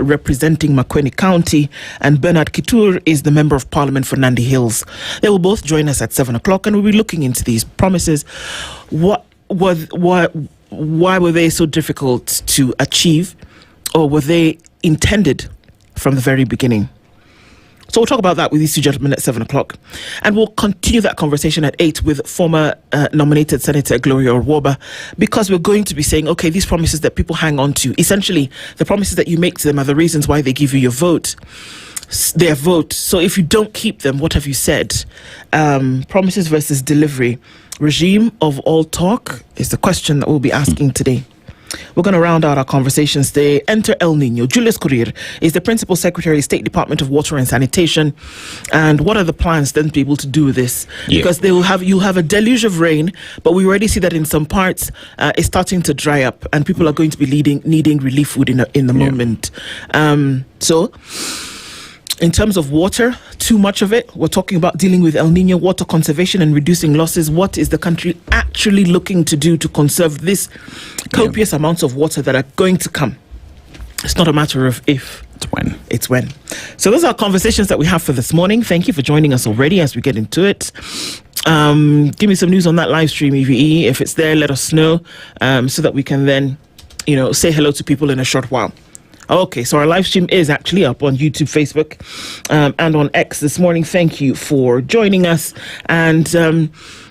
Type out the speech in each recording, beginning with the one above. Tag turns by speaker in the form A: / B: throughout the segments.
A: representing Makueni County, and Bernard Kitur is the Member of Parliament for Nandi Hills. They will both join us at 7 o'clock, and we'll be looking into these promises. Why were they so difficult to achieve, or were they intended from the very beginning? So we'll talk about that with these two gentlemen at 7 o'clock. And we'll continue that conversation at 8 with former nominated Senator Gloria Orwoba, because we're going to be saying, okay, these promises that people hang on to, essentially the promises that you make to them are the reasons why they give you your vote, their vote. So if you don't keep them, what have you said? Promises versus delivery. Regime of all talk is the question that we'll be asking today. We're going to round out our conversations today. Enter El Nino. Julius Kor is the Principal Secretary, State Department of Water and Sanitation. And what are the plans then to be able to do this? Because you'll have a deluge of rain, but we already see that in some parts it's starting to dry up, and people are going to be needing relief food in the moment. So, in terms of water, too much of it. We're talking about dealing with El Nino, water conservation and reducing losses. What is the country actually looking to do to conserve this copious amounts of water that are going to come? It's not a matter of if.
B: It's when.
A: It's when. So those are conversations that we have for this morning. Thank you for joining us already as we get into it. Give me some news on that live stream, EVE. If it's there, let us know so that we can then, say hello to people in a short while. Okay, so our live stream is actually up on YouTube, Facebook, and on X this morning. Thank you for joining us. And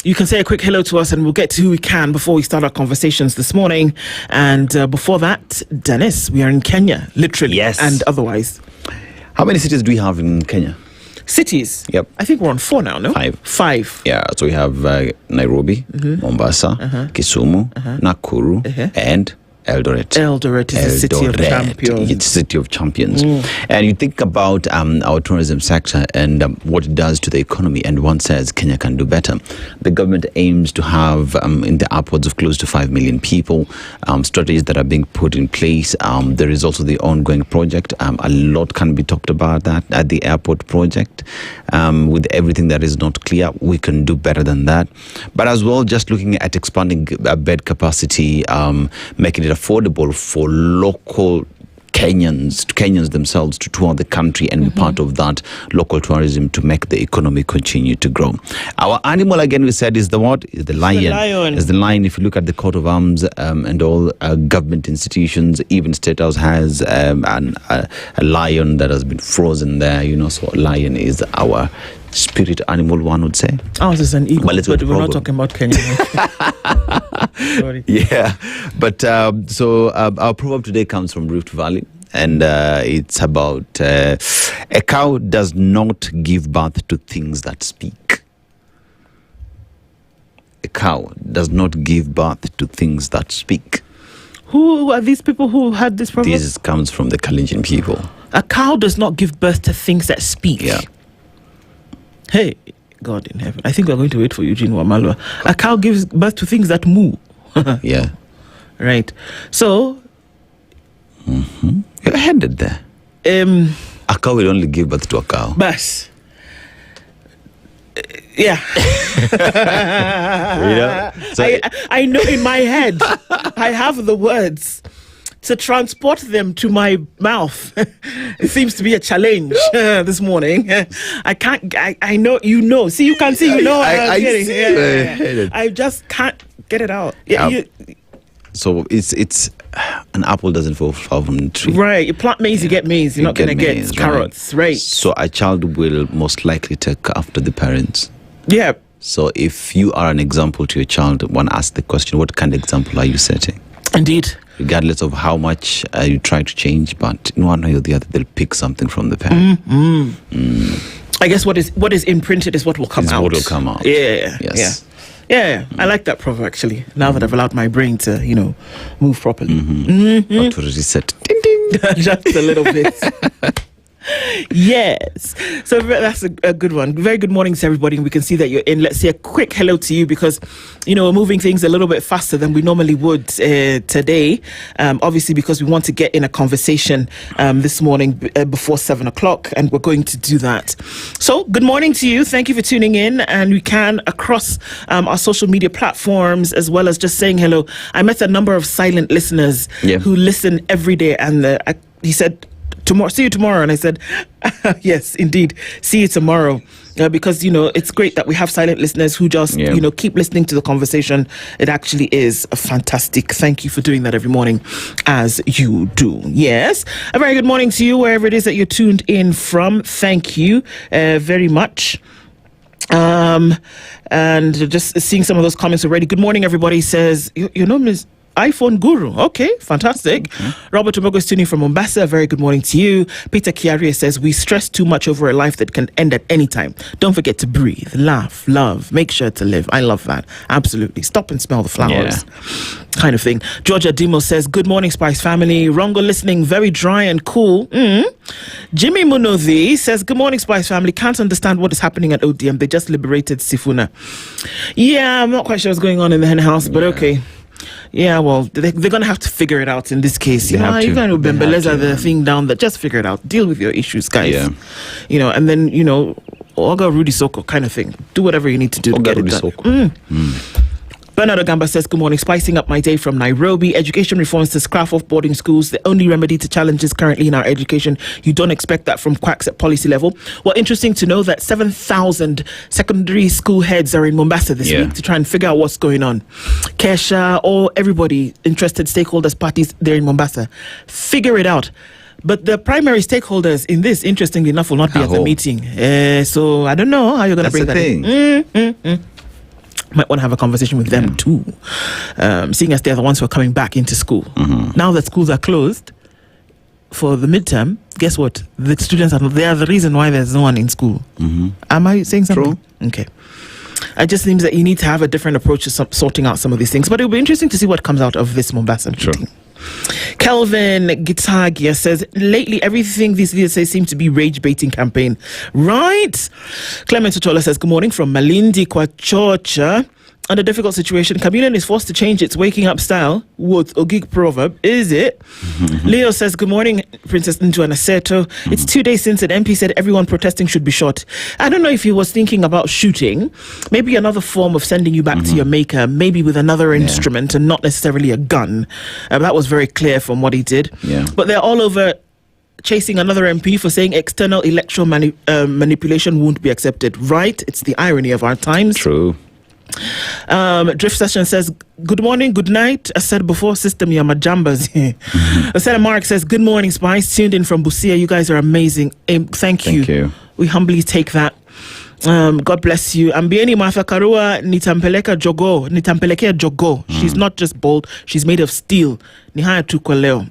A: you can say a quick hello to us, and we'll get to who we can before we start our conversations this morning. And before that, Dennis, we are in Kenya, literally, and otherwise.
B: How many cities do we have in Kenya?
A: Cities?
B: Yep.
A: I think we're on 4 now, no? 5.
B: Yeah, so we have Nairobi, Mombasa, Kisumu, Nakuru, and Eldoret is the city of champions. It's city of champions. And you think about our tourism sector and what it does to the economy, and one says Kenya can do better. The government aims to have in the upwards of close to 5 million people, strategies that are being put in place. There is also the ongoing project. A lot can be talked about that at the airport project. With everything that is not clear, we can do better than that. But as well, just looking at expanding bed capacity, making it affordable for local Kenyans themselves to tour the country and be part of that local tourism to make the economy continue to grow. Our animal, again, we said, is the what? Is the lion. Is the lion. If you look at the coat of arms and all government institutions, even State House has a lion that has been frozen there, so lion is our spirit animal, one would say.
A: Ours is an eagle, but we're not talking about Kenya. Sorry.
B: Yeah, but so our proverb today comes from Rift Valley, and it's about a cow does not give birth to things that speak. A cow does not give birth to things that speak.
A: Who are these people who had this proverb?
B: This comes from the Kalenjin people.
A: A cow does not give birth to things that speak.
B: Yeah.
A: Hey, God in heaven. I think we're going to wait for Eugene Wamalwa. A cow gives birth to things that moo.
B: Yeah.
A: Right. So.
B: You're headed there. A cow will only give birth to a cow.
A: Bas. Yeah. So I know in my head, I have the words. To transport them to my mouth, it seems to be a challenge this morning. I can't. I know. See, you can see. I just can't get it out.
B: So it's an apple doesn't fall from the tree.
A: Right. You plant maize, you get maize. You're not going to get carrots. Right.
B: So a child will most likely take after the parents.
A: Yeah.
B: So if you are an example to your child, one asks the question, what kind of example are you setting?
A: Indeed.
B: Regardless of how much you try to change, but in one way or the other, they'll pick something from the parent.
A: I guess what is imprinted is what will come out.
B: What will come out.
A: Yeah.
B: Yes.
A: Yeah. I like that proverb, actually. Now that I've allowed my brain to, move properly.
B: Authority set. Ding, ding.
A: Just a little bit. Yes. So that's a good one. Very good morning to everybody. And we can see that you're in. Let's say a quick hello to you because, we're moving things a little bit faster than we normally would today. Obviously, because we want to get in a conversation this morning before 7 o'clock. And we're going to do that. So good morning to you. Thank you for tuning in. And we can across our social media platforms as well as just saying hello. I met a number of silent listeners who listen every day. And he said, tomorrow. See you tomorrow. And I said, yes, indeed. See you tomorrow. Because, it's great that we have silent listeners who just, keep listening to the conversation. It actually is fantastic. Thank you for doing that every morning, as you do. Yes. A very good morning to you, wherever it is that you're tuned in from. Thank you very much. And just seeing some of those comments already. Good morning, everybody. Says, your name is iPhone Guru. Okay, fantastic. Robert Tomogo is tuning from Mombasa. Very good morning to you. Peter Kiaria says, we stress too much over a life that can end at any time. Don't forget to breathe, laugh, love, make sure to live. I love that. Absolutely. Stop and smell the flowers. Kind of thing. Georgia Dimo says, good morning, Spice family. Rongo listening, very dry and cool. Jimmy Munothi says, good morning, Spice family. Can't understand what is happening at ODM. They just liberated Sifuna. Yeah, I'm not quite sure what's going on in the hen house, but okay. Yeah, well, they're going to have to figure it out in this case. You're going to bembeleza the thing down. That just figure it out. Deal with your issues, guys. Yeah. And then, Oga Rudy Soko kind of thing. Do whatever you need to do to get it done. Bernardo Gamba says, good morning. Spicing up my day from Nairobi. Education reforms to scrap off boarding schools. The only remedy to challenges currently in our education. You don't expect that from quacks at policy level. Well, interesting to know that 7,000 secondary school heads are in Mombasa this week to try and figure out what's going on. Kesha, or everybody, interested stakeholders, parties there in Mombasa. Figure it out. But the primary stakeholders in this, interestingly enough, will not be at the meeting. So I don't know how you're going to bring that in. Might want to have a conversation with them too, seeing as they're the ones who are coming back into school. Now that schools are closed for the midterm, guess what? The students they are the reason why there's no one in school. Am I saying something? True. Okay. It just seems that you need to have a different approach to sorting out some of these things. But it'll be interesting to see what comes out of this Mombasa meeting. Kelvin Gitagia says, lately everything these leaders say seems to be rage-baiting campaign. Right? Clement Totola says, good morning from Malindi Kwachocha. Under difficult situation, Chameleon is forced to change its waking up style with Ogig Proverb. Is it? Leo says, good morning, Princess Nduh and Aseto. It's 2 days since an MP said everyone protesting should be shot. I don't know if he was thinking about shooting. Maybe another form of sending you back to your maker, maybe with another instrument and not necessarily a gun. That was very clear from what he did. But they're all over chasing another MP for saying external electoral manipulation won't be accepted. Right? It's the irony of our times.
B: True.
A: Drift Session says, good morning, good night. I said before, system Yamajambas. Asena Mark says, good morning, Spice. Tuned in from Busia. You guys are amazing. Thank you. We humbly take that. God bless you. Ambieni Martha Karua nitampelekea jogo. She's not just bold, she's made of steel. Nihaya tukwaleo.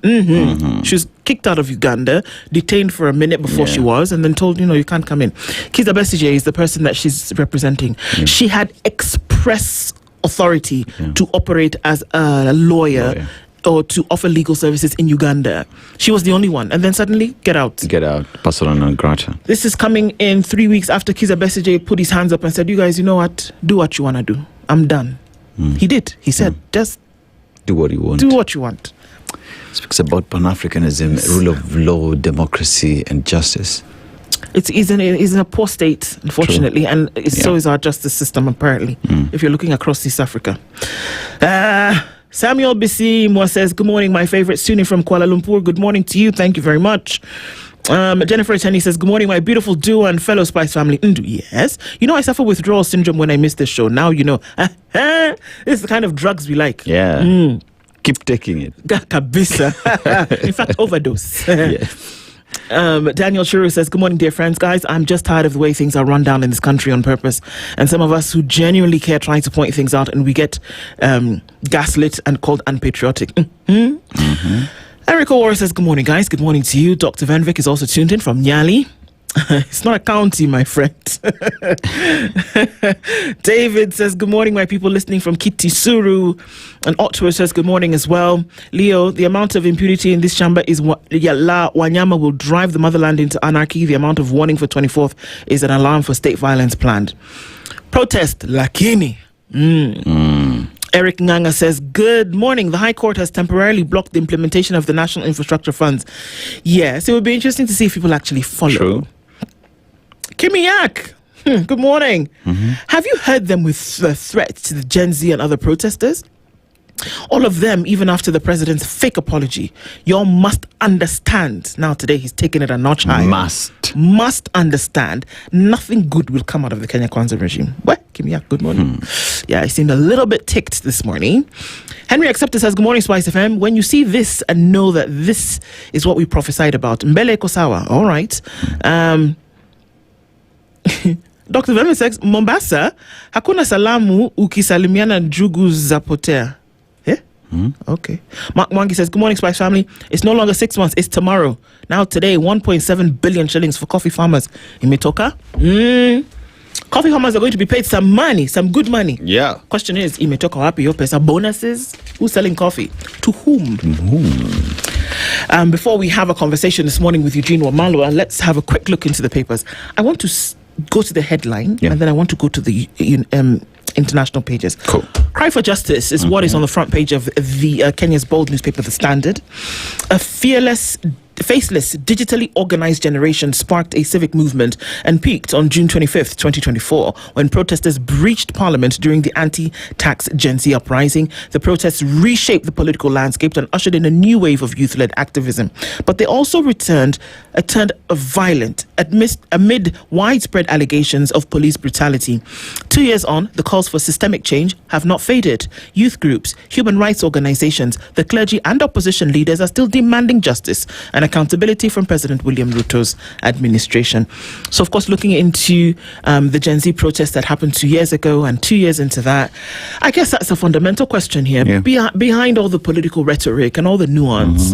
A: She was kicked out of Uganda, detained for a minute before she was, and then told, you can't come in. Kiza Besije is the person that she's representing. She had express authority to operate as a lawyer or to offer legal services in Uganda. She was the only one. And then suddenly, get out.
B: Persona non grata.
A: This is coming in 3 weeks after Kiza Besije put his hands up and said, you guys, you know what? Do what you want to do. I'm done. He did. He said, just
B: do what you want.
A: Do what you want.
B: Speaks about Pan-Africanism, rule of law, democracy, and justice.
A: It's in a poor state, unfortunately, and so is our justice system, apparently, if you're looking across East Africa. Samuel Bisimwa says, good morning, my favorite student from Kuala Lumpur. Good morning to you. Thank you very much. Jennifer Cheney says, good morning, my beautiful Nduh and fellow Spice family. Nduh, yes. I suffer withdrawal syndrome when I miss this show. Now you know. This is the kind of drugs we like.
B: Yeah. Keep taking it.
A: Kabisa. In fact, overdose.
B: Yes.
A: Daniel Shuru says, good morning, dear friends. Guys, I'm just tired of the way things are run down in this country on purpose. And some of us who genuinely care trying to point things out, and we get gaslit and called unpatriotic. Eric O'War says, good morning, guys. Good morning to you. Dr. Van Vick is also tuned in from Nyali. It's not a county, my friend. David says, good morning, my people listening from Kitisuru. And Otto says, good morning as well. Leo, the amount of impunity in this chamber is Wanyama will drive the motherland into anarchy. The amount of warning for 24th is an alarm for state violence planned. Protest, lakini. Eric Nganga says, good morning. The High Court has temporarily blocked the implementation of the National Infrastructure Funds. Yes, it would be interesting to see if people actually follow.
B: True.
A: Kimi Yak, good morning. Have you heard them with the threats to the Gen Z and other protesters? All of them, even after the president's fake apology, you all must understand. Now today he's taking it a notch higher. Must understand nothing good will come out of the Kenya Kwanzaa regime. What? Kimia, good morning. Yeah, he seemed a little bit ticked this morning. Henry Acceptor says, good morning, SpiceFM. When you see this and know that this is what we prophesied about. Mbele Kosawa. All right. Dr. Vemi says, Mombasa, hakuna salamu ukisalimiana njugu zapotea. Okay. Mark Mwangi says, good morning, Spice family. It's no longer 6 months, it's tomorrow. Now today, 1.7 billion shillings for coffee farmers in Mitoka. Coffee farmers are going to be paid some money, some good money.
B: Yeah.
A: Question is, Imetoka wapi yo pesa? Bonuses? Who's selling coffee? To whom? Before we have a conversation this morning with Eugene Wamalwa, let's have a quick look into the papers. I want to go to the headline, and then I want to go to the international pages.
B: Cool.
A: Cry for justice is what is on the front page of the Kenya's bold newspaper, The Standard. A faceless, digitally organized generation sparked a civic movement and peaked on June 25th, 2024, when protesters breached parliament during the anti-tax Gen Z uprising. The protests reshaped the political landscape and ushered in a new wave of youth-led activism. But they also turned violent amid widespread allegations of police brutality. 2 years on, the calls for systemic change have not faded. Youth groups, human rights organizations, the clergy and opposition leaders are still demanding justice and accountability from President William Ruto's administration. So, of course, looking into the Gen Z protest that happened 2 years ago, and 2 years into that, I guess that's a fundamental question here. Yeah. Behind all the political rhetoric and all the nuance,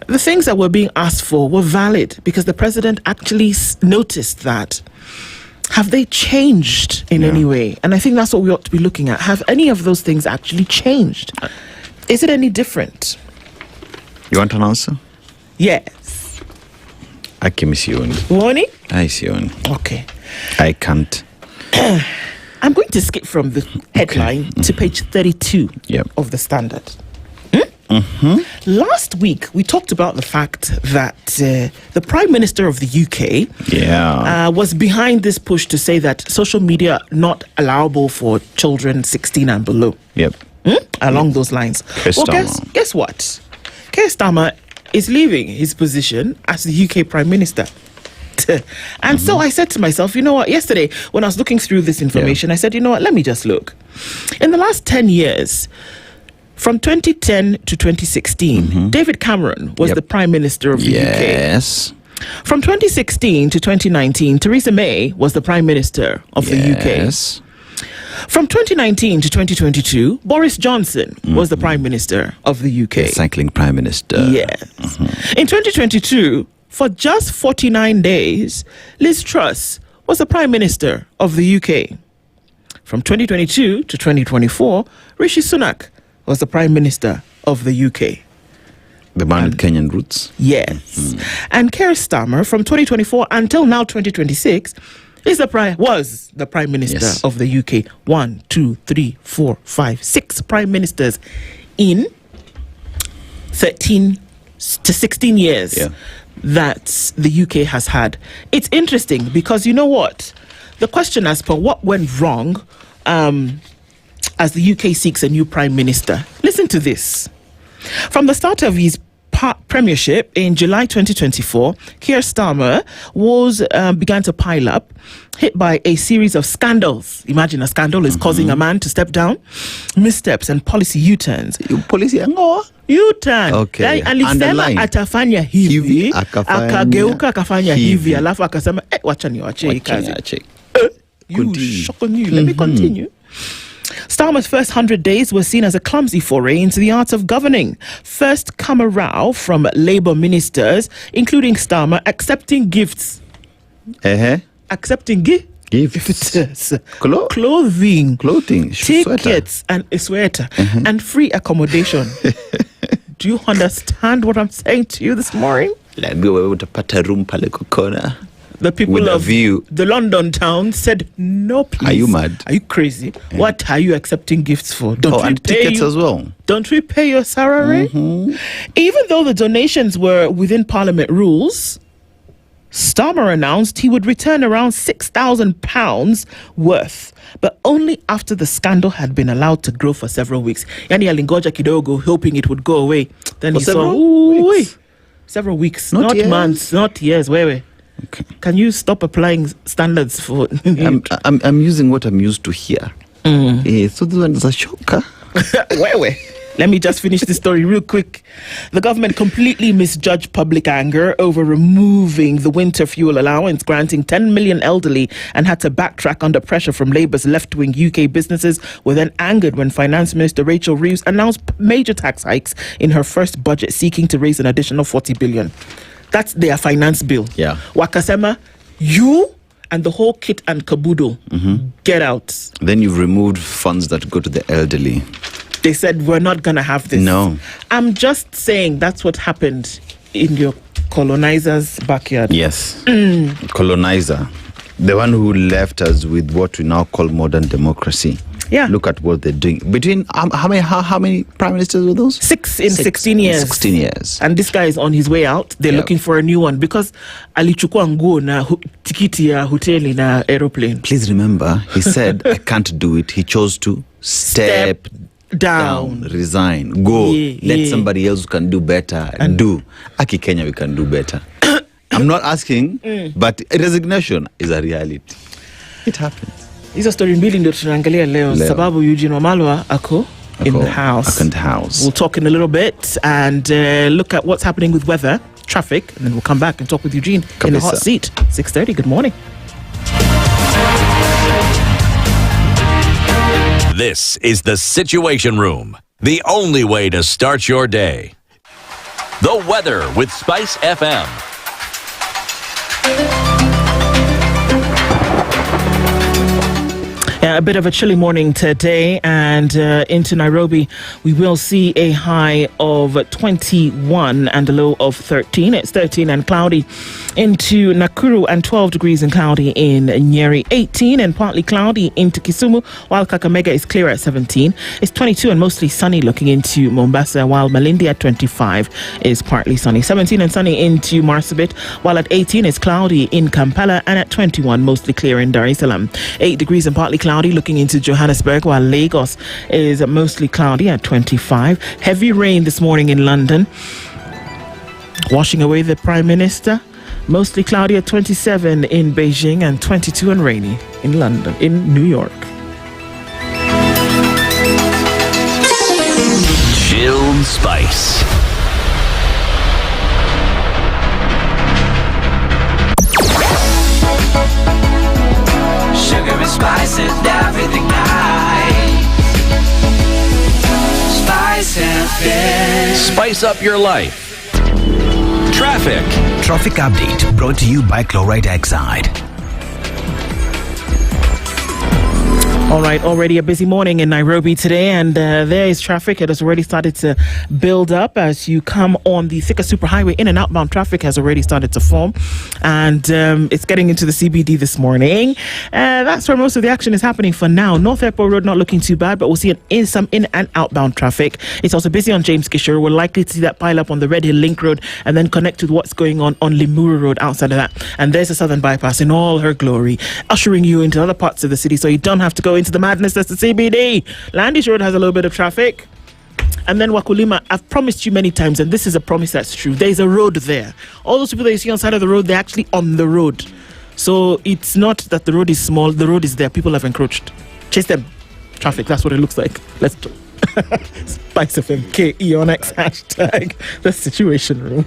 A: the things that were being asked for were valid because the president actually noticed that. Have they changed in any way? And I think that's what we ought to be looking at. Have any of those things actually changed? Is it any different?
B: You want an answer?
A: Yes.
B: I can see you.
A: Warning?
B: I see you.
A: Okay.
B: I can't.
A: I'm going to skip from the headline to page 32 of the Standard. Last week, we talked about the fact that the Prime Minister of the UK was behind this push to say that social media not allowable for children 16 and below. Along those lines. Well, guess what? Keir Starmer is leaving his position as the UK Prime Minister. And so I said to myself, you know what, yesterday when I was looking through this information, I said, you know what, let me just look. In the last 10 years, from 2010 to 2016, David Cameron was the Prime Minister of the UK. From 2016 to 2019, Theresa May was the Prime Minister of the UK. From 2019 to 2022, Boris Johnson was the Prime Minister of the UK.
B: The cycling Prime Minister.
A: Yes. In 2022, for just 49 days, Liz Truss was the Prime Minister of the UK. From 2022 to 2024, Rishi Sunak was the Prime Minister of the UK.
B: The man with Kenyan roots?
A: Yes. And Keir Starmer, from 2024 until now 2026, was the Prime Minister of the UK. 1, 2, 3, 4, 5, 6 Prime Ministers in 13 to 16 years that the UK has had. It's interesting because you know what? The question as per what went wrong as the UK seeks a new Prime Minister. Listen to this. From the start of his premiership in July 2024, Keir Starmer began to pile up, hit by a series of scandals. Imagine a scandal is causing a man to step down, missteps and policy U-turns. U-turn.
B: Okay.
A: Alisema atafanya hivi, akageuka akafanya hivi, alafu akasema wacha niwache hii kazi. Let me continue. Starmer's first 100 days were seen as a clumsy foray into the art of governing. First come a row from Labour ministers, including Starmer, accepting gifts. Accepting gifts. Clothing. Tickets and a sweater. And free accommodation. Do you understand what I'm saying to you this morning? The people of the London town said, no, please.
B: Are you mad?
A: Are you crazy? What are you accepting gifts for?
B: And tickets as well.
A: Don't we pay your salary? Even though the donations were within Parliament rules, Starmer announced he would return around £6,000 worth, but only after the scandal had been allowed to grow for several weeks. Yani alingoja kidogo, hoping it would go away. Then he saw several weeks, not months, not years. Wait. Okay. Can you stop applying standards for?
B: I'm using what I'm used to here. So this one is a shocker.
A: Wait. Let me just finish the story real quick. The government completely misjudged public anger over removing the winter fuel allowance, granting 10 million elderly, and had to backtrack under pressure from Labour's left-wing UK businesses, were then angered when Finance Minister Rachel Reeves announced major tax hikes in her first budget, seeking to raise an additional 40 billion. That's their finance bill.
B: Yeah.
A: Wakasema, you and the whole kit and caboodle, get out.
B: Then you've removed funds that go to the elderly.
A: They said, we're not going to have this.
B: No.
A: I'm just saying that's what happened in your colonizer's backyard.
B: Yes. Colonizer. The one who left us with what we now call modern democracy.
A: Yeah.
B: Look at what they're doing. Between how many prime ministers were those?
A: 6 in 16 years.
B: 16 years.
A: And this guy is on his way out. They're looking for a new one because alichukua nguo na tikiti ya hoteli na aeroplane.
B: Please remember, he said, I can't do it. He chose to step down, resign, go, let somebody else who can do better and do. Aki Kenya, we can do better. I'm not asking, but resignation is a reality. It happens.
A: Hizo story mbili ndio tunaangalia leo sababu Eugene Wamalwa ako in the house. We'll talk in a little bit and look at what's happening with weather, traffic, and then we'll come back and talk with Eugene in the hot seat. 6:30. Good morning.
C: This is the Situation Room, the only way to start your day. The weather with SpiceFM.
A: A bit of a chilly morning today, and into Nairobi we will see a high of 21 and a low of 13. It's 13 and cloudy into Nakuru, and 12 degrees and cloudy in Njeri. 18 and partly cloudy into Kisumu, while Kakamega is clear at 17. It's 22 and mostly sunny looking into Mombasa, while Malindi at 25 is partly sunny. 17 and sunny into Marsabit, while at 18 it's cloudy in Kampala, and at 21 mostly clear in Dar es Salaam. 8 degrees and partly cloudy looking into Johannesburg, while Lagos is mostly cloudy at 25. Heavy rain this morning in London, washing away the Prime Minister. Mostly cloudy at 27 in Beijing, and 22 and rainy in London, in New York.
C: Chilled Spice.
D: Sugar and spice and everything nice. SpiceFM.
C: Spice up your life. Traffic.
E: Traffic update brought to you by Chloride Oxide.
A: All right, already a busy morning in Nairobi today, and there is traffic. It has already started to build up as you come on the Thika Superhighway. In and outbound traffic has already started to form, and it's getting into the CBD this morning. That's where most of the action is happening for now. North Airport Road not looking too bad, but we'll see some in and outbound traffic. It's also busy on James Kishore. We're likely to see that pile up on the Red Hill Link Road and then connect with what's going on Limuru Road outside of that. And there's the Southern Bypass in all her glory, ushering you into other parts of the city so you don't have to go into the madness that's the CBD. Landis Road has a little bit of traffic. And then Wakulima, I've promised you many times, and this is a promise that's true. There's a road there. All those people that you see on the side of the road, they're actually on the road. So it's not that the road is small, the road is there. People have encroached. Chase them. Traffic, that's what it looks like. Let's do SpiceFM KE on X hashtag the Situation Room.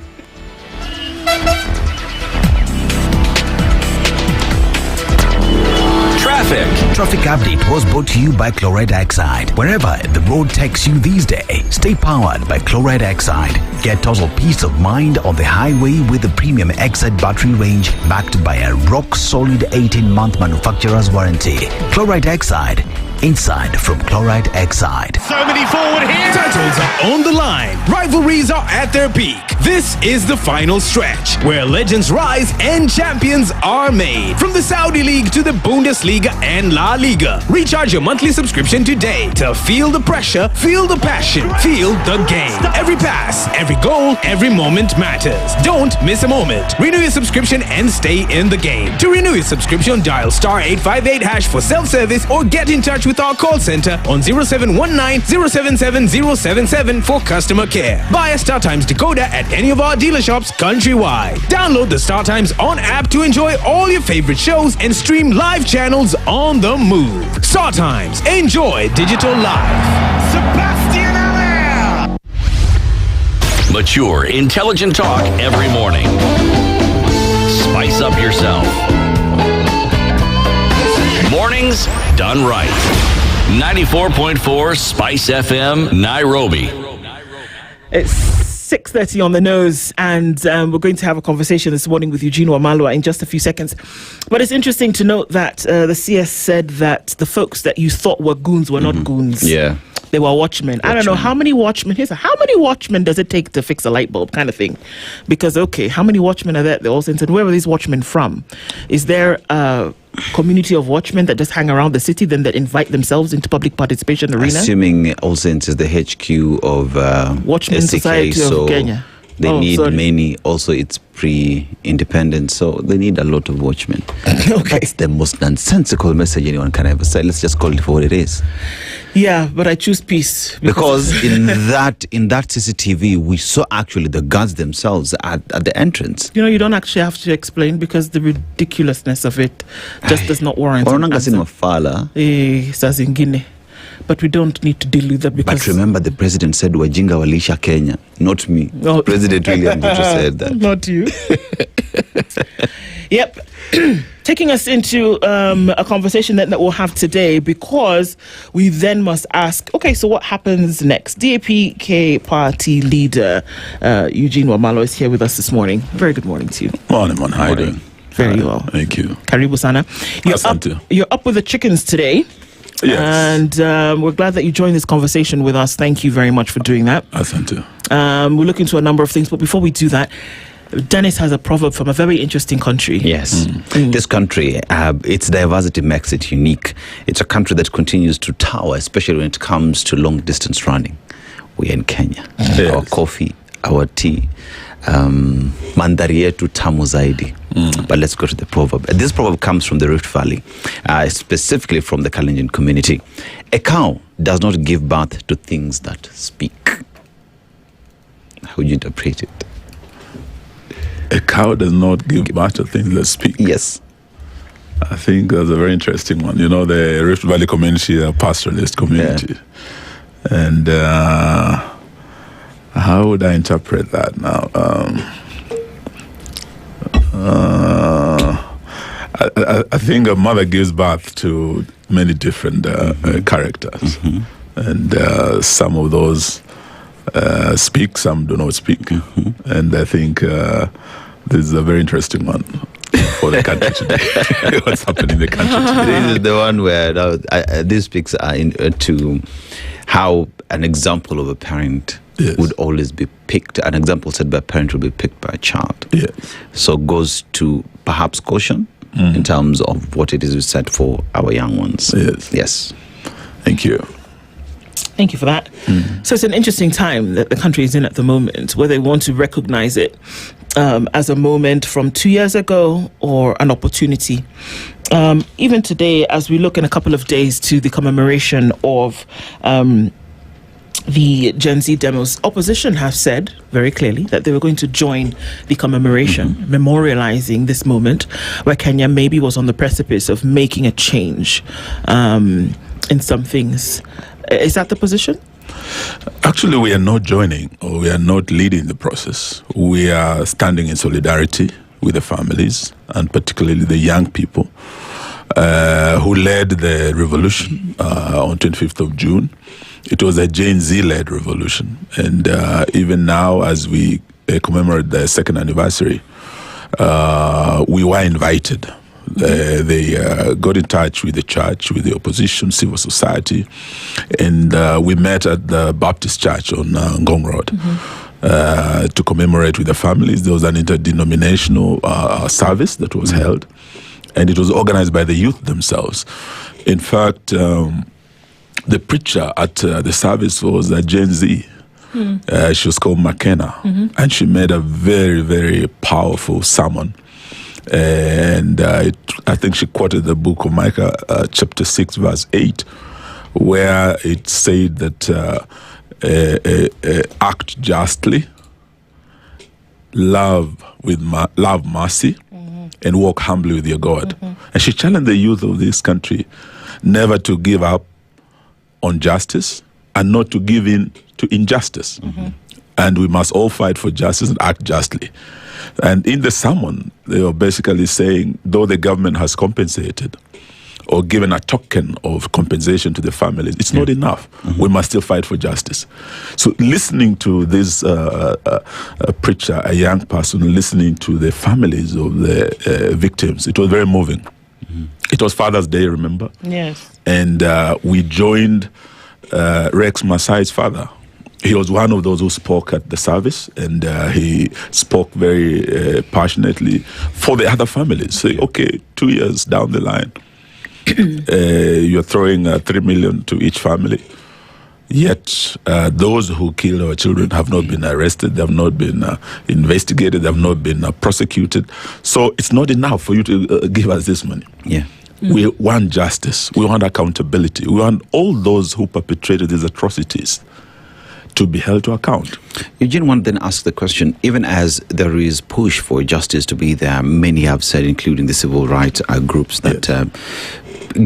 E: Traffic update was brought to you by Chloride Oxide. Wherever the road takes you these days, stay powered by Chloride Oxide. Get total peace of mind on the highway with the premium Oxide battery range backed by a rock-solid 18-month manufacturer's warranty. Chloride Oxide, inside from Chloride Exide.
F: So many forward here. Titles are on the line. Rivalries are at their peak. This is the final stretch where legends rise and champions are made. From the Saudi League to the Bundesliga and La Liga. Recharge your monthly subscription today to feel the pressure, feel the passion, feel the game. Every pass, every goal, every moment matters. Don't miss a moment. Renew your subscription and stay in the game. To renew your subscription, dial *858# for self-service or get in touch with our call center on 0719 077 077 for customer care. Buy a StarTimes decoder at any of our dealer shops countrywide. Download the StarTimes On app to enjoy all your favorite shows and stream live channels on the move. StarTimes. Enjoy digital life. Sebastian Allaire.
C: Mature, intelligent talk every morning. Spice up yourself. Mornings done right. 94.4 Spice FM, Nairobi.
A: It's 6:30 on the nose, and we're going to have a conversation this morning with Eugene Wamalwa in just a few seconds. But it's interesting to note that the CS said that the folks that you thought were goons were not goons.
B: Yeah.
A: They were watchmen. I don't know how many watchmen. How many watchmen does it take to fix a light bulb, kind of thing? Because how many watchmen are there? They all said, where were these watchmen from? Is there a community of watchmen that just hang around the city, then that invite themselves into public participation arena?
B: Assuming All Saints is the HQ of
A: Watchmen
B: SCK,
A: Society of Kenya.
B: They need many. Also, it's pre-independent, so they need a lot of watchmen.
A: Okay.
B: That's the most nonsensical message anyone can ever say. Let's just call it for what it is.
A: Yeah, but I choose peace
B: because in that CCTV, we saw actually the guards themselves at the entrance.
A: You don't actually have to explain because the ridiculousness of it just does not warrant. But we don't need to deal with that because...
B: But remember, the president said, Wajinga walisha Kenya. Not me. Oh. President William Ruto said that.
A: Not you. Yep. Taking us into a conversation that we'll have today, because we then must ask, okay, so what happens next? DAPK party leader Eugene Wamalwa is here with us this morning. Very good morning to you.
G: Morning. How are you doing?
A: Very well.
G: Thank you.
A: Karibu sana. You're up with the chickens today.
G: Yes.
A: And we're glad that you joined this conversation with us. Thank you very much for doing that.
G: Asante.
A: We're looking to a number of things, but before we do that, Dennis has a proverb from a very interesting country.
B: Yes. This country, its diversity makes it unique. It's a country that continues to tower, especially when it comes to long distance running. We're in Kenya. Yes. Our coffee, our tea, mandhari yetu tamu zaidi. But let's go to the proverb. This proverb comes from the Rift Valley, specifically from the Kalenjin community. A cow does not give birth to things that speak. How would you interpret it?
G: A cow does not give birth to things that speak.
B: Yes.
G: I think that's a very interesting one. The Rift Valley community is a pastoralist community. Yeah. And how would I interpret that now? I think a mother gives birth to many different characters. And some of those speak, some do not speak. And I think this is a very interesting one for the country today. What's happening in the country today?
B: This is the one where this speaks to how an example of a parent would always be picked. An example set by a parent will be picked by a child.
G: Yes.
B: So goes to perhaps caution in terms of what it is we set for our young ones.
G: Yes. Thank you.
A: Thank you for that. So it's an interesting time that the country is in at the moment, where they want to recognize it as a moment from 2 years ago or an opportunity. Even today, as we look in a couple of days to the commemoration of the Gen Z demos, opposition have said very clearly that they were going to join the commemoration, memorializing this moment where Kenya maybe was on the precipice of making a change in some things. Is that the position?
G: Actually, we are not joining, or we are not leading the process. We are standing in solidarity with the families, and particularly the young people who led the revolution on 25th of June. It was a Gen Z-led revolution. And even now, as we commemorate the second anniversary, we were invited They got in touch with the church, with the opposition, civil society, and we met at the Baptist Church on Ngong Road to commemorate with the families. There was an interdenominational service that was held, and it was organized by the youth themselves. In fact, the preacher at the service was a Gen Z. She was called McKenna, and she made a very, very powerful sermon. And I think she quoted the book of Micah, chapter 6, verse 8, where it said that act justly, love mercy, and walk humbly with your God. And she challenged the youth of this country never to give up on justice and not to give in to injustice. And we must all fight for justice and act justly. And in the sermon, they were basically saying, though the government has compensated or given a token of compensation to the families, it's not enough. We must still fight for justice. So listening to this preacher, a young person, listening to the families of the victims, it was very moving. It was Father's Day, remember?
A: Yes. And
G: we joined Rex Masai's father. He was one of those who spoke at the service, and he spoke very passionately for the other families. Say, okay, 2 years down the line, you're throwing 3 million to each family. Yet those who killed our children have not been arrested, they have not been investigated, they have not been prosecuted. So it's not enough for you to give us this money. We want justice, we want accountability, we want all those who perpetrated these atrocities to be held to account.
B: Eugene, one then asks the question, even as there is push for justice to be there, many have said, including the civil rights groups, that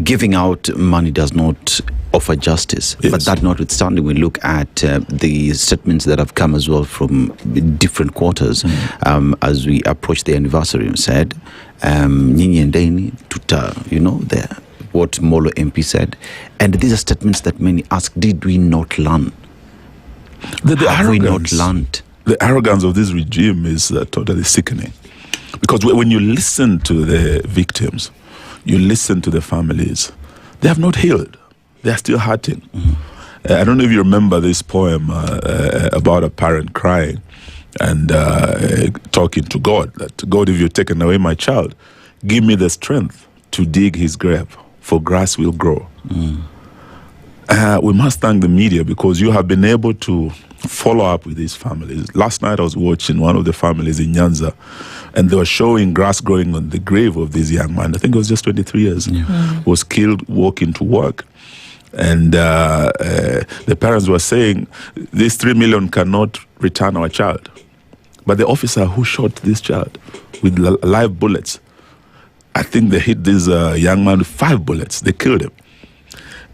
B: giving out money does not offer justice. But that notwithstanding, we look at the statements that have come as well from different quarters as we approach the anniversary, and said, Nyinyi endeni tuta, what Molo MP said. And these are statements that many ask, did we not learn? Have we not learned?
G: The arrogance of this regime is totally sickening. Because when you listen to the victims, you listen to the families, they have not healed. They are still hurting. I don't know if you remember this poem about a parent crying and talking to God, that God, if you've taken away my child, give me the strength to dig his grave, for grass will grow. We must thank the media, because you have been able to follow up with these families. Last night I was watching one of the families in Nyanza, and they were showing grass growing on the grave of this young man. I think it was just 23 years. Was killed walking to work. And the parents were saying, this 3 million cannot return our child. But the officer who shot this child with live bullets, I think they hit this young man with 5 bullets. They killed him.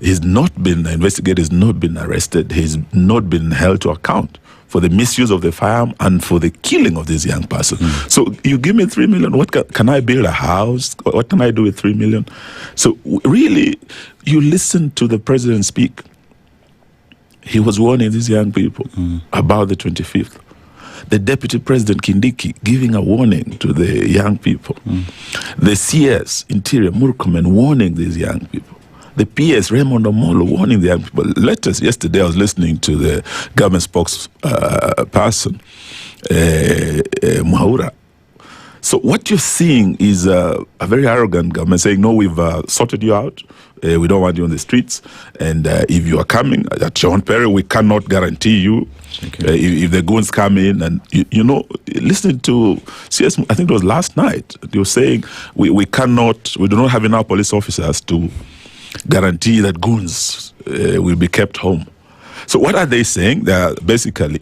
G: He's not been investigated, he's not been arrested, he's not been held to account for the misuse of the firearm and for the killing of this young person. So you give me 3 million, what can I build a house? What can I do with 3 million? So really, you listen to the president speak. He was warning these young people about the 25th. The deputy president Kindiki giving a warning to the young people. The CS, Interior, Murkomen, warning these young people. The PS, Raymond Omolo, warning the young people. Yesterday I was listening to the government spokesperson, Muhaura. So what you're seeing is a very arrogant government saying, no, we've sorted you out. We don't want you on the streets. And if you are coming at your own peril, we cannot guarantee you. If the goons come in, and listening to CS, I think it was last night, they were saying we do not have enough police officers to guarantee that goons will be kept home. So what are they saying? They are basically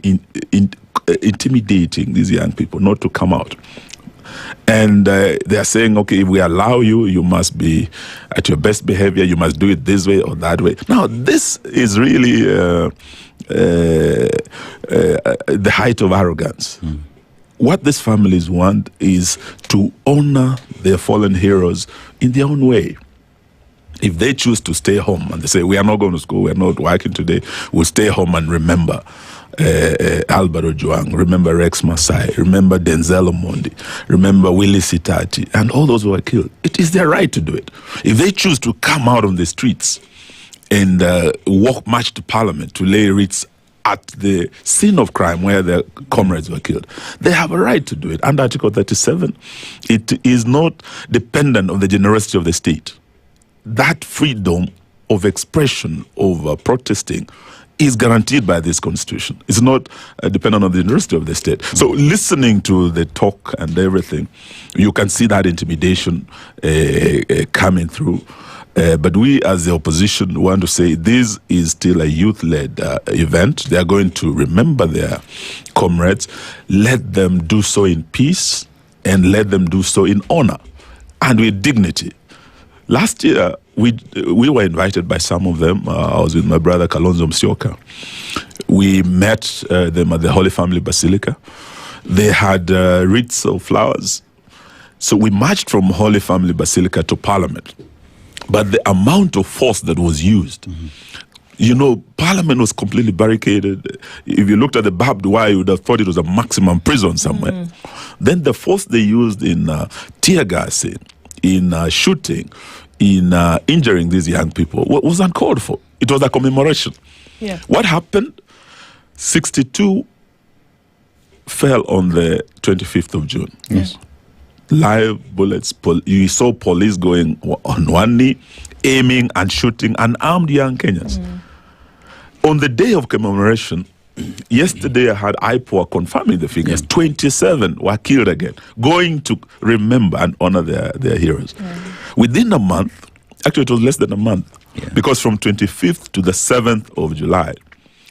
G: intimidating these young people not to come out. And they are saying, okay, if we allow you, you must be at your best behavior, you must do it this way or that way. Now, this is really the height of arrogance. What these families want is to honor their fallen heroes in their own way. If they choose to stay home and they say, we are not going to school, we are not working today, we'll stay home and remember Albert Ojwang, remember Rex Masai, remember Denzel Omondi, remember Willie Sitati, and all those who were killed. It is their right to do it. If they choose to come out on the streets and march to Parliament to lay wreaths at the scene of crime where their comrades were killed, they have a right to do it. Under Article 37, it is not dependent on the generosity of the state. That freedom of expression, of protesting, is guaranteed by this constitution. It's not dependent on the generosity of the state. So listening to the talk and everything, you can see that intimidation coming through. But we as the opposition want to say this is still a youth-led event. They are going to remember their comrades. Let them do so in peace and let them do so in honor and with dignity. Last year, we were invited by some of them. I was with my brother Kalonzo Musyoka. We met them at the Holy Family Basilica. They had wreaths of flowers. So we marched from Holy Family Basilica to Parliament. But the amount of force that was used, Parliament was completely barricaded. If you looked at the barbed wire, you would have thought it was a maximum prison somewhere. Then the force they used in tear gassing, in shooting, in injuring these young people was uncalled for. It was a commemoration.
A: Yeah.
G: What happened? 62 fell on the 25th of June.
B: Yes.
G: Live bullets. You saw police going on one knee, aiming and shooting unarmed young Kenyans. On the day of commemoration, yesterday I had IPOA confirming the figures. 27 were killed again, going to remember and honor their heroes. Within a month, actually it was less than a month, because from 25th to the 7th of July,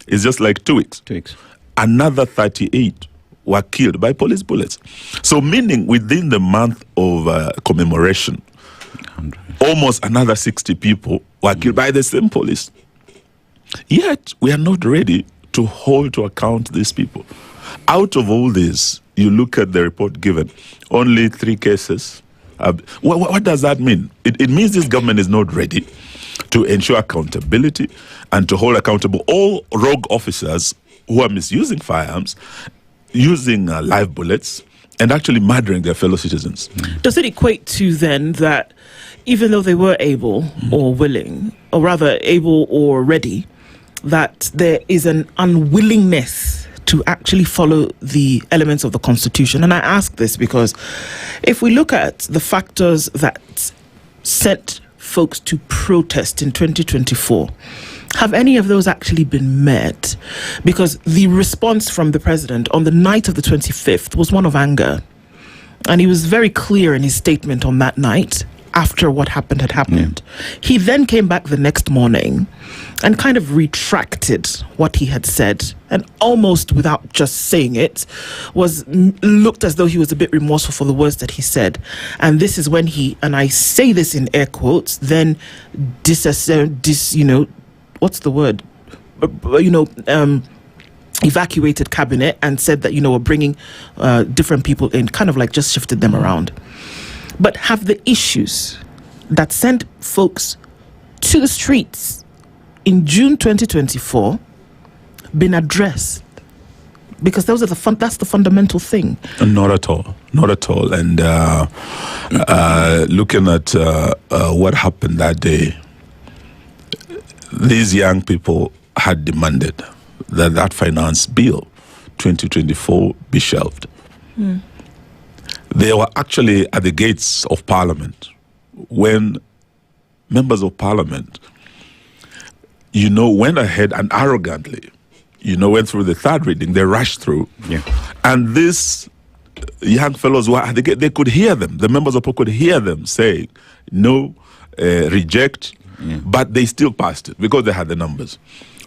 G: it's just like 2 weeks.
B: 2 weeks.
G: Another 38 were killed by police bullets. So meaning within the month of commemoration, almost another 60 people were killed by the same police. Yet we are not ready to hold to account these people. Out of all this, you look at the report given, only 3 cases. What does that mean? It means this government is not ready to ensure accountability and to hold accountable all rogue officers who are misusing firearms, using live bullets, and actually murdering their fellow citizens.
A: Does it equate to then that even though they were able or willing, or rather able or ready, that there is an unwillingness to actually follow the elements of the Constitution? And I ask this because if we look at the factors that sent folks to protest in 2024, have any of those actually been met? Because the response from the president on the night of the 25th was one of anger. And he was very clear in his statement on that night after what happened had happened. He then came back the next morning and kind of retracted what he had said, and almost without just saying it, looked as though he was a bit remorseful for the words that he said. And this is when he, and I say this in air quotes, then what's the word? Evacuated cabinet and said that, we're bringing different people in, kind of like just shifted them around. But have the issues that sent folks to the streets in June 2024 been addressed? Because that's the fundamental thing.
G: Not at all. Not at all. And looking at what happened that day, these young people had demanded that finance bill 2024 be shelved. They were actually at the gates of Parliament when members of Parliament, went ahead and arrogantly, went through the third reading. They rushed through. And these young fellows were at the gate. They could hear them. The members of Parliament could hear them saying, no, reject. But they still passed it because they had the numbers.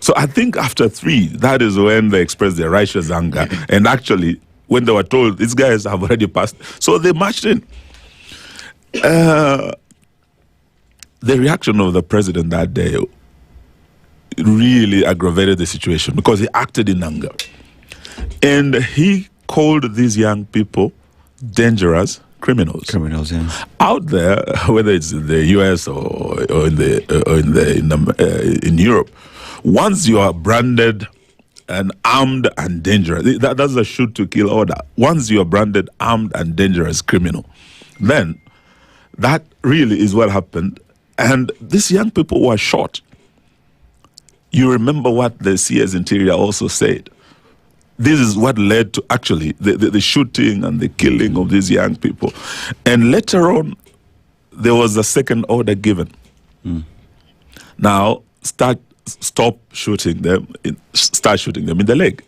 G: So I think after 3, that is when they expressed their righteous anger. And actually, when they were told, these guys have already passed, so they marched in. The reaction of the president that day really aggravated the situation because he acted in anger. And he called these young people dangerous criminals. Out there, whether it's in the US or in Europe, once you are branded an armed and dangerous. That's a shoot to kill order. Once you are branded armed and dangerous criminal, then that really is what happened. And these young people were shot. You remember what the CS Interior also said. This is what led to actually the shooting and the killing of these young people. And later on, there was a second order given. Now, stop shooting them, start shooting them in the leg.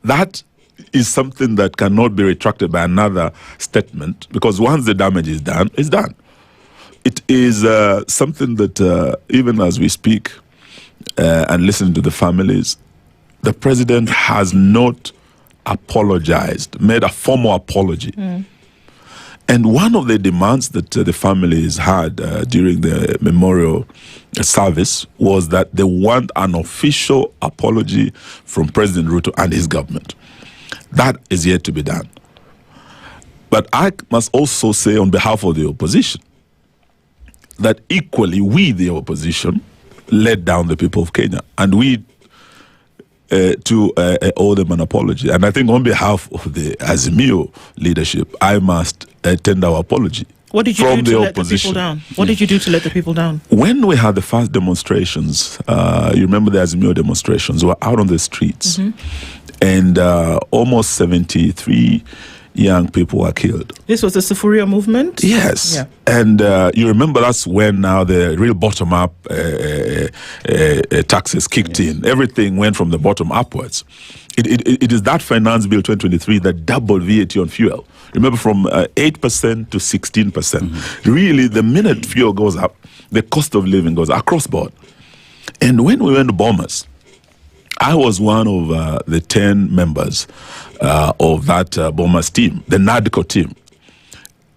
G: That is something that cannot be retracted by another statement, because once the damage is done, it's done. It is something that even as we speak and listen to the families, the president has not apologized, made a formal apology. And one of the demands that the families had during the memorial service was that they want an official apology from President Ruto and his government. That is yet to be done. But I must also say on behalf of the opposition that equally we, the opposition, let down the people of Kenya. And we owe them an apology. And I think on behalf of the Azimio leadership, I must tender our apology.
A: What did you do to let the people down? What did you do to let the people down?
G: When we had the first demonstrations, you remember the Azimio demonstrations, we were out on the streets. And almost 73 young people were killed.
A: This was the Sufuria movement?
G: Yes. Yeah. And you remember that's when now the real bottom-up taxes kicked in. Everything went from the bottom upwards. It is that Finance Bill 2023 that doubled VAT on fuel. Remember, from 8% to 16%. Really, the minute fuel goes up, the cost of living goes across board. And when we went to Bomas, I was one of the 10 members of that Bomas team, the NADCO team.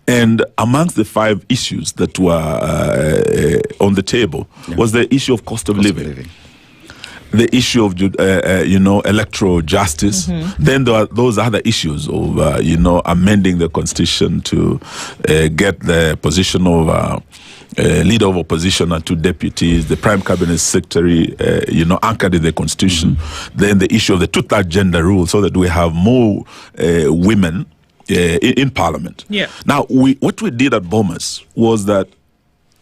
G: And amongst the 5 issues that were on the table was the issue of cost of living. The issue of, electoral justice. Then there are those other issues of, amending the constitution to get the position of leader of opposition and 2 deputies, the prime cabinet secretary, anchored in the constitution. Then the issue of the 2/3 gender rule, so that we have more women in parliament. Now, what we did at Bomas was that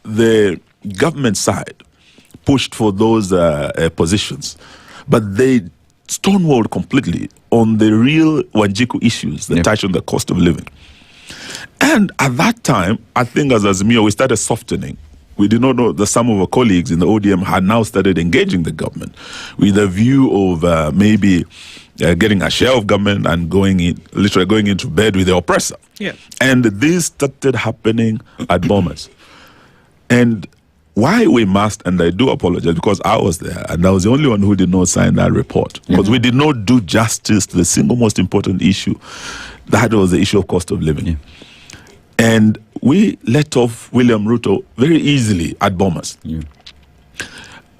G: the government side pushed for those positions, but they stonewalled completely on the real Wanjiku issues that touch on the cost of living. And at that time, I think as Azimio, we started softening. We did not know that some of our colleagues in the ODM had now started engaging the government with a view of maybe getting a share of government and literally going into bed with the oppressor. And this started happening at Bomas. And why we must, and I do apologize because I was there and I was the only one who did not sign that report, because we did not do justice to the single most important issue. That was the issue of cost of living. And we let off William Ruto very easily at Bomas.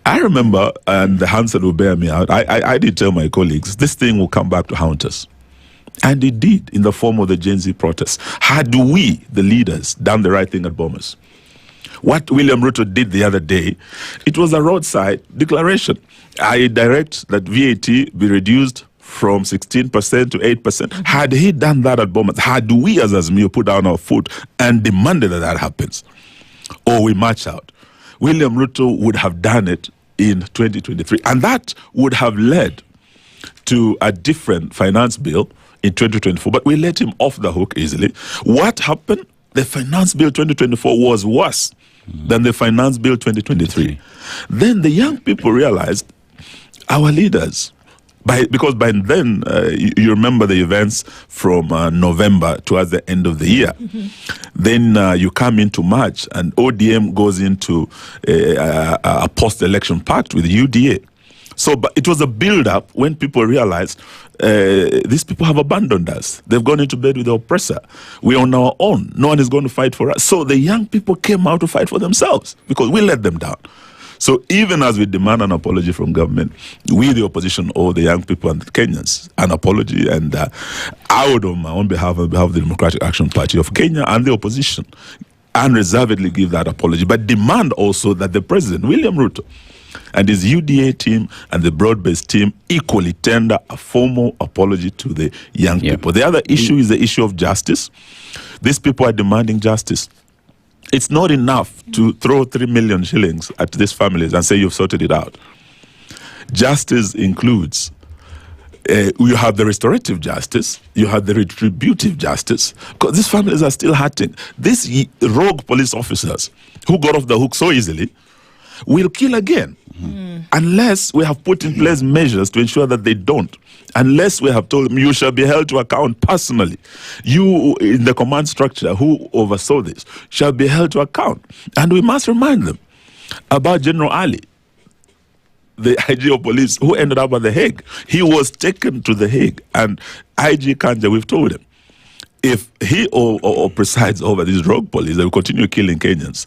G: I remember, and the Hansel will bear me out, I did tell my colleagues, this thing will come back to haunt us. And it did, in the form of the Gen Z protests. Had we, the leaders, done the right thing at Bomas, what William Ruto did the other day, it was a roadside declaration. I direct that VAT be reduced from 16% to 8%. Had he done that at Bomas, had we as Azimio put down our foot and demanded that happens, or we march out, William Ruto would have done it in 2023. And that would have led to a different finance bill in 2024. But we let him off the hook easily. What happened? The finance bill 2024 was worse than the finance bill 2023. Then the young people realized our leaders, because by then, you remember the events from November towards the end of the year. Then you come into March and ODM goes into a post-election pact with UDA. So but it was a build-up when people realized these people have abandoned us. They've gone into bed with the oppressor. We're on our own. No one is going to fight for us. So the young people came out to fight for themselves because we let them down. So even as we demand an apology from government, we, the opposition, owe the young people and the Kenyans an apology. And I would, on behalf of the Democratic Action Party of Kenya and the opposition, unreservedly give that apology, but demand also that the president, William Ruto, And his UDA team and the broad-based team equally tender a formal apology to the young people. The other issue is the issue of justice. These people are demanding justice. It's not enough to throw 3 million shillings at these families and say you've sorted it out. Justice includes, you have the restorative justice, you have the retributive justice, because these families are still hurting. These rogue police officers who got off the hook so easily will kill again, unless we have put in place measures to ensure that they don't. Unless we have told them you shall be held to account personally. You in the command structure who oversaw this shall be held to account. And we must remind them about General Ali, the IG of police who ended up at The Hague. He was taken to The Hague, and IG Kanja, we've told him, if he or presides over these rogue police, they will continue killing Kenyans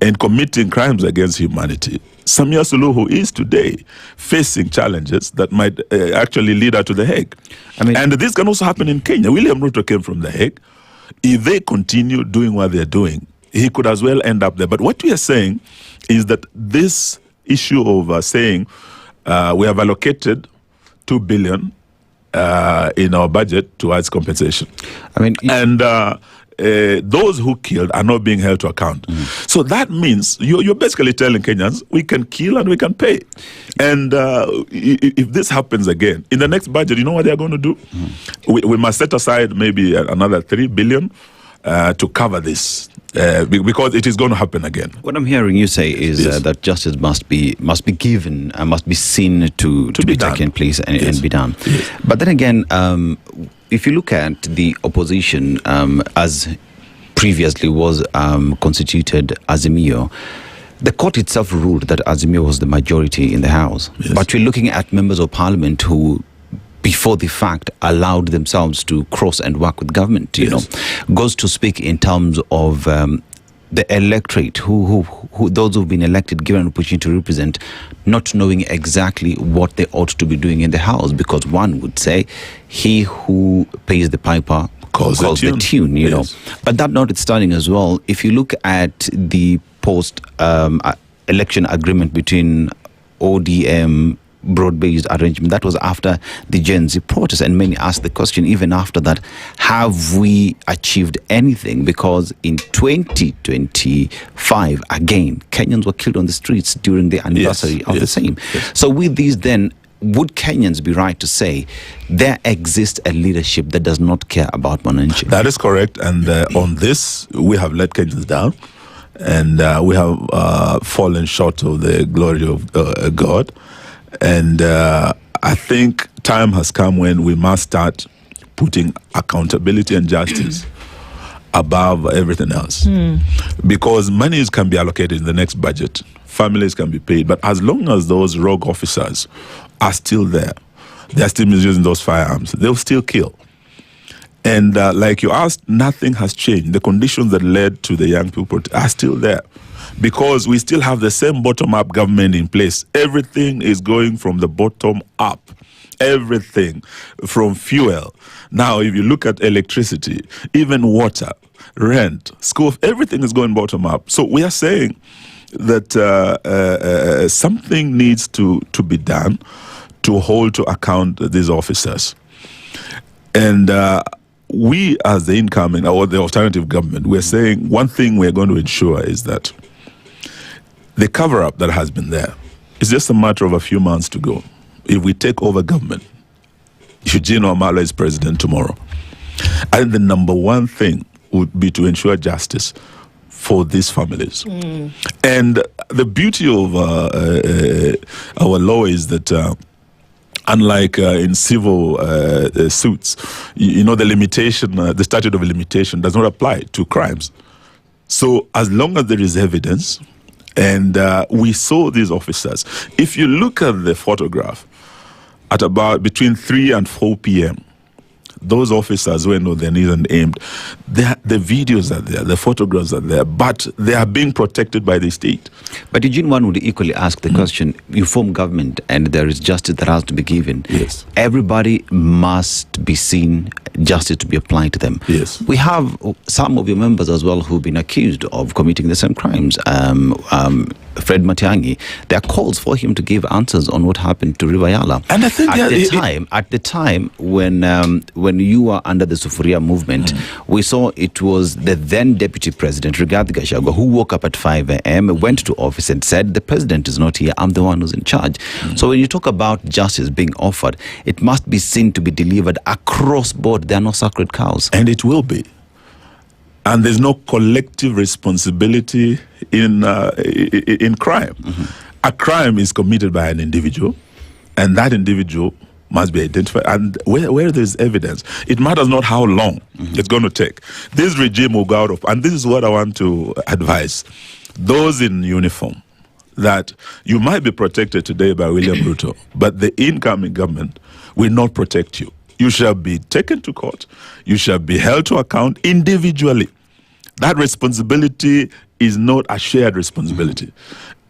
G: and committing crimes against humanity. Samia Suluhu is today facing challenges that might actually lead her to The Hague. And this can also happen in Kenya. William Ruto came from The Hague. If they continue doing what they're doing, he could as well end up there. But what we are saying is that this issue of saying we have allocated 2 billion in our budget towards compensation. Those who killed are not being held to account. So that means you're basically telling Kenyans, we can kill and we can pay. And if this happens again, in the next budget, you know what they're going to do? We must set aside maybe another 3 billion to cover this. Because it is going to happen again.
B: What I'm hearing you say is that justice must be given and must be seen to be taken place and be done.
G: Yes.
B: But then again, if you look at the opposition as previously was constituted Azimio, the court itself ruled that Azimio was the majority in the House. Yes. But we're looking at members of parliament who, before the fact, allowed themselves to cross and work with government, you know, goes to speak in terms of the electorate, who those who've been elected, given an opportunity to represent, not knowing exactly what they ought to be doing in the House, because one would say, he who pays the piper calls the tune, you know. But that notwithstanding as well, if you look at the post-election agreement between ODM, broad-based arrangement, that was after the Gen Z protest, and many asked the question, even after that, have we achieved anything? Because in 2025, again, Kenyans were killed on the streets during the anniversary of the same. So with these then, would Kenyans be right to say there exists a leadership that does not care about Mwananchi? That
G: is correct, and on this, we have let Kenyans down, and we have fallen short of the glory of God. And I think time has come when we must start putting accountability and justice above everything else. Because monies can be allocated in the next budget, families can be paid, but as long as those rogue officers are still there, they are still misusing those firearms, they'll still kill. And like you asked, nothing has changed. The conditions that led to the young people are still there. Because we still have the same bottom-up government in place. Everything is going from the bottom up. Everything from fuel. Now, if you look at electricity, even water, rent, school, everything is going bottom up. So we are saying that something needs to be done to hold to account these officers. And we, as the incoming or the alternative government, we're saying one thing we're going to ensure is that the cover-up that has been there, it's just a matter of a few months to go. If we take over government, Eugene Wamalwa is president tomorrow. And the number one thing would be to ensure justice for these families. And the beauty of our law is that unlike in civil suits, you know, the limitation, the statute of limitation does not apply to crimes. So as long as there is evidence, and we saw these officers. If you look at the photograph, at about between 3 and 4 p.m., those officers went on their knees and aimed. The videos are there, the photographs are there, but they are being protected by the state.
B: But Eugene, one would equally ask the question, you form government and there is justice that has to be given.
G: Yes.
B: Everybody must be seen, justice to be applied to them.
G: Yes.
B: We have some of your members as well who've been accused of committing the same crimes. Fred Matiang'i, there are calls for him to give answers on what happened to Rivayala.
G: And I think
B: at the time when you were under the Sufuria movement, we saw it was the then Deputy President, Rigathi Gachagua, who woke up at 5 a.m., went to office and said, the president is not here, I'm the one who's in charge. So when you talk about justice being offered, it must be seen to be delivered across board. There are no sacred cows.
G: And it will be. And there's no collective responsibility in crime. A crime is committed by an individual, and that individual must be identified. And where there's evidence, it matters not how long it's going to take. This regime will go out of, and this is what I want to advise those in uniform, that you might be protected today by William Ruto, but the incoming government will not protect you. You shall be taken to court. You shall be held to account individually. That responsibility is not a shared responsibility.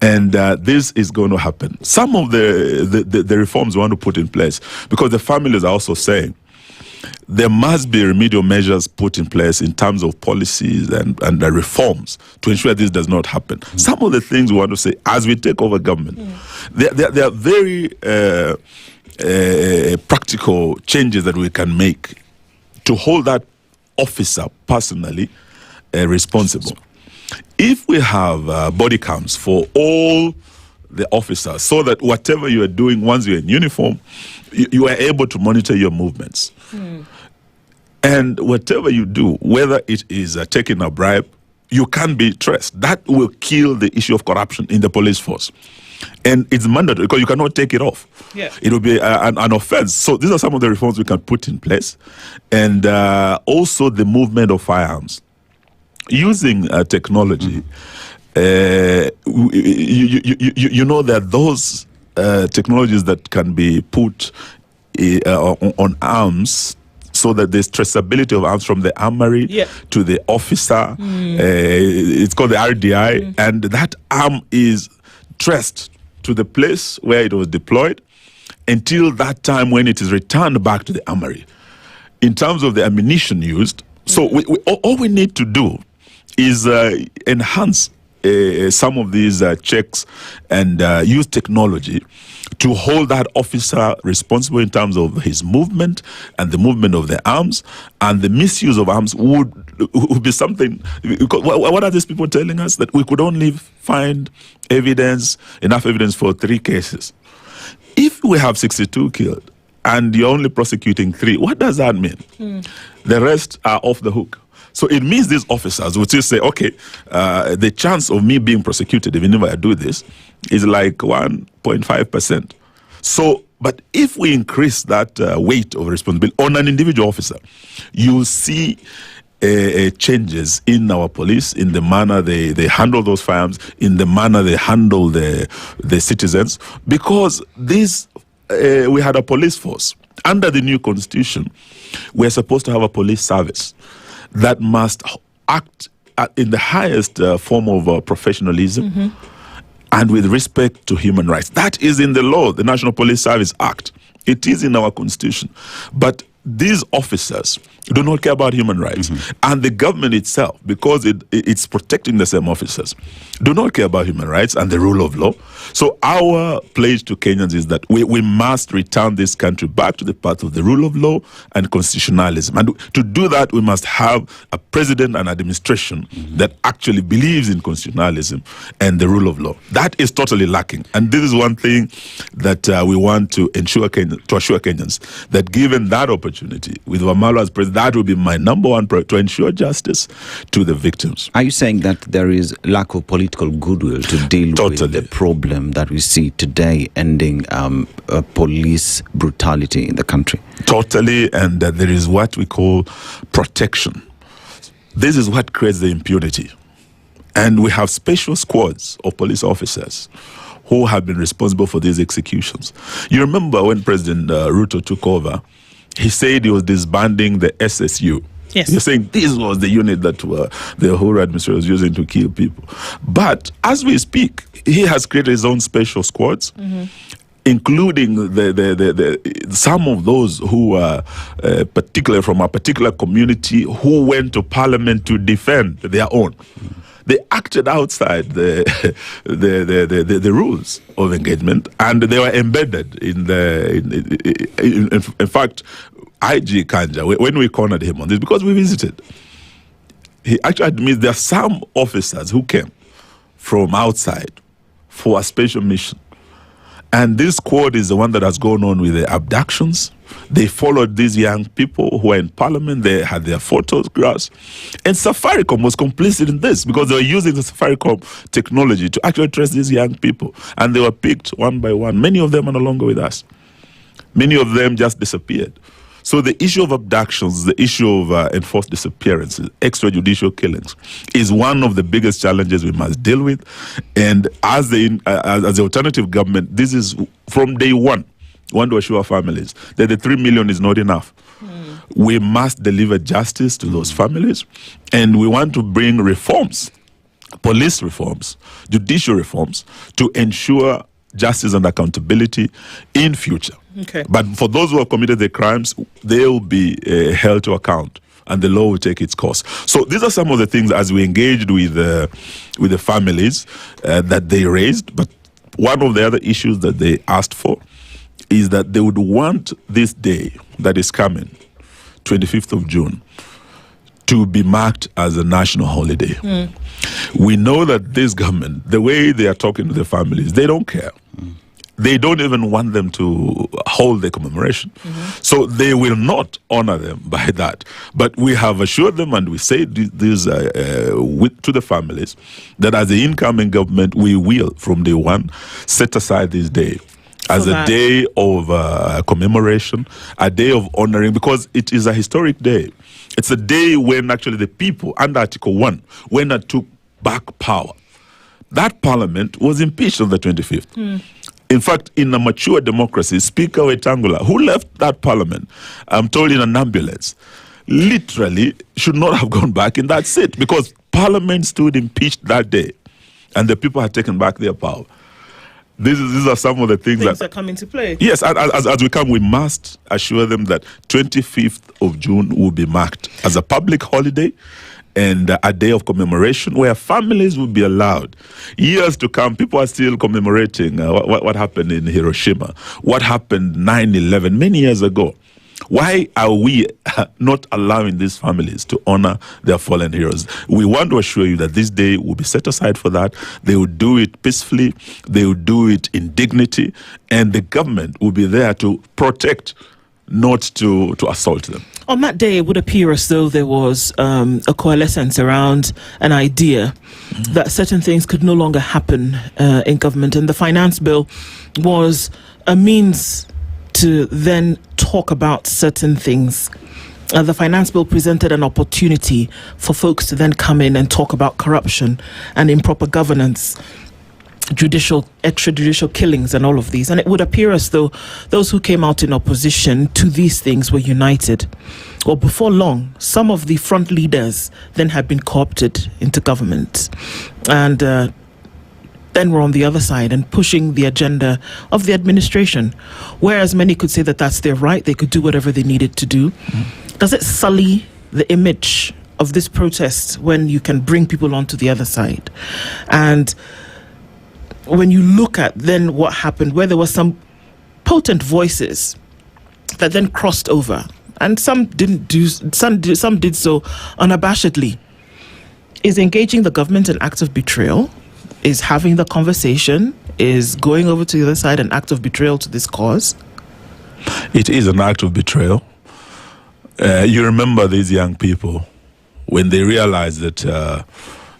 G: And this is going to happen. Some of the reforms we want to put in place, because the families are also saying there must be remedial measures put in place in terms of policies and the reforms to ensure this does not happen. Some of the things we want to say as we take over government, they are very practical changes that we can make to hold that officer personally responsible. If we have body counts for all the officers, so that whatever you are doing once you're in uniform, you are able to monitor your movements. And whatever you do, whether it is taking a bribe, you can be traced. That will kill the issue of corruption in the police force. And it's mandatory because you cannot take it off. It will be an offense. So these are some of the reforms we can put in place. And also the movement of firearms. Using technology, you know that those technologies that can be put on arms, so that there's traceability of arms from the armory to the officer. It's called the RDI, and that arm is traced to the place where it was deployed until that time when it is returned back to the armory. In terms of the ammunition used, so all we need to do is enhance some of these checks and use technology to hold that officer responsible in terms of his movement and the movement of the arms, and the misuse of arms would be something. What are these people telling us? That we could only find enough evidence for 3 cases. If we have 62 killed and you're only prosecuting 3, what does that mean? The rest are off the hook. So it means these officers would still say, okay, the chance of me being prosecuted, even if I do this, is like 1.5%. So, but if we increase that weight of responsibility on an individual officer, you'll see changes in our police, in the manner they handle those firearms, in the manner they handle the citizens. Because this, we had a police force. Under the new constitution, we're supposed to have a police service that must act in the highest form of professionalism and with respect to human rights. That is in the law, the National Police Service Act. It is in our constitution. But these officers do not care about human rights. And the government itself, because it's protecting the same officers, do not care about human rights and the rule of law. So our pledge to Kenyans is that we must return this country back to the path of the rule of law and constitutionalism. And to do that, we must have a president and administration that actually believes in constitutionalism and the rule of law. That is totally lacking. And this is one thing that we want to assure Kenyans, that given that opportunity with Wamalwa as president, that will be my number one priority, to ensure justice to the victims.
B: Are you saying that there is lack of political goodwill to deal with the problem that we see today, ending police brutality in the country?
G: Totally, and there is what we call protection. This is what creates the impunity. And we have special squads of police officers who have been responsible for these executions. You remember when President Ruto took over, he said he was disbanding the SSU.
A: Yes.
G: You're saying this was the unit that the Uhuru administration was using to kill people. But as we speak, he has created his own special squads, including some of those who are particularly from a particular community who went to parliament to defend their own. they acted outside the rules of engagement, and they were embedded in in fact, IG Kanja, when we cornered him on this, because we visited, he actually admits there are some officers who came from outside for a special mission. And this squad is the one that has gone on with the abductions. They followed these young people who were in parliament. They had their photographs. And Safaricom was complicit in this because they were using the Safaricom technology to actually trace these young people. And they were picked one by one. Many of them are no longer with us. Many of them just disappeared. So the issue of abductions, the issue of enforced disappearances, extrajudicial killings, is one of the biggest challenges we must deal with. And as the alternative government, this is from day one. We want to assure families that the 3 million is not enough. We must deliver justice to those families, and we want to bring reforms, police reforms, judicial reforms, to ensure justice and accountability in future.
A: Okay.
G: But for those who have committed the crimes, they will be held to account, and the law will take its course. So these are some of the things as we engaged with the families that they raised. But one of the other issues that they asked for is that they would want this day that is coming, 25th of June, to be marked as a national holiday. We know that this government, the way they are talking to the families, they don't care. They don't even want them to hold the commemoration. So they will not honor them by that. But we have assured them, and we say this to the families, that as the incoming government, we will, from day one, set aside this day as a day of commemoration, a day of honoring, because it is a historic day. It's a day when actually the people, under Article 1, when they took back power, that parliament was impeached on the 25th. In fact, in a mature democracy, Speaker Wetangula, who left that parliament, I'm told in an ambulance, literally should not have gone back in that seat because parliament stood impeached that day and the people had taken back their power. These are some of the things that
A: come into play.
G: Yes, as we come, we must assure them that 25th of June will be marked as a public holiday and a day of commemoration where families will be allowed. Years to come, people are still commemorating what happened in Hiroshima, what happened 9/11 many years ago. Why are we not allowing these families to honor their fallen heroes? We want to assure you that this day will be set aside for that. They will do it peacefully. They will do it in dignity. And the government will be there to protect, not to assault them.
A: On that day, it would appear as though there was a coalescence around an idea that certain things could no longer happen in government. And the finance bill was a means to then talk about certain things. The finance bill presented an opportunity for folks to then come in and talk about corruption and improper governance, extrajudicial killings and all of these. And it would appear as though those who came out in opposition to these things were united. Well, before long, some of the front leaders then had been co-opted into government. And then we're on the other side and pushing the agenda of the administration. Whereas many could say that that's their right, they could do whatever they needed to do. Does it sully the image of this protest when you can bring people onto the other side? And when you look at then what happened, where there were some potent voices that then crossed over, and some did so unabashedly, is engaging the government an act of betrayal? Is having the conversation, is going over to the other side an act of betrayal to this cause?
G: It is an act of betrayal. You remember these young people when they realized that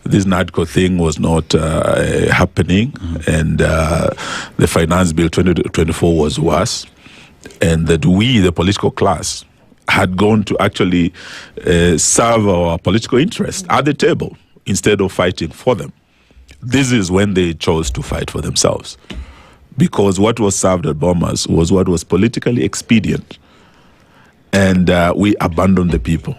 G: this NADCO thing was not happening, and the finance bill 2024 was worse, and that we, the political class, had gone to actually serve our political interests at the table instead of fighting for them. This is when they chose to fight for themselves, because what was served at Bombers was what was politically expedient, and we abandoned the people.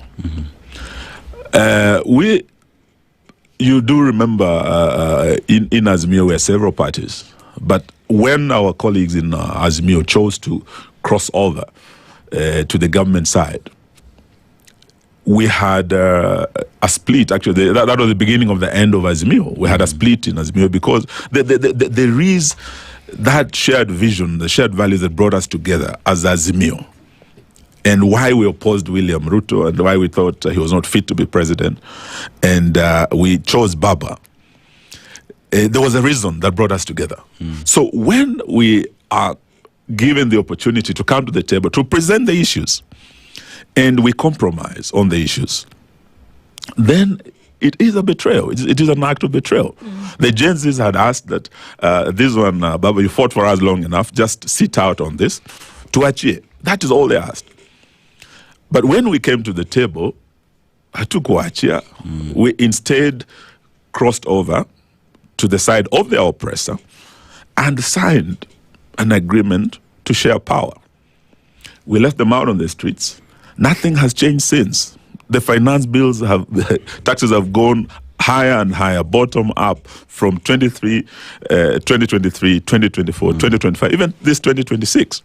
G: You do remember in Azimio we had several parties, but when our colleagues in Azimio chose to cross over to the government side, we had a split. Actually, that was the beginning of the end of Azimio. We had a split in Azimio because there is that shared vision, the shared values that brought us together as Azimio, and why we opposed William Ruto and why we thought he was not fit to be president, and we chose Baba. There was a reason that brought us together. So when we are given the opportunity to come to the table to present the issues, and we compromise on the issues, then it is a betrayal. It is an act of betrayal. The Gen Zs had asked that this one, Baba, you fought for us long enough, just sit out on this, tuachie. That is all they asked. But when we came to the table, hatukuachia, we instead crossed over to the side of the oppressor and signed an agreement to share power. We left them out on the streets. Nothing has changed since. The finance bills taxes have gone higher and higher, bottom up from 2023, 2024, 2025, even this 2026.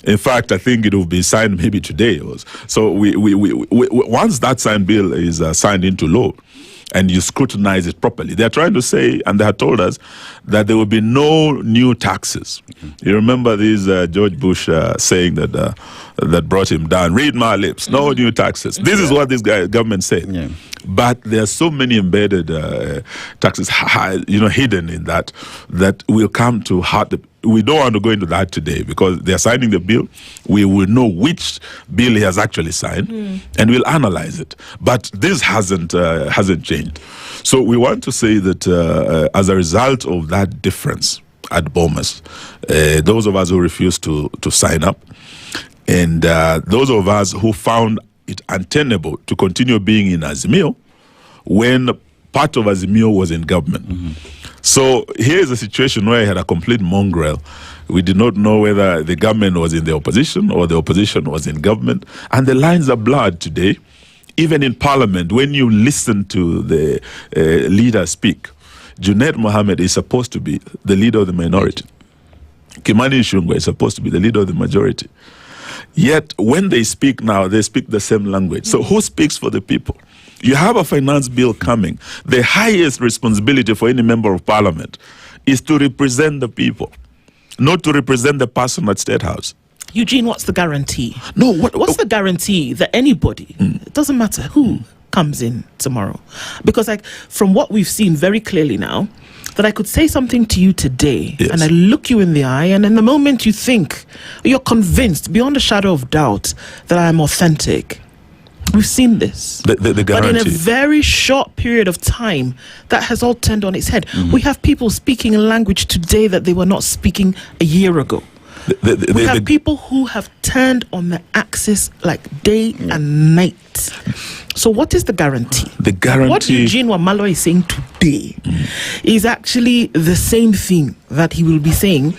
G: In fact, I think it will be signed maybe today. So we once that signed bill is signed into law, and you scrutinize it properly. They're trying to say, and they had told us, that there will be no new taxes. You remember this George Bush saying that brought him down, read my lips, no new taxes. This is what this government said. Yeah. But there are so many embedded taxes, hidden in that will come to hurt the. We don't want to go into that today because they're signing the bill. We will know which bill he has actually signed, and we'll analyze it. But this hasn't changed. So we want to say that as a result of that difference at Bomas, those of us who refused to sign up, and those of us who found it untenable to continue being in Azimio when part of Azimio was in government. So here's a situation where I had a complete mongrel. We did not know whether the government was in the opposition or the opposition was in government. And the lines are blurred today. Even in parliament, when you listen to the leader speak, Junaid Mohammed is supposed to be the leader of the minority. Kimani Ichung'wah is supposed to be the leader of the majority. Yet when they speak now, they speak the same language. So who speaks for the people? You have a finance bill coming. The highest responsibility for any member of parliament is to represent the people, not to represent the person at State House.
A: Eugene, what's the guarantee?
G: No,
A: what's the guarantee that anybody, it doesn't matter who comes in tomorrow? Because from what we've seen very clearly now, that I could say something to you today, and I look you in the eye, and in the moment you think, you're convinced beyond a shadow of doubt that I am authentic. We've seen this.
G: The guarantee.
A: But in a very short period of time, that has all turned on its head. We have people speaking a language today that they were not speaking a year ago. We have people who have turned on the axis like day and night. So what is the guarantee?
G: The guarantee.
A: What Eugene Wamalwa is saying today is actually the same thing that he will be saying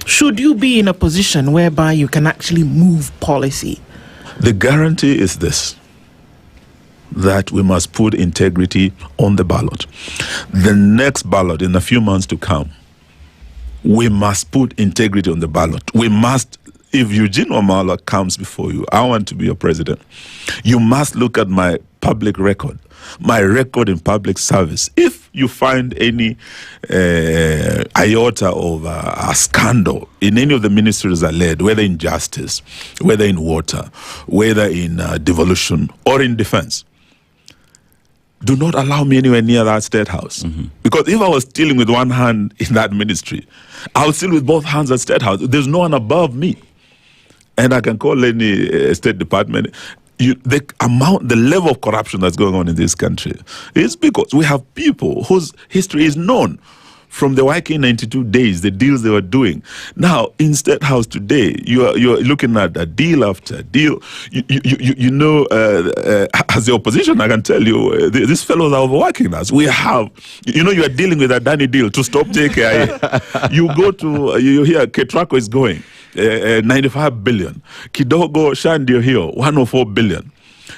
A: should you be in a position whereby you can actually move policy.
G: The guarantee is this: that we must put integrity on the ballot. The next ballot, in a few months to come, we must put integrity on the ballot. We must, if Eugene Wamalwa comes before you, I want to be your president, you must look at my public record, my record in public service. If you find any iota of a scandal in any of the ministries I led, whether in justice, whether in water, whether in devolution or in defense, do not allow me anywhere near that State House. Because if I was stealing with one hand in that ministry, I would steal with both hands at State House. There's no one above me. And I can call any State Department. The level of corruption that's going on in this country is because we have people whose history is known from the YK 92 days, the deals they were doing. Now, in State House today, you're looking at a deal after deal. You know, as the opposition, I can tell you, these fellows are overworking us. We have, you are dealing with a Danny deal to stop JKIA. You go to, you hear Ketraco is going, 95 billion. Kidogo Shandio here, 104 billion.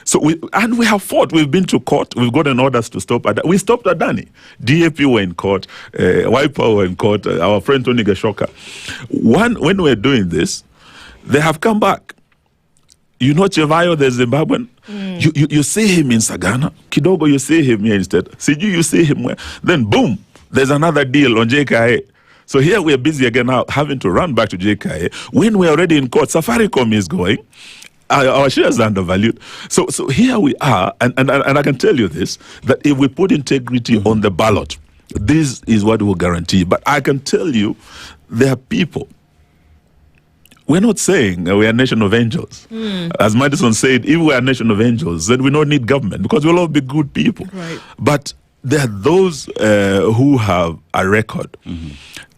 G: So we have fought. We've been to court. We've gotten orders to stop. We stopped Adani. DAP were in court. Wiper were in court. Our friend Tony Gashoka. When we're doing this, they have come back. You know Chevayo, the Zimbabwean? You see him in Sagana. Kidogo, you see him here instead. Siju, you see him where? Then boom, there's another deal on JKA. So here we are busy again now, having to run back to JKA. When we're already in court, Safaricom is going. Our shares are undervalued. So here we are, and I can tell you this, that if we put integrity on the ballot, this is what will guarantee. But I can tell you, there are people. We're not saying we are a nation of angels. As Madison said, if we are a nation of angels, then we don't need government because we'll all be good people. Right. But there are those who have a record.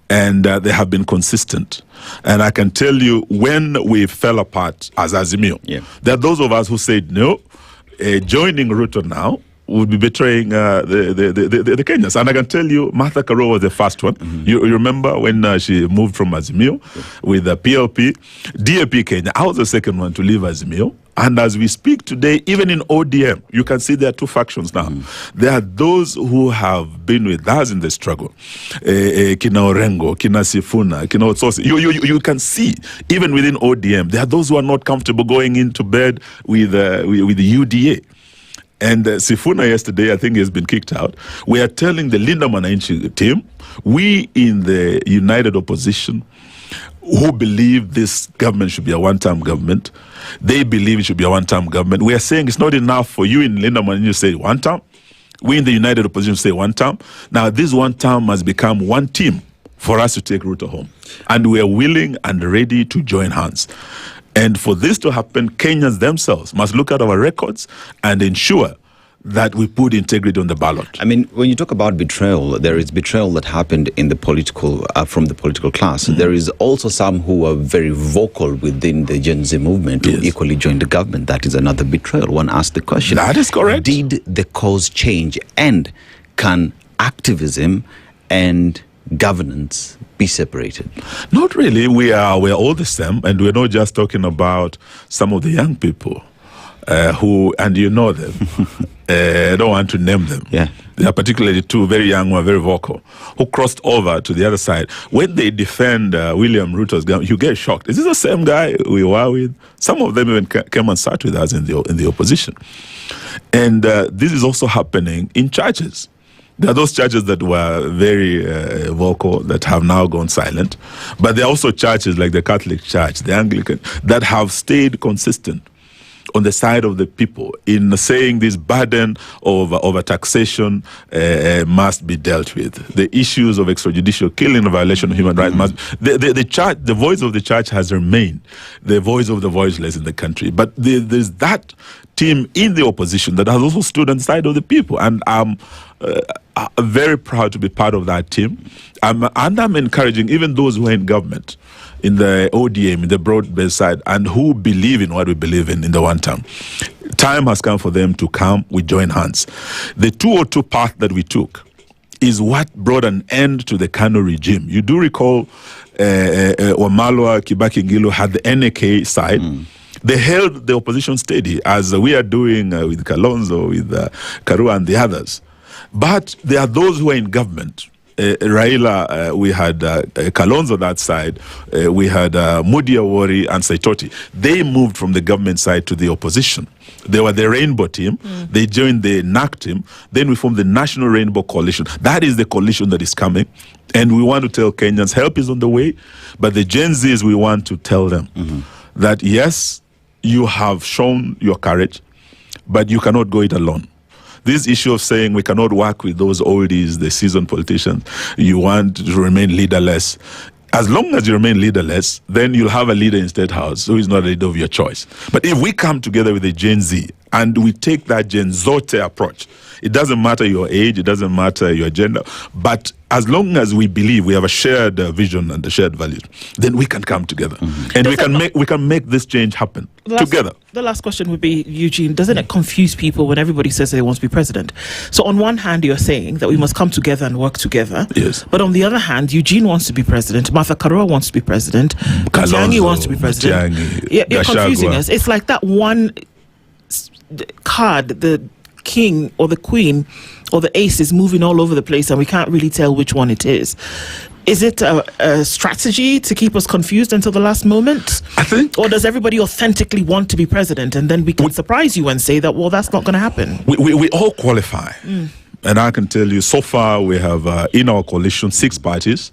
G: And they have been consistent. And I can tell you, when we fell apart as Azimio, there are those of us who said, no, joining Ruto now would be betraying the Kenyans. And I can tell you, Martha Karua was the first one. You remember when she moved from Azimio with the PLP, DAP Kenya. I was the second one to leave Azimio. And as we speak today, even in ODM, you can see there are two factions now. There are those who have been with us in the struggle. Kina Orengo, Kina Sifuna, Kina Otsosi. You can see, even within ODM, there are those who are not comfortable going into bed with the UDA. And Sifuna yesterday, I think, has been kicked out. We are telling the Linda Mwananchi team, we in the United Opposition, who believe this government should be a one-term government, they believe it should be a one-term government. We are saying it's not enough for you in Linda Mwananchi to say one term. We in the United Opposition say one term. Now this one term must become one team for us to take Ruto home. And we are willing and ready to join hands. And for this to happen, Kenyans themselves must look at our records and ensure that we put integrity on the ballot. I
B: mean, when you talk about betrayal, there is betrayal that happened in the political, from the political class. There is also some who are very vocal within the Gen Z movement who equally joined the government. That is another betrayal. One asked the question.
G: That is correct.
B: Did the cause change? And can activism and governance be separated?
G: Not really. We're all the same, and we're not just talking about some of the young people who, and you know them. I don't want to name them. There are particularly two very young who are very vocal, who crossed over to the other side. When they defend William Ruto's government, you get shocked. Is this the same guy we were with? Some of them even came and sat with us in the opposition. And this is also happening in churches. There are those churches that were very vocal that have now gone silent. But there are also churches like the Catholic Church, the Anglican, that have stayed consistent on the side of the people in saying this burden of taxation must be dealt with. The issues of extrajudicial killing, violation of human rights must. The church, the voice of the church has remained the voice of the voiceless in the country. But there's that team in the opposition that has also stood on the side of the people, and I'm very proud to be part of that team. And I'm encouraging even those who are in government, in the ODM, in the broad-based side, and who believe in what we believe in the one term. Time has come for them to come, we join hands. The 202 path that we took is what brought an end to the Kanu regime. You do recall Wamalwa, Kibaki Ngilu had the NAK side. They held the opposition steady, as we are doing with Kalonzo, with Karua and the others. But there are those who are in government. Raila, we had Kalonzo that side, we had Mudi Awori and Saitoti. They moved from the government side to the opposition. They were the Rainbow team. They joined the NAC team. Then we formed the National Rainbow Coalition. That is the coalition that is coming. And we want to tell Kenyans, help is on the way. But the Gen Zs, we want to tell them that, yes, you have shown your courage, but you cannot go it alone. This issue of saying we cannot work with those oldies, the seasoned politicians, you want to remain leaderless. As long as you remain leaderless, then you'll have a leader in State House who is not a leader of your choice. But if we come together with the Gen Z and we take that Gen Zote approach, it doesn't matter your age, it doesn't matter your gender, but as long as we believe we have a shared vision and a shared values, then we can come together. And we can make this change happen together.
A: The last question would be, Eugene, doesn't it confuse people when everybody says they want to be president? So on one hand, you're saying that we must come together and work together.
G: Yes.
A: But on the other hand, Eugene wants to be president, Martha Karua wants to be president, Matiang'i wants to be president. You're confusing us. It's like that one card, the king or the queen or the ace is moving all over the place and we can't really tell which one it is. Is it a strategy to keep us confused until the last moment?
G: I think.
A: Or does everybody authentically want to be president, and then we can surprise you and say that, well, that's not going to happen?
G: We all qualify. And I can tell you, so far we have in our coalition 6 parties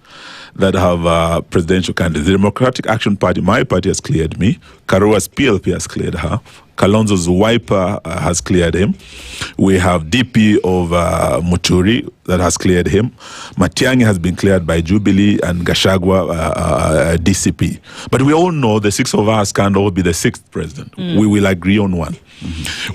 G: that have presidential candidates. The Democratic Action Party, my party, has cleared me. Karua's PLP has cleared her. Kalonzo's Wiper has cleared him. We have DP of Muturi that has cleared him. Matiang'i has been cleared by Jubilee, and Gachagua DCP. But we all know the 6 of us can't all be the 6th president. We will agree on one.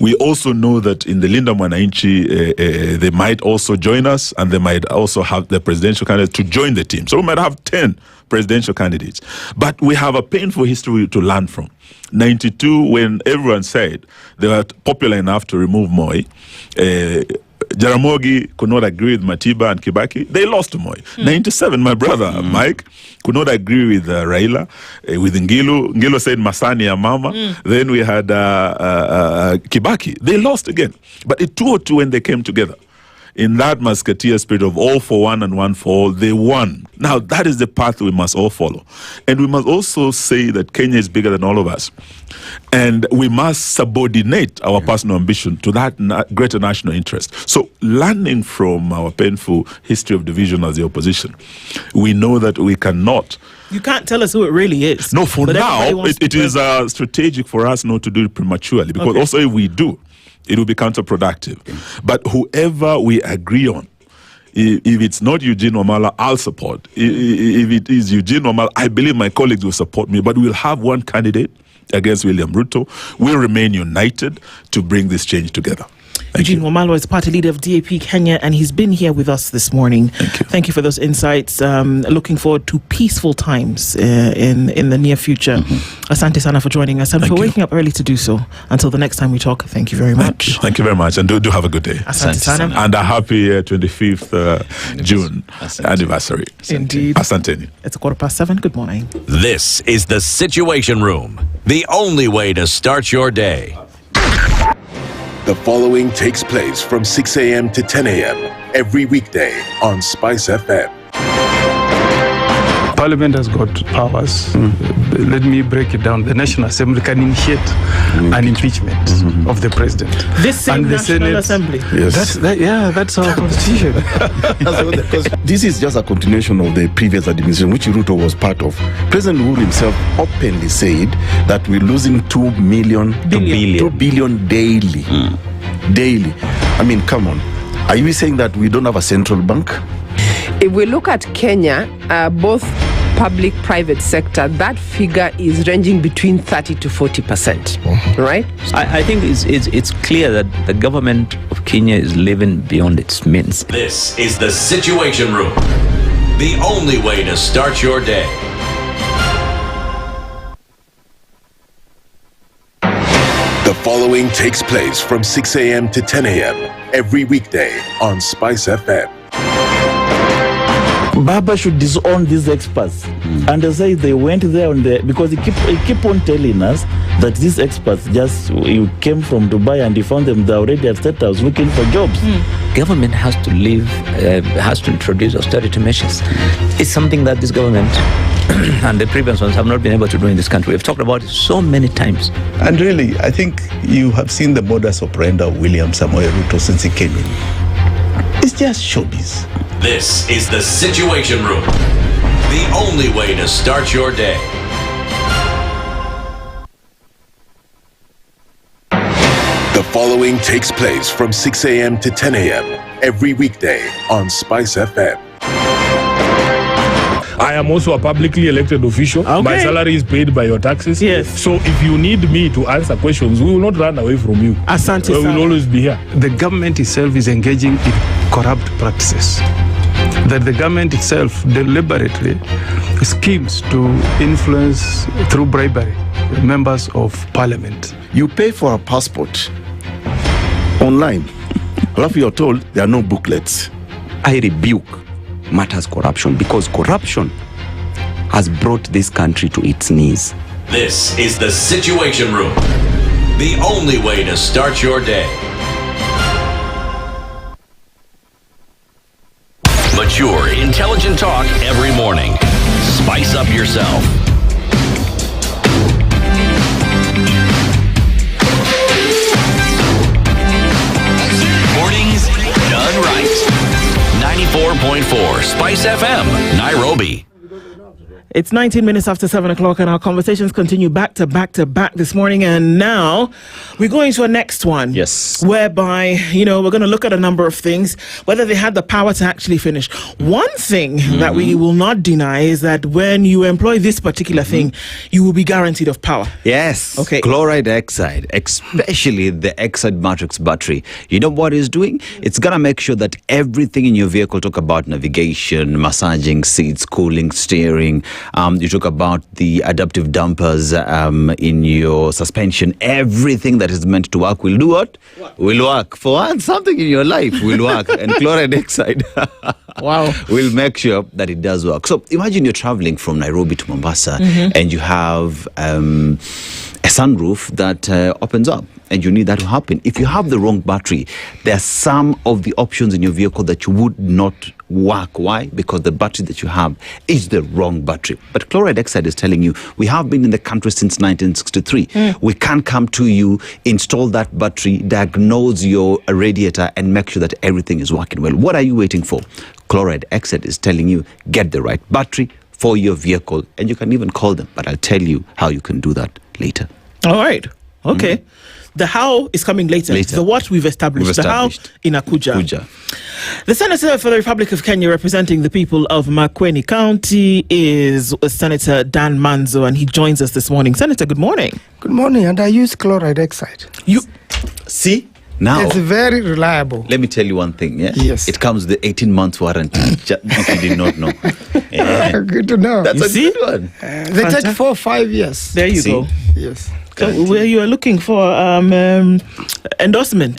G: We also know that in the Linda Mwananchi, they might also join us, and they might also have the presidential candidate to join the team. So we might have 10 presidential candidates. But we have a painful history to learn from. 92, when everyone said they were popular enough to remove Moi, Jaramogi could not agree with Matiba and Kibaki. They lost to Moi. 97, my brother Mike could not agree with Raila, with Ngilu. Ngilu said Masani ya mama. Then we had Kibaki. They lost again. But in 2002, when they came together, in that musketeer spirit of all for one and one for all, they won. Now, that is the path we must all follow. And we must also say that Kenya is bigger than all of us. And we must subordinate our personal ambition to that greater national interest. So, learning from our painful history of division as the opposition, we know that we cannot.
A: You can't tell us who it really is.
G: No, for now, it is strategic for us not to do it prematurely. Because also if we do, it will be counterproductive. But whoever we agree on, if it's not Eugene Wamalwa, I'll support. If it is Eugene Wamalwa, I believe my colleagues will support me. But we'll have one candidate against William Ruto. We'll remain united to bring this change together.
A: Eugene Wamalwa is the party leader of DAP Kenya, and he's been here with us this morning. Thank you for those insights. Looking forward to peaceful times in the near future. Asante sana for joining us and for waking up early to do so. Until the next time we talk, thank you very much.
G: Thank you very much, and do have a good day.
A: Asante sana.
G: And a happy 25th June anniversary.
A: Indeed.
G: Asante.
A: It's 7:15. Good morning.
C: This is the Situation Room, the only way to start your day.
H: The following takes place from 6 a.m. to 10 a.m. every weekday on SpiceFM.
I: Parliament has got powers. Let me break it down. The National Assembly can initiate an impeachment of the president.
A: This same National Assembly.
I: Yes. That's our constitution.
J: Because this is just a continuation of the previous administration, which Ruto was part of. President Uhuru himself openly said that we're losing 2 billion daily. Daily. I mean, come on. Are you saying that we don't have a central bank?
K: If we look at Kenya, both public-private sector, that figure is ranging between 30 to 40%, right?
L: I think it's clear that the government of Kenya is living beyond its means.
C: This is the Situation Room, the only way to start your day.
H: The following takes place from 6 a.m. to 10 a.m. every weekday on SpiceFM.
M: Baba should disown these experts and say they went there on the, because he keep on telling us that these experts you came from Dubai and he found them there already at State House looking for jobs.
L: Government has to has to introduce austerity measures. It's something that this government and the previous ones have not been able to do in this country. We've talked about it so many times.
N: And really, I think you have seen the modus operandi of William Samoei Ruto since he came in. It's just showbiz.
C: This is the Situation Room, the only way to start your day.
H: The following takes place from 6 a.m. to 10 a.m. every weekday on SpiceFM.
O: I am also a publicly elected official. Okay. My salary is paid by your taxes.
A: Yes.
O: So if you need me to answer questions, we will not run away from you.
A: Asante.
O: We will always be here.
I: The government itself is engaging in corrupt practices. That the government itself deliberately schemes to influence through bribery members of parliament.
J: You pay for a passport online. If you're told there are no booklets.
B: I rebuke matters corruption, because corruption has brought this country to its knees.
C: This is the Situation Room, the only way to start your day. Mature, intelligent talk every morning. Spice up yourself. Mornings done right. 94.4 Spice FM, Nairobi.
A: It's 19 minutes after 7 o'clock, and our conversations continue back to back this morning. And now we're going to a next one.
B: Yes.
A: Whereby, we're going to look at a number of things, whether they had the power to actually finish. One thing that we will not deny is that when you employ this particular thing, you will be guaranteed of power.
B: Yes.
A: Okay.
B: Chloride dioxide, especially the Exide Matrix battery. You know what it's doing? It's going to make sure that everything in your vehicle, talk about navigation, massaging seats, cooling, steering, you talk about the adaptive dampers in your suspension. Everything that is meant to work will do what? Will work. For once, something in your life will work. And chloride dioxide will make sure that it does work. So imagine you're traveling from Nairobi to Mombasa and you have a sunroof that opens up, and you need that to happen. If you have the wrong battery, there are some of the options in your vehicle that you would not work. Why? Because the battery that you have is the wrong battery. But chloride dioxide is telling you, we have been in the country since 1963. We can come to you, install that battery, diagnose your radiator, and make sure that everything is working well. What are you waiting for? Chloride dioxide is telling you, get the right battery for your vehicle, and you can even call them. But I'll tell you how you can do that later.
A: All right. Okay. The how is coming later. The what we've established. The how in Akuja. The Senator for the Republic of Kenya representing the people of Makueni County is Senator Dan Manzo, and he joins us this morning. Senator, good morning.
P: Good morning, and I use chloride dioxide.
B: You see? Now,
P: it's very reliable.
B: Let me tell you one thing. Yeah?
P: Yes.
B: It comes with the 18-month warranty. If you did not know. Yeah.
P: Good to know.
B: That's good one.
P: They take 4 or 5 years.
A: There you go.
P: Yes.
A: So where you are looking for endorsement.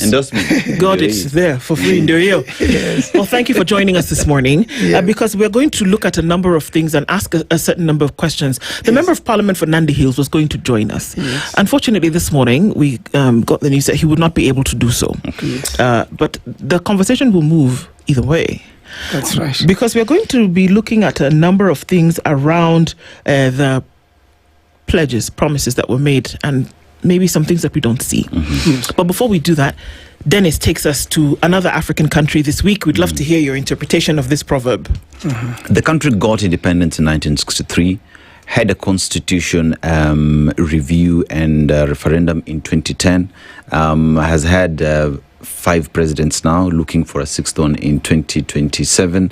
A: Got it there for free in the Rio.
P: Yes.
A: Well, thank you for joining us this morning because we're going to look at a number of things and ask a certain number of questions. The Member of Parliament for Nandi Hills was going to join us.
P: Yes.
A: Unfortunately, this morning we got the news that he would not be able to do so.
P: Yes.
A: But the conversation will move either way.
P: That's right.
A: Because we're going to be looking at a number of things around the pledges, promises that were made, and maybe some things that we don't see. But before we do that, Dennis takes us to another African country this week. We'd love to hear your interpretation of this proverb.
B: The country got independence in 1963, had a constitution review and referendum in 2010, has had 5 presidents now, looking for a 6th one in 2027.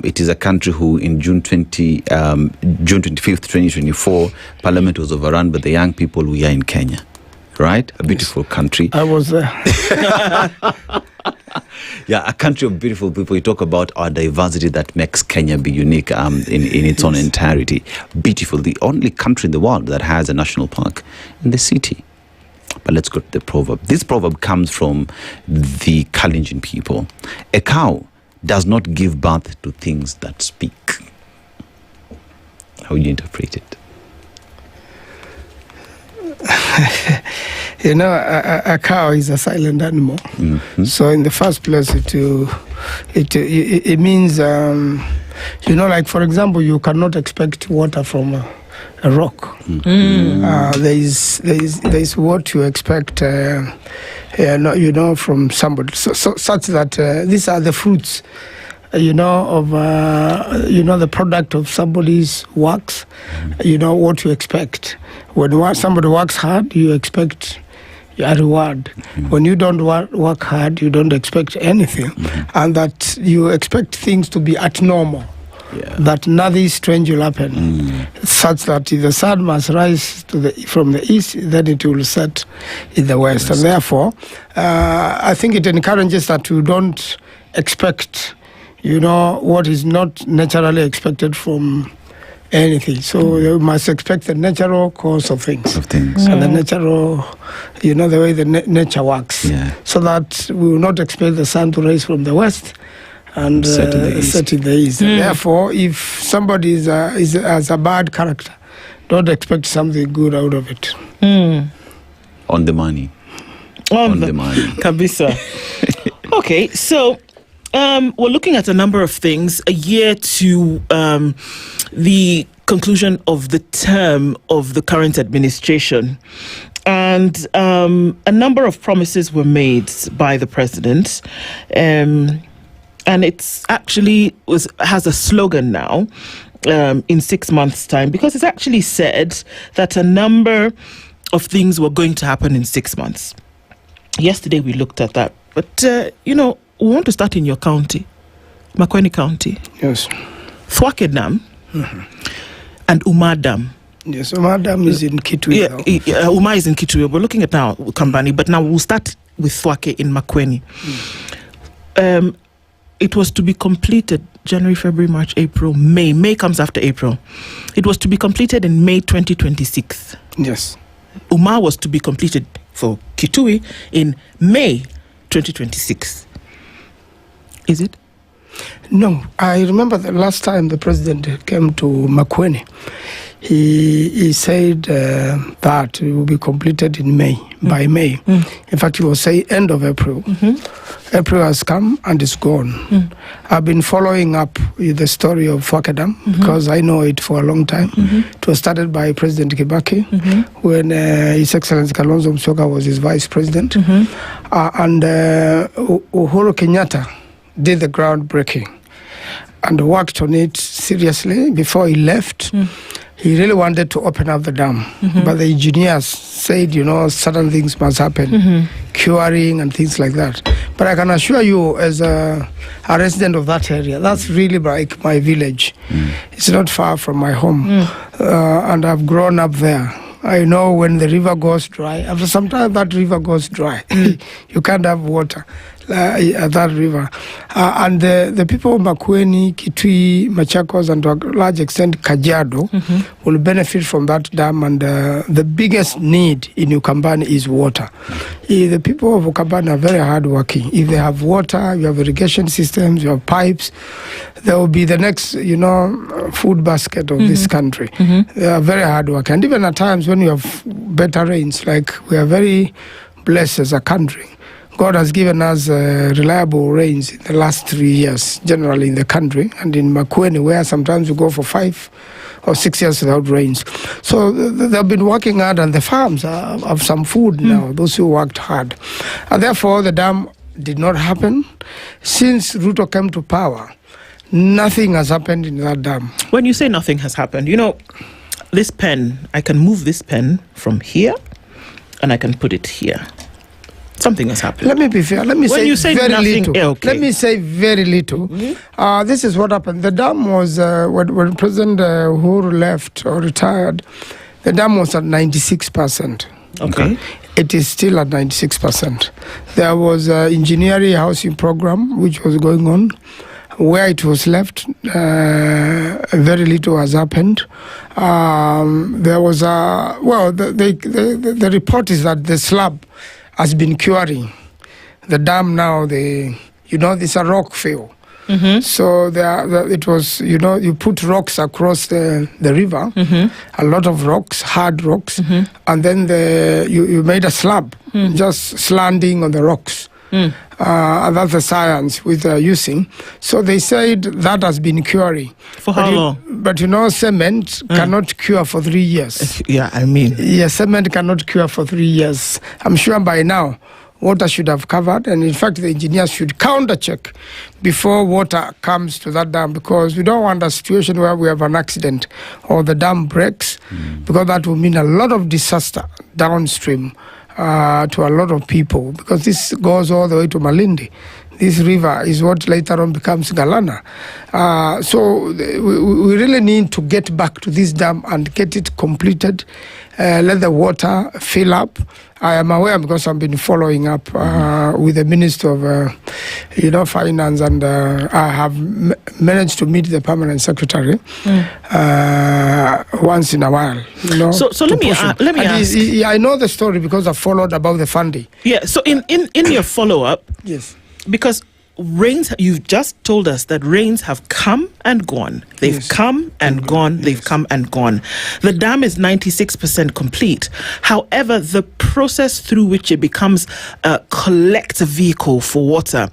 B: It is a country who in June 25th, 2024, Parliament was overrun by the young people we are in Kenya. Right? A beautiful country.
P: I was there.
B: Yeah, a country of beautiful people. You talk about our diversity that makes Kenya be unique in its own entirety. Beautiful. The only country in the world that has a national park in the city. But let's go to the proverb. This proverb comes from the Kalenjin people. A cow does not give birth to things that speak. How would you interpret it?
P: A cow is a silent animal. So in the first place, it means, like, for example, you cannot expect water from a rock. There is what you expect, from somebody. So such that these are the fruits, of the product of somebody's works. What you expect. When somebody works hard, you expect a reward. When you don't work hard, you don't expect anything, and that you expect things to be at normal. That nothing strange will happen, such that if the sun must rise from the east, then it will set in the west. And therefore, I think it encourages that you don't expect, what is not naturally expected from anything. So you must expect the natural course of things. And the natural, the way the nature works. So that we will not expect the sun to rise from the west and set in the east. Therefore, if somebody has a bad character, don't expect something good out of it.
B: On the money.
A: On the money. Kabisa. Okay, so We're looking at a number of things. A year to the conclusion of the term of the current administration. And a number of promises were made by the president. And it's actually has a slogan now in 6 months' time, because it's actually said that a number of things were going to happen in 6 months. Yesterday we looked at that. But, we want to start in your county, Makueni County.
P: Yes.
A: Thwake Dam and Umar Dam.
P: Yes, Umar Dam is in Kitui.
A: Umar is in Kitui. We're looking at now Kambani, but now we'll start with Thwake in Makueni. It was to be completed January, February, March, April, May. May comes after April. It was to be completed in May 2026.
P: Yes.
A: Umar was to be completed for Kitui in May 2026. Is it?
P: No. I remember the last time the president came to Makueni, he said that it will be completed in May, by May. In fact, he will say end of April. April has come and it's gone. I've been following up with the story of Thwake Dam because I know it for a long time. It was started by President Kibaki when His Excellency Kalonzo Musyoka was his vice president. And Uhuru Kenyatta did the groundbreaking and worked on it seriously before he left. He really wanted to open up the dam, but the engineers said, certain things must happen, curing and things like that. But I can assure you, as a resident of that area, that's really like my village. It's not far from my home, and I've grown up there. I know when the river goes dry, after some time that river goes dry, you can't have water at that river. And the people of Makueni, Kitui, Machakos, and to a large extent Kajiado will benefit from that dam. And the biggest need in Ukambani is water. The people of Ukambani are very hardworking. If they have water, you have irrigation systems, you have pipes, they will be the next, food basket of this country. They are very hardworking. And even at times when you have better rains, like we are very blessed as a country, God has given us reliable rains in the last 3 years, generally in the country, and in Makueni, where sometimes we go for 5 or 6 years without rains. So they've been working hard, and the farms have some food now, those who worked hard. And therefore, the dam did not happen. Since Ruto came to power, nothing has happened in that dam.
A: When you say nothing has happened, this pen, I can move this pen from here, and I can put it here. Something has happened.
P: Let me be fair. Let me say very little.
A: Okay.
P: Let me say very little. This is what happened. The dam was, when President Uhuru left or retired, the dam was at 96%.
A: Okay.
P: It is still at 96%. There was an engineering housing program which was going on. Where it was left, very little has happened. There was the report is that the slab has been curing. The dam now, it's a rock fill. So it was, you put rocks across the river, a lot of rocks, hard rocks, and then you made a slab, just slanting on the rocks. And that's the science with using. So they said that has been curing.
A: For how long?
P: But cement cannot cure for 3 years.
A: Yeah,
P: cement cannot cure for 3 years. I'm sure by now water should have covered, and in fact the engineers should counter check before water comes to that dam, because we don't want a situation where we have an accident or the dam breaks, because that will mean a lot of disaster downstream to a lot of people, because this goes all the way to Malindi. This river is what later on becomes Galana. So we really need to get back to this dam and get it completed, let the water fill up. I am aware, because I've been following up with the Minister of Finance, and I have managed to meet the Permanent Secretary once in a while.
A: So let me ask.
P: I know the story because I followed about the funding.
A: Yeah. So in your follow up,
P: yes,
A: because rains, you've just told us that rains have come and gone. They've come and gone. They've come and gone. The dam is 96% complete. However, the process through which it becomes a collector vehicle for water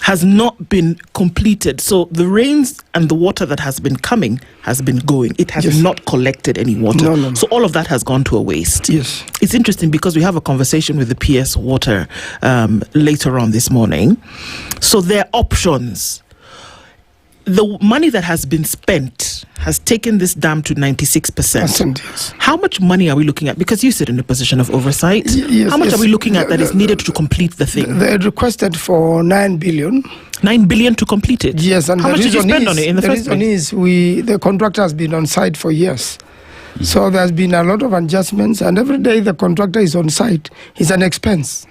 A: has not been completed. So the rains and the water that has been coming has been going. It has not collected any water.
P: No.
A: So all of that has gone to a waste.
P: Yes.
A: It's interesting because we have a conversation with the PS Water later on this morning. So there are options. The money that has been spent has taken this dam to 96%.
P: Yes.
A: How much money are we looking at? Because you sit in a position of oversight. How much are we looking at that is needed to complete the thing?
P: They requested for 9 billion.
A: 9 billion to complete it?
P: Yes. And
A: how much did you spend on it in the first place?
P: The reason is the contractor has been on site for years. So there's been a lot of adjustments, and every day the contractor is on site is an expense.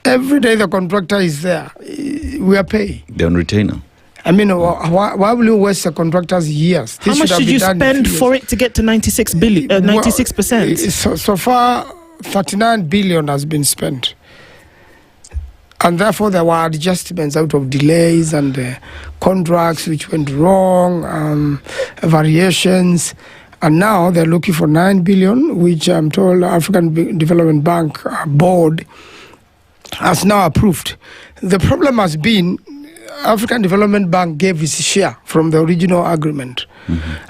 P: Every day the contractor is there, we are paying.
B: They're on retainer.
P: I mean, why will you waste the contractor's years?
A: How much did you spend for it to get to 96%?
P: So far, 39 billion has been spent. And therefore, there were adjustments out of delays and contracts which went wrong, variations. And now they're looking for 9 billion, which I'm told African Development Bank board has now approved. The problem has been African Development Bank gave its share from the original agreement.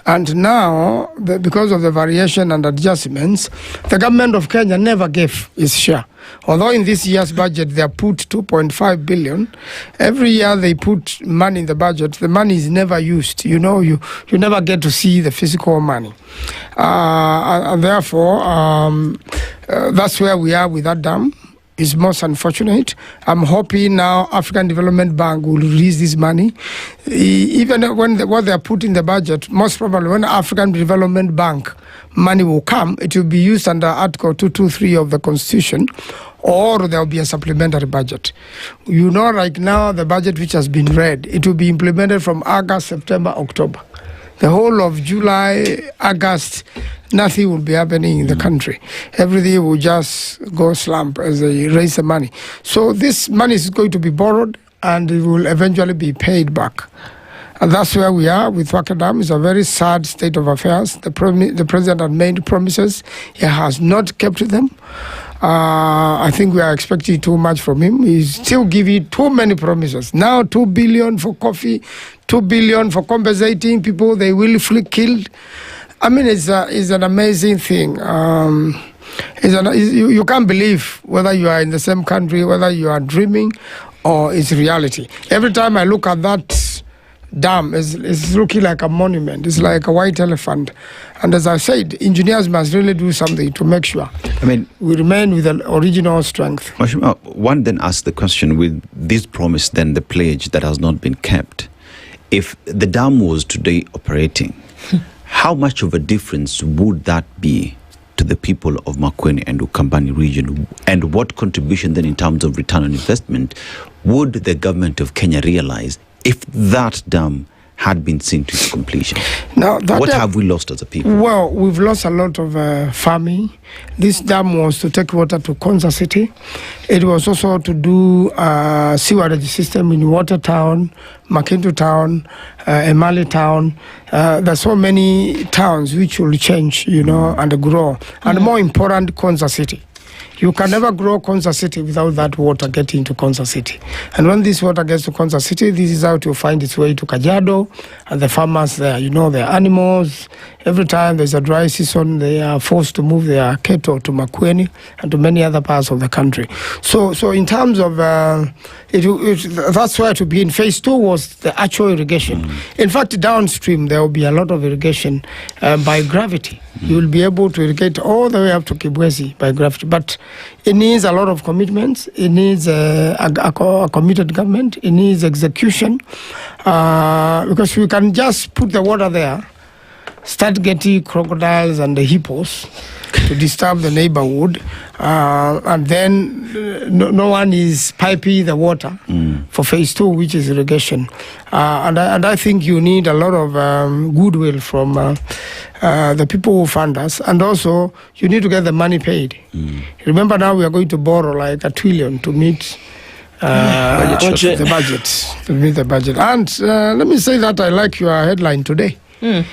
P: And now, because of the variation and adjustments, the government of Kenya never gave its share. Although in this year's budget they have put 2.5 billion, every year they put money in the budget, the money is never used. You know, you never get to see the physical money. And therefore, that's where we are with that dam. It's most unfortunate. I'm hoping now African Development Bank will release this money. Even when what they are put in the budget, most probably when African Development Bank money will come, it will be used under Article 223 of the Constitution, or there will be a supplementary budget. You know, right now, the budget which has been read, it will be implemented from August, September, October. The whole of July, August, nothing will be happening in the country. Everything will just go slump as they raise the money. So this money is going to be borrowed and it will eventually be paid back. And that's where we are with Waka Dam. It's a very sad state of affairs. The president had made promises. He has not kept them. I think we are expecting too much from him. He's still giving too many promises. Now 2 billion for coffee, 2 billion for compensating people they willfully killed. I mean, it's an amazing thing. You can't believe whether you are in the same country, whether you are dreaming or it's reality. Every time I look at that dam, it's looking like a monument. It's like a white elephant. And as I said, engineers must really do something to make sure we remain with the original strength.
B: One then asks the question, with this promise, then the pledge that has not been kept, if the dam was today operating, how much of a difference would that be to the people of Makueni and Ukambani region? And what contribution then in terms of return on investment would the government of Kenya realize if that dam had been seen to its completion?
P: Now,
B: what have we lost as a people?
P: Well, we've lost a lot of farming. This dam was to take water to Konza City. It was also to do sewerage system in Watertown, Makindu Town, Emali Town. There's so many towns which will change, and grow. And more important, Konza City. You can never grow Konza City without that water getting to Konza City. And when this water gets to Konza City, this is how to find its way to Kajiado and the farmers there. Their animals. Every time there's a dry season, they are forced to move their cattle to Makueni and to many other parts of the country. So in terms of, that's where to be in. Phase 2 was the actual irrigation. In fact, downstream, there will be a lot of irrigation by gravity. You will be able to irrigate all the way up to Kibwezi by gravity. But it needs a lot of commitments. It needs a committed government. It needs execution. Because we can just put the water there, start getting crocodiles and the hippos to disturb the neighborhood, and then no one is piping the water for phase 2, which is irrigation. And I think you need a lot of goodwill from the people who fund us, and also you need to get the money paid. Remember, now we are going to borrow like $1 trillion to meet the budget. And let me say that I like your headline today. His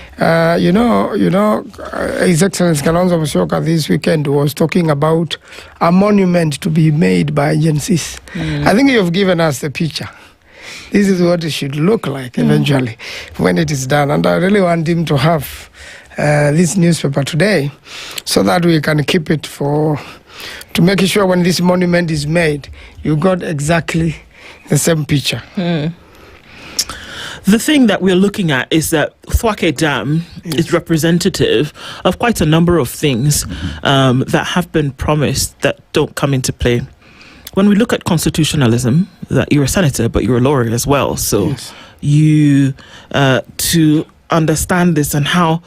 P: Excellency Kalonzo Musyoka this weekend was talking about a monument to be made by agencies. I think you've given us the picture. this is what it should look like eventually when it is done. And I really want him to have this newspaper today so that we can keep it to make sure when this monument is made, you got exactly the same picture.
A: The thing that we're looking at is that Thwake Dam is representative of quite a number of things that have been promised that don't come into play. When we look at constitutionalism, that you're a senator, but you're a lawyer as well. So you, to understand this and how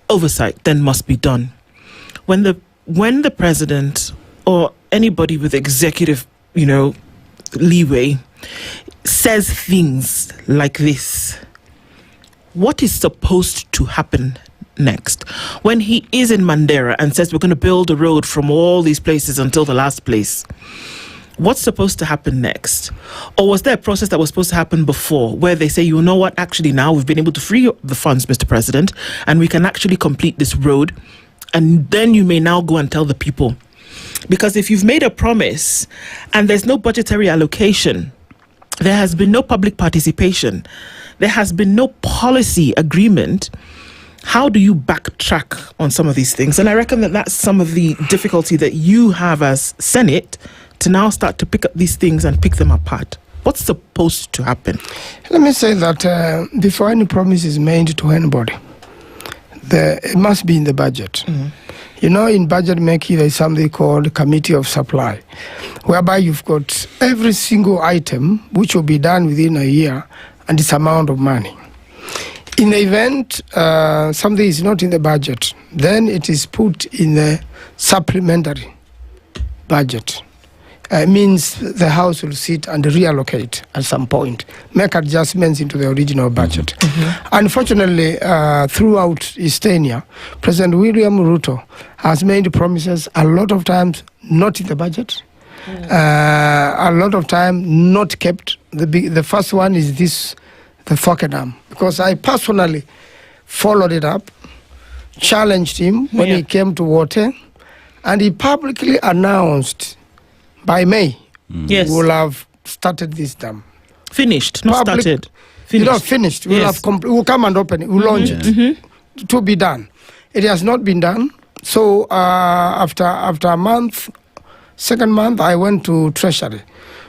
A: oversight then must be done. When the president or anybody with executive, leeway says things like this, what is supposed to happen next? When he is in Mandera and says we're going to build a road from all these places until the last place, what's supposed to happen next? Or was there a process that was supposed to happen before where they say, you know what, actually now we've been able to free the funds, Mr. President, and we can actually complete this road, and then you may now go and tell the people? Because if you've made a promise and there's no budgetary allocation, there has been no public participation, there has been no policy agreement, how do you backtrack on some of these things? And I reckon that that's some of the difficulty that you have as Senate to now start to pick up these things and pick them apart. What's supposed to happen?
P: Let me say that before any promise is made to anybody, it must be in the budget. In budget making, there is something called Committee of Supply, whereby you've got every single item which will be done within a year and its amount of money. In the event something is not in the budget, then it is put in the supplementary budget. Means the House will sit and reallocate at some point, make adjustments into the original budget. Unfortunately, throughout Eastania, President William Ruto has made promises a lot of times not in the budget, a lot of time not kept. The first one is the Thwake Dam, because I personally followed it up, challenged him when he came to water, and he publicly announced by May, we'll have started this dam.
A: Finished, not started.
P: Finished. Finished. We'll come and open it. We'll launch it. To be done. It has not been done. So after a month, second month, I went to Treasury,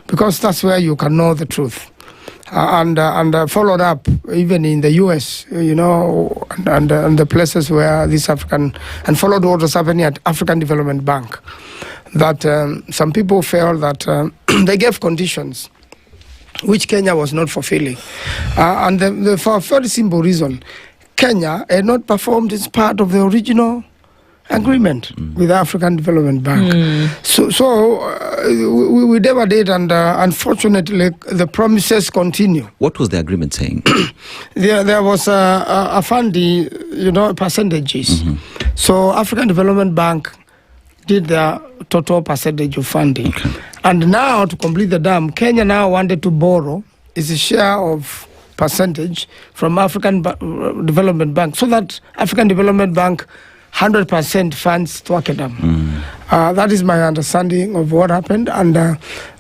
P: because that's where you can know the truth. And followed up even in the US, and the places where this African, and followed what was happening at African Development Bank. That some people felt that they gave conditions which Kenya was not fulfilling. And for a very simple reason, Kenya had not performed its part of the original agreement with African Development Bank. So we never did, and unfortunately the promises continue.
B: What was the agreement saying?
P: There was a funding, percentages. So African Development Bank did their total percentage of funding. And now to complete the dam, Kenya now wanted to borrow its share of percentage from African Development Bank, so that African Development Bank 100% funds Thwake Dam. That is my understanding of what happened, and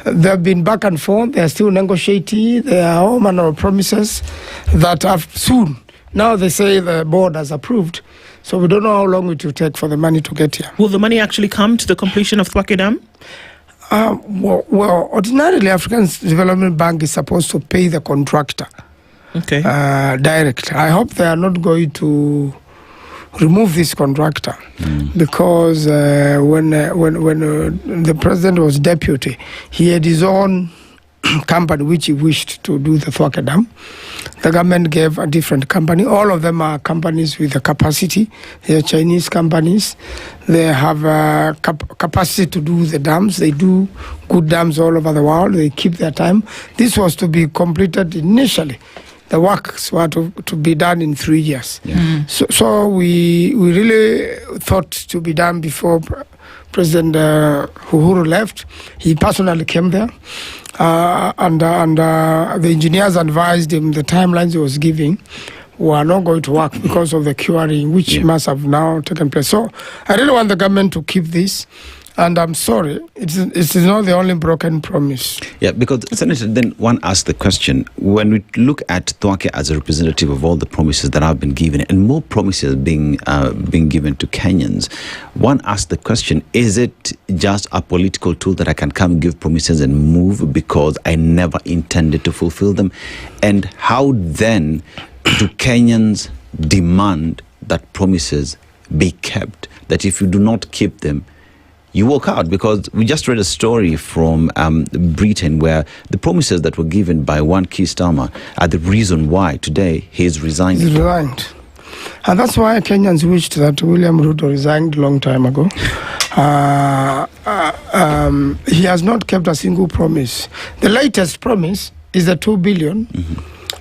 P: they've been back and forth. They are still negotiating. There are all manner of promises that have soon. Now they say the board has approved, so we don't know how long it will take for the money to get here.
A: Will the money actually come to the completion of Thwake Dam?
P: Well, ordinarily, African Development Bank is supposed to pay the contractor direct. I hope they are not going to remove this contractor, because when the president was deputy, he had his own company which he wished to do the Thwake Dam. The government gave a different company. All of them are companies with the capacity. They are Chinese companies. They have capacity to do the dams. They do good dams all over the world. They keep their time. This was to be completed initially. The works were to be done in 3 years. So we really thought to be done before President Uhuru left. He personally came there, and the engineers advised him the timelines he was giving were not going to work because of the curing, which must have now taken place. So I really want the government to keep this And I'm sorry, it is not the only broken promise.
B: Yeah, because, Senator, then one asks the question, when we look at Twake as a representative of all the promises that have been given, and more promises being given to Kenyans, one asks the question, is it just a political tool that I can come give promises and move because I never intended to fulfill them? And how then do Kenyans demand that promises be kept, that if you do not keep them, you walk out? Because we just read a story from Britain where the promises that were given by one Keir Starmer are the reason why today he's resigned.
P: He's resigned. And that's why Kenyans wished that William Ruto resigned a long time ago. He has not kept a single promise. The latest promise is the 2 billion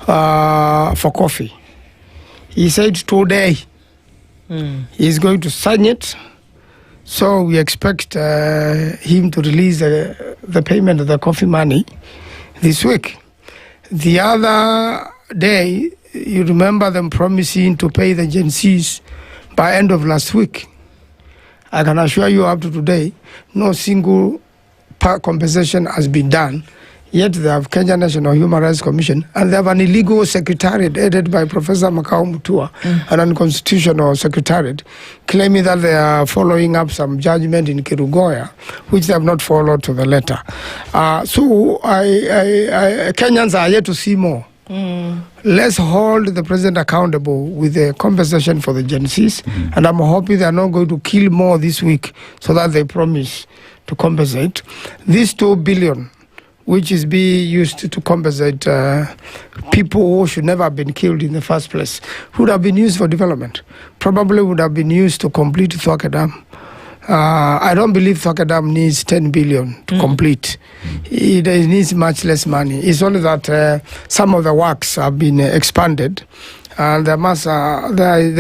P: for coffee. He said today he's going to sign it. So we expect him to release the payment of the coffee money this week. The other day, you remember them promising to pay the Gen Zs by end of last week. I can assure you up to today, no single compensation has been done. Yet they have Kenya National Human Rights Commission, and they have an illegal secretariat headed by Professor Makau Mutua, an unconstitutional secretariat, claiming that they are following up some judgment in Kirugoya, which they have not followed to the letter. So Kenyans are yet to see more. Let's hold the president accountable with the compensation for the Gen Zs, and I'm hoping they are not going to kill more this week so that they promise to compensate. This 2 billion, which is being used to compensate people who should never have been killed in the first place, would have been used for development. Probably would have been used to complete Twake Dam. I don't believe Twake Dam needs 10 billion to complete. It needs much less money. It's only that some of the works have been expanded. And there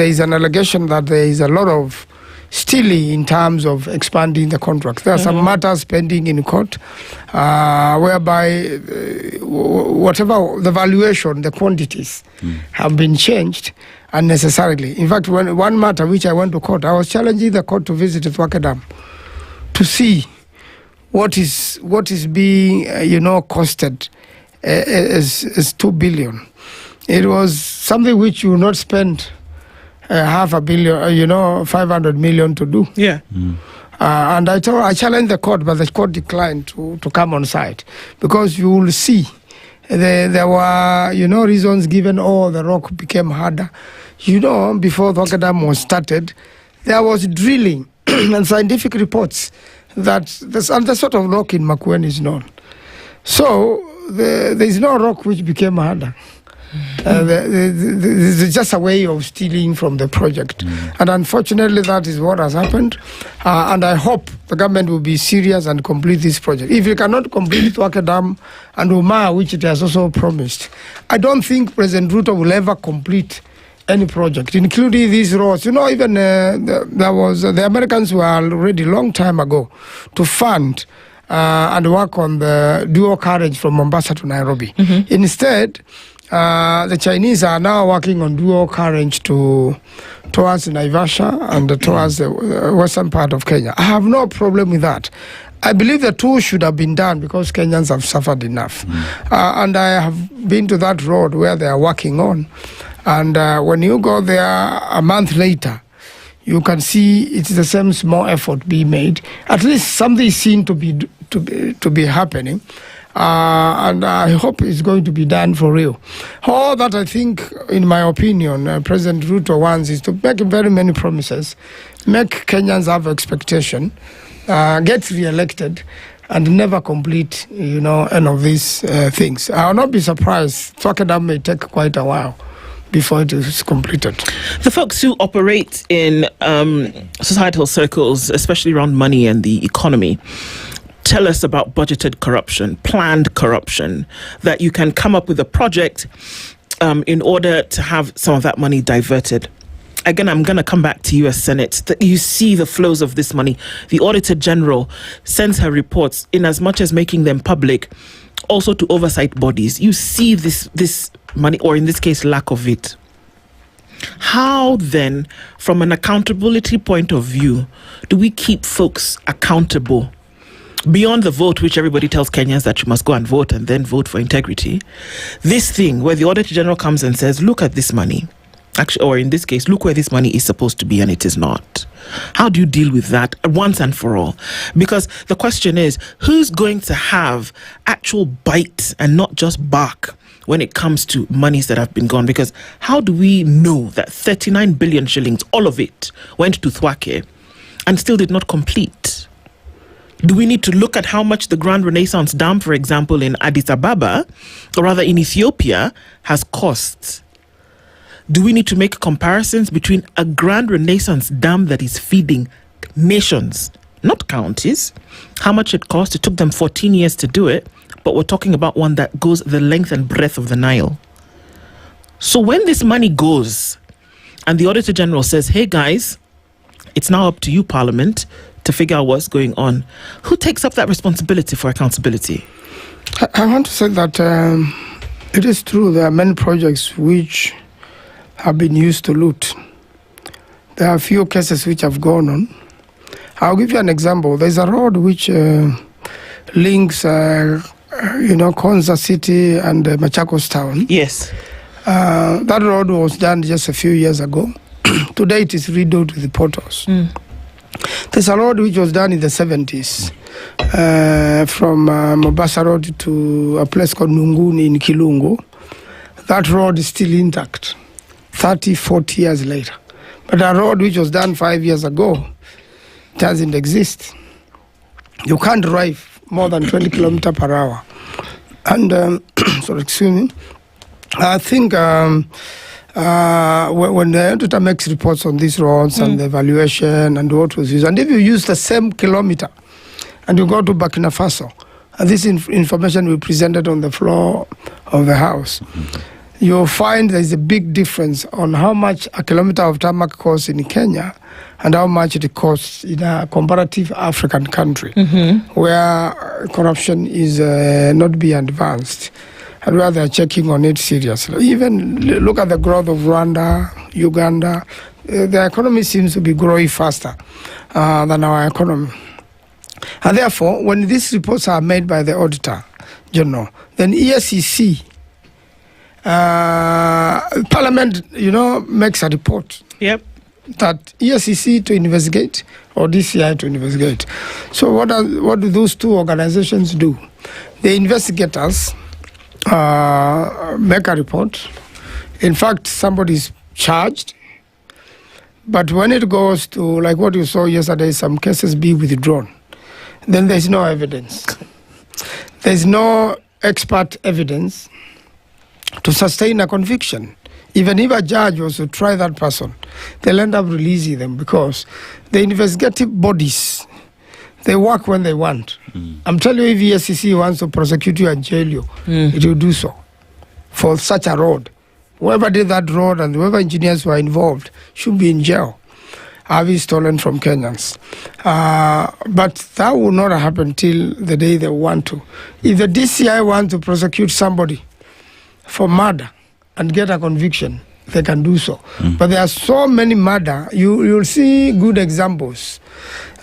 P: is an allegation that there is a lot of stealing in terms of expanding the contract. There are some matters pending in court whereby whatever the valuation, the quantities have been changed unnecessarily. In fact, one matter which I went to court, I was challenging the court to visit Twake Dam to see what is being costed as 2 billion. It was something which you will not spend $500 million, 500 million to do.
A: Yeah.
P: And I challenged the court, but the court declined to come on site, because you will see there were reasons given. The rock became harder. Before Twake Dam was started, there was drilling and scientific reports that the sort of rock in Makueni is known. So there is no rock which became harder. It's just a way of stealing from the project. And unfortunately, that is what has happened. And I hope the government will be serious and complete this project. If you cannot complete Twake Dam and Uma, which it has also promised, I don't think President Ruto will ever complete any project, including these roads. Even there was the Americans were already long time ago to fund and work on the dual carriage from Mombasa to Nairobi. Instead, the Chinese are now working on dual carriage towards Naivasha and towards the western part of Kenya. I have no problem with that. I believe the two should have been done because Kenyans have suffered enough. And I have been to that road where they are working on. And when you go there a month later, you can see it's the same small effort being made. At least something is seen to be happening. And I hope it's going to be done for real. All that I think, in my opinion, President Ruto wants is to make very many promises, make Kenyans have expectation, get re-elected, and never complete, any of these things. I will not be surprised. Twake Dam may take quite a while before it is completed.
A: The folks who operate in societal circles, especially around money and the economy, tell us about budgeted corruption, planned corruption, that you can come up with a project in order to have some of that money diverted. Again, I'm going to come back to U.S. Senate. That you see the flows of this money. The Auditor General sends her reports, in as much as making them public, also to oversight bodies. You see this money, or in this case, lack of it. How then, from an accountability point of view, do we keep folks accountable? Beyond the vote, which everybody tells Kenyans that you must go and vote and then vote for integrity, this thing where the Auditor General comes and says, look at this money, actually, or in this case, look where this money is supposed to be and it is not. How do you deal with that once and for all? Because the question is, who's going to have actual bite and not just bark when it comes to monies that have been gone? Because how do we know that 39 billion shillings, all of it, went to Thwake and still did not complete? Do we need to look at how much the Grand Renaissance Dam, for example, in Addis Ababa, or rather in Ethiopia, has cost? Do we need to make comparisons between a Grand Renaissance Dam that is feeding nations, not counties, how much it cost? It took them 14 years to do it, but we're talking about one that goes the length and breadth of the Nile. So when this money goes and the Auditor General says, hey guys, it's now up to you, Parliament, to figure out what's going on, who takes up that responsibility for accountability?
P: I want to say that it is true there are many projects which have been used to loot. There are a few cases which have gone on. I'll give you an example. There's a road which links, Konza City and Machakos Town.
A: Yes.
P: That road was done just a few years ago. Today it is rebuilt with the portals. There's a road which was done in the 70s from Mombasa Road to a place called Nunguni in Kilungu. That road is still intact 30, 40 years later. But a road which was done 5 years ago doesn't exist. You can't drive more than 20 kilometers per hour. And, sorry, excuse me, I think when the editor makes reports on these roads and the evaluation and what was used, and if you use the same kilometer and you go to Burkina Faso, and this information we presented on the floor of the House, you'll find there's a big difference on how much a kilometer of tarmac costs in Kenya and how much it costs in a comparative African country where corruption is not being advanced. And where they're checking on it seriously. Even look at the growth of Rwanda, Uganda. The economy seems to be growing faster than our economy. And therefore, when these reports are made by the Auditor General, then ESCC, Parliament, makes a report.
A: Yep.
P: That ESCC to investigate or DCI to investigate. So what do those two organizations do? The investigators make a report. In fact, somebody is charged. But when it goes to, like what you saw yesterday, some cases be withdrawn, then there's no evidence. There's no expert evidence to sustain a conviction. Even if a judge was to try that person, they'll end up releasing them because the investigative bodies, they work when they want. I'm telling you, if ESCC wants to prosecute you and jail you, it will do so for such a road. Whoever did that road and whoever engineers were involved should be in jail. Have it stolen from Kenyans. But that will not happen till the day they want to. If the DCI wants to prosecute somebody for murder and get a conviction, they can do so. But there are so many murder. You'll see good examples.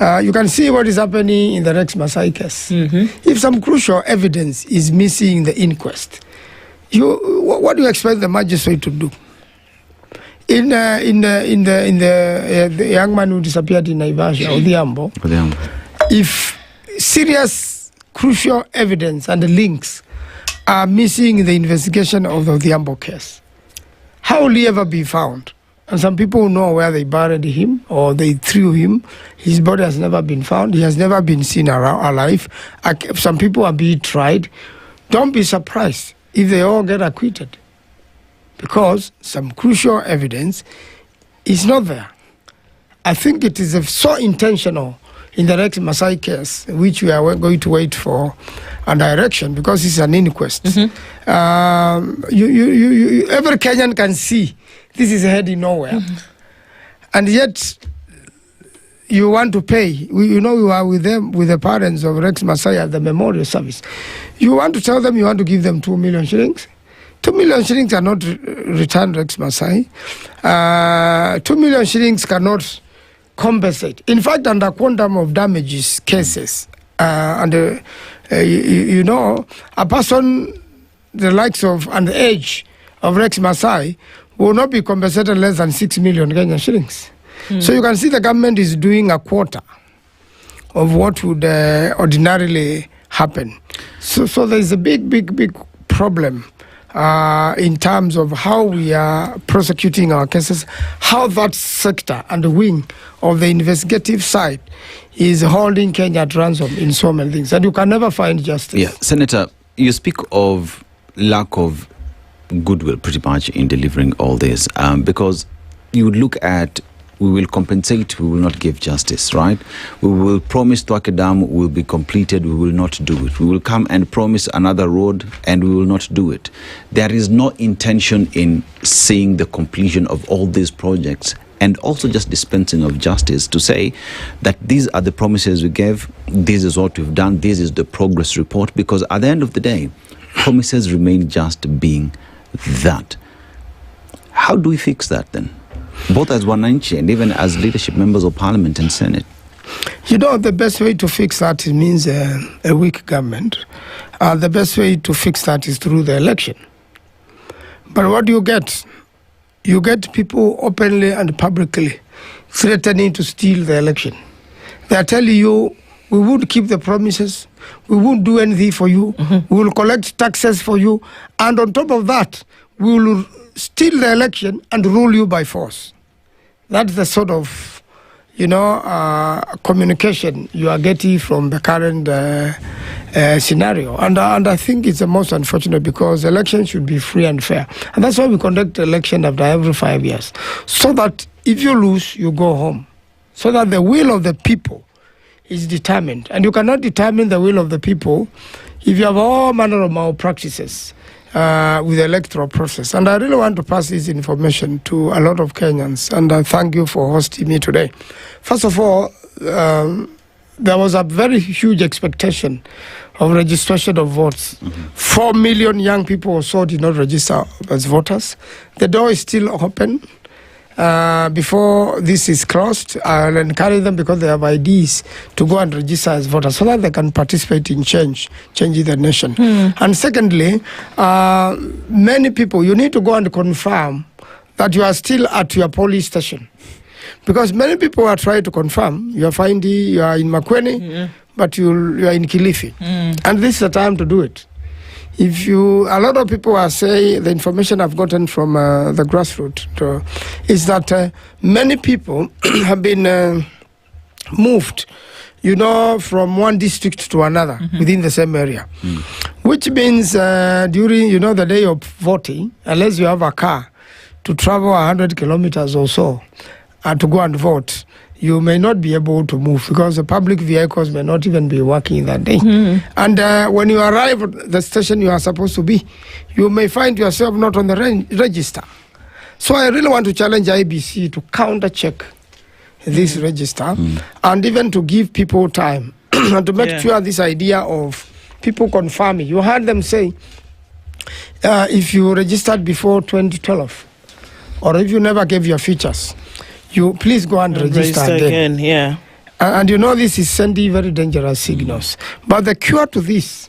P: You can see what is happening in the Rex Masai case. If some crucial evidence is missing in the inquest, what do you expect the magistrate to do? In the young man who disappeared in Naivasha, Odhiambo, if serious crucial evidence and the links are missing in the investigation of the Odhiambo case, how will he ever be found? And some people know where they buried him or they threw him. His body has never been found. He has never been seen alive. Some people are being tried. Don't be surprised if they all get acquitted, because some crucial evidence is not there. I think it is so intentional in the Rex Masai case, which we are going to wait for a direction because it's an inquest. Every Kenyan can see this is heading nowhere. And yet, you want to pay. We are with them, with the parents of Rex Masai at the memorial service. You want to tell them you want to give them 2 million shillings 2 million shillings are not returned, Rex Masai. 2 million shillings cannot compensate. In fact, under quantum of damages cases, a person the likes of and the age of Rex Masai will not be compensated less than 6 million Kenyan shillings. So you can see the government is doing a quarter of what would ordinarily happen. So there is a big problem in terms of how we are prosecuting our cases, how that sector and the wing of the investigative side is holding Kenya at ransom in so many things, and you can never find justice.
B: Yeah, Senator, you speak of lack of goodwill pretty much in delivering all this, because you would look at, we will compensate, we will not give justice, right? We will promise Twake Dam will be completed, we will not do it. We will come and promise another road and we will not do it. There is no intention in seeing the completion of all these projects and also just dispensing of justice to say that these are the promises we gave, this is what we've done, this is the progress report, because at the end of the day, promises remain just being that. How do we fix that then? Both as Wananchi and even as leadership members of Parliament and Senate.
P: You know, the best way to fix that means a weak government. The best way to fix that is through the election. But what do you get? You get people openly and publicly threatening to steal the election. They are telling you, we would keep the promises, we won't do anything for you, we will collect taxes for you, and on top of that, we will steal the election and rule you by force. That's the sort of, communication you are getting from the current scenario. And I think it's the most unfortunate, because elections should be free and fair. And that's why we conduct election after every 5 years. So that if you lose, you go home. So that the will of the people is determined. And you cannot determine the will of the people if you have all manner of malpractices with the electoral process. And I really want to pass this information to a lot of Kenyans, and I thank you for hosting me today. First of all, there was a very huge expectation of registration of votes. 4 million young people or so did not register as voters. The door is still open. Before this is closed, I'll encourage them, because they have IDs, to go and register as voters so that they can participate in changing the nation. And secondly, many people, you need to go and confirm that you are still at your police station. Because many people are trying to confirm, you are in Makueni, but you are in Kilifi. And this is the time to do it. A lot of people are saying, the information I've gotten from the grassroots is that many people have been moved, from one district to another within the same area. Which means during, the day of voting, unless you have a car to travel 100 kilometers or so to go and vote, you may not be able to move, because the public vehicles may not even be working that day. And when you arrive at the station you are supposed to be, you may find yourself not on the register. So I really want to challenge IBC to counter-check this register, and even to give people time and to make sure this idea of people confirming. You heard them say, if you registered before 2012, or if you never gave your features, you please go and register again. And this is sending very dangerous signals. But the cure to this,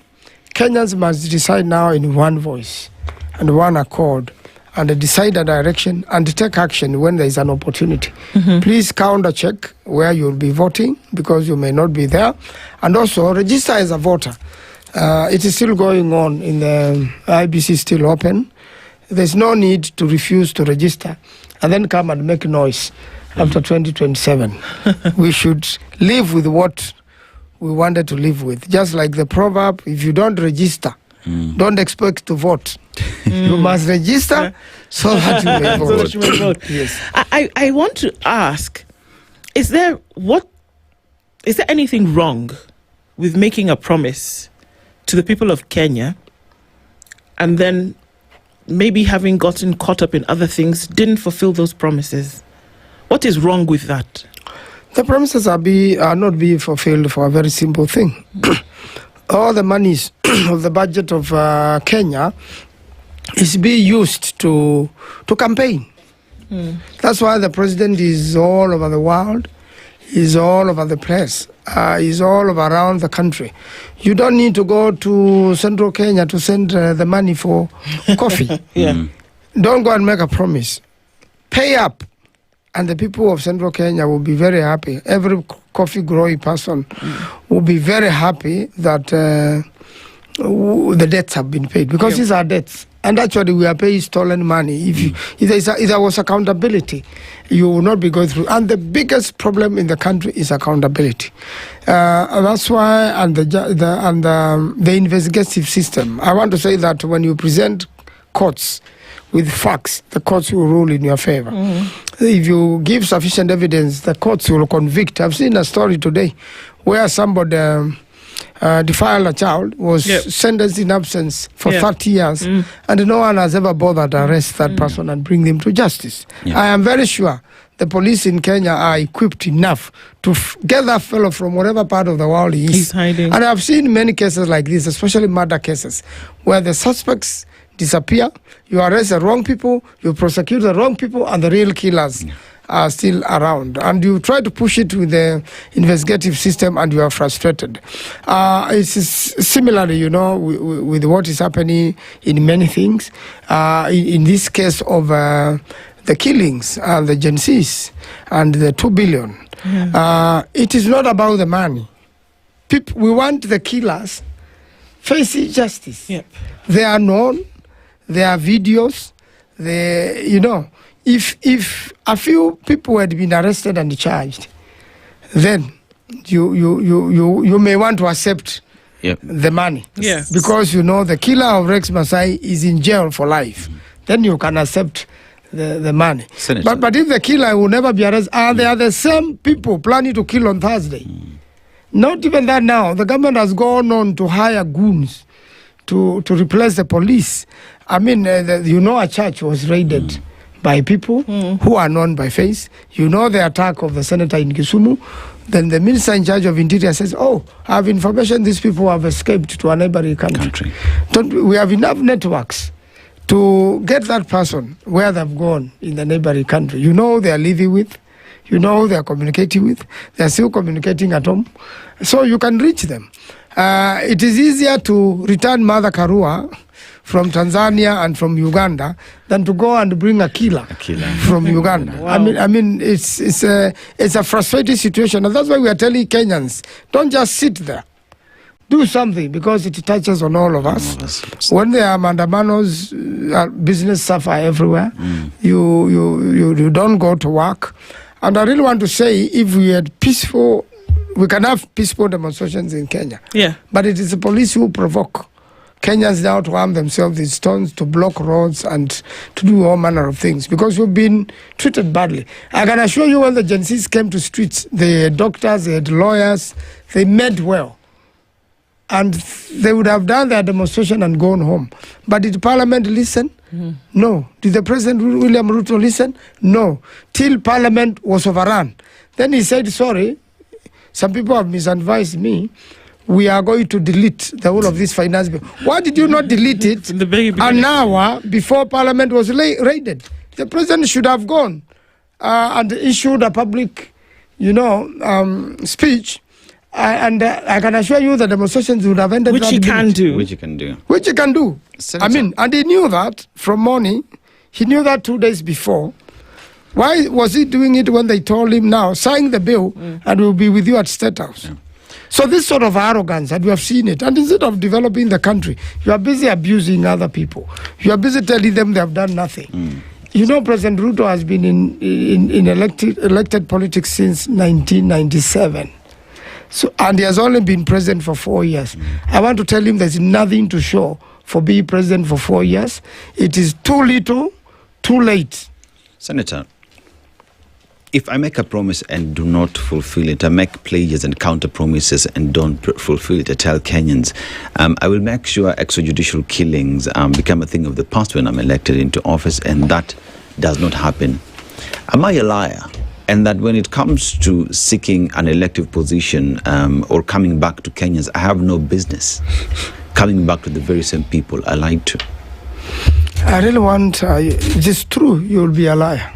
P: Kenyans must decide now in one voice and one accord, and decide a direction and take action when there is an opportunity. Please counter-check where you'll be voting, because you may not be there. And also register as a voter. It is still going on in the IBC, is still open. There's no need to refuse to register and then come and make noise after 2027. We should live with what we wanted to live with. Just like the proverb, if you don't register, don't expect to vote. You must register so that you may vote.
A: So that you may vote.
P: Yes.
A: I want to ask, is there anything wrong with making a promise to the people of Kenya and then maybe having gotten caught up in other things, didn't fulfill those promises? What is wrong with that?
P: The promises are not being fulfilled for a very simple thing. All the monies of the budget of Kenya is being used to campaign. That's why the president is all over the world, is all over the place, is all over around the country. You don't need to go to Central Kenya to send the money for coffee. Don't go and make a promise. Pay up, and the people of Central Kenya will be very happy. Every coffee growing person will be very happy that the debts have been paid, because these are debts. And actually, we are paying stolen money. If there was accountability, you will not be going through. And the biggest problem in the country is accountability. That's why, and the investigative system. I want to say that when you present courts with facts, the courts will rule in your favor. If you give sufficient evidence, the courts will convict. I've seen a story today where somebody defiled a child, was sentenced in absence for 30 years, and no one has ever bothered to arrest that person and bring them to justice. I am very sure the police in Kenya are equipped enough to get that fellow from whatever part of the world he is.
A: He's hiding.
P: And I've seen many cases like this, especially murder cases, where the suspects disappear, you arrest the wrong people, you prosecute the wrong people, and the real killers are still around. And you try to push it with the investigative system, and you are frustrated. It's similarly, with what is happening in many things. In this case of the killings and the Gen Zs and the 2 billion, it is not about the money. We want the killers facing justice. They are known. There are videos. If a few people had been arrested and charged, then you may want to accept the money. Because the killer of Rex Masai is in jail for life. Then you can accept the money. But if the killer will never be arrested, and they are the same people planning to kill on Thursday. Not even that now. The government has gone on to hire goons to replace the police. I mean, a church was raided by people who are known by face. The attack of the senator in Kisumu. Then the minister in charge of Interior says, I have information these people have escaped to a neighboring country. We have enough networks to get that person where they've gone in the neighboring country. They are living with. They are communicating with. They are still communicating at home. So you can reach them. It is easier to return Mother Karua from Tanzania and from Uganda than to go and bring a killer from Uganda. I mean, it's a frustrating situation, and that's why we are telling Kenyans, don't just sit there. Do something, because it touches on all of us. When there are mandamanos, business suffer everywhere. You don't go to work. And I really want to say, if we had we can have peaceful demonstrations in Kenya. But it is the police who provoke Kenyans now to arm themselves with stones, to block roads, and to do all manner of things, because we've been treated badly. I can assure you, when the Gen Zs came to streets, they had doctors, they had lawyers, they meant well. And they would have done their demonstration and gone home. But did Parliament listen? No. Did the President William Ruto listen? No. Till Parliament was overrun. Then he said, sorry, some people have misadvised me. We are going to delete the whole of this finance bill. Why did you not delete it an hour before Parliament was raided? The President should have gone and issued a public, speech. And I can assure you the demonstrations would have ended.
A: Which he can do.
B: Which you can do.
P: Which he can do. I mean, and he knew that from morning. He knew that 2 days before. Why was he doing it when they told him, now, sign the bill and we'll be with you at State House? So this sort of arrogance, and we have seen it. And instead of developing the country, you are busy abusing other people. You are busy telling them they have done nothing. President Ruto has been in elected politics since 1997. So, and he has only been president for 4 years. I want to tell him there's nothing to show for being president for 4 years. It is too little, too late.
B: Senator, if I make a promise and do not fulfill it, I make pledges and counter promises and don't fulfill it, I tell Kenyans, I will make sure extrajudicial killings become a thing of the past when I'm elected into office, and that does not happen. Am I a liar? And that when it comes to seeking an elective position or coming back to Kenyans, I have no business coming back to the very same people I lied to.
P: I really want, it is true you will be a liar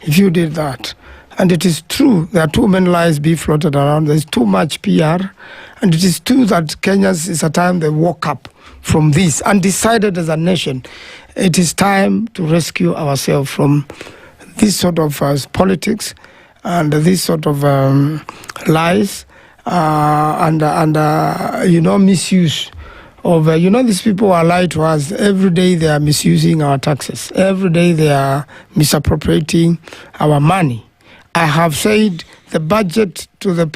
P: if you did that. And it is true there are too many lies being floated around. There's too much PR. And it is true that Kenyans is a time they woke up from this and decided as a nation, it is time to rescue ourselves from this sort of politics and this sort of lies and misuse of, these people are lied to us. Every day they are misusing our taxes. Every day they are misappropriating our money. I have said the budget to the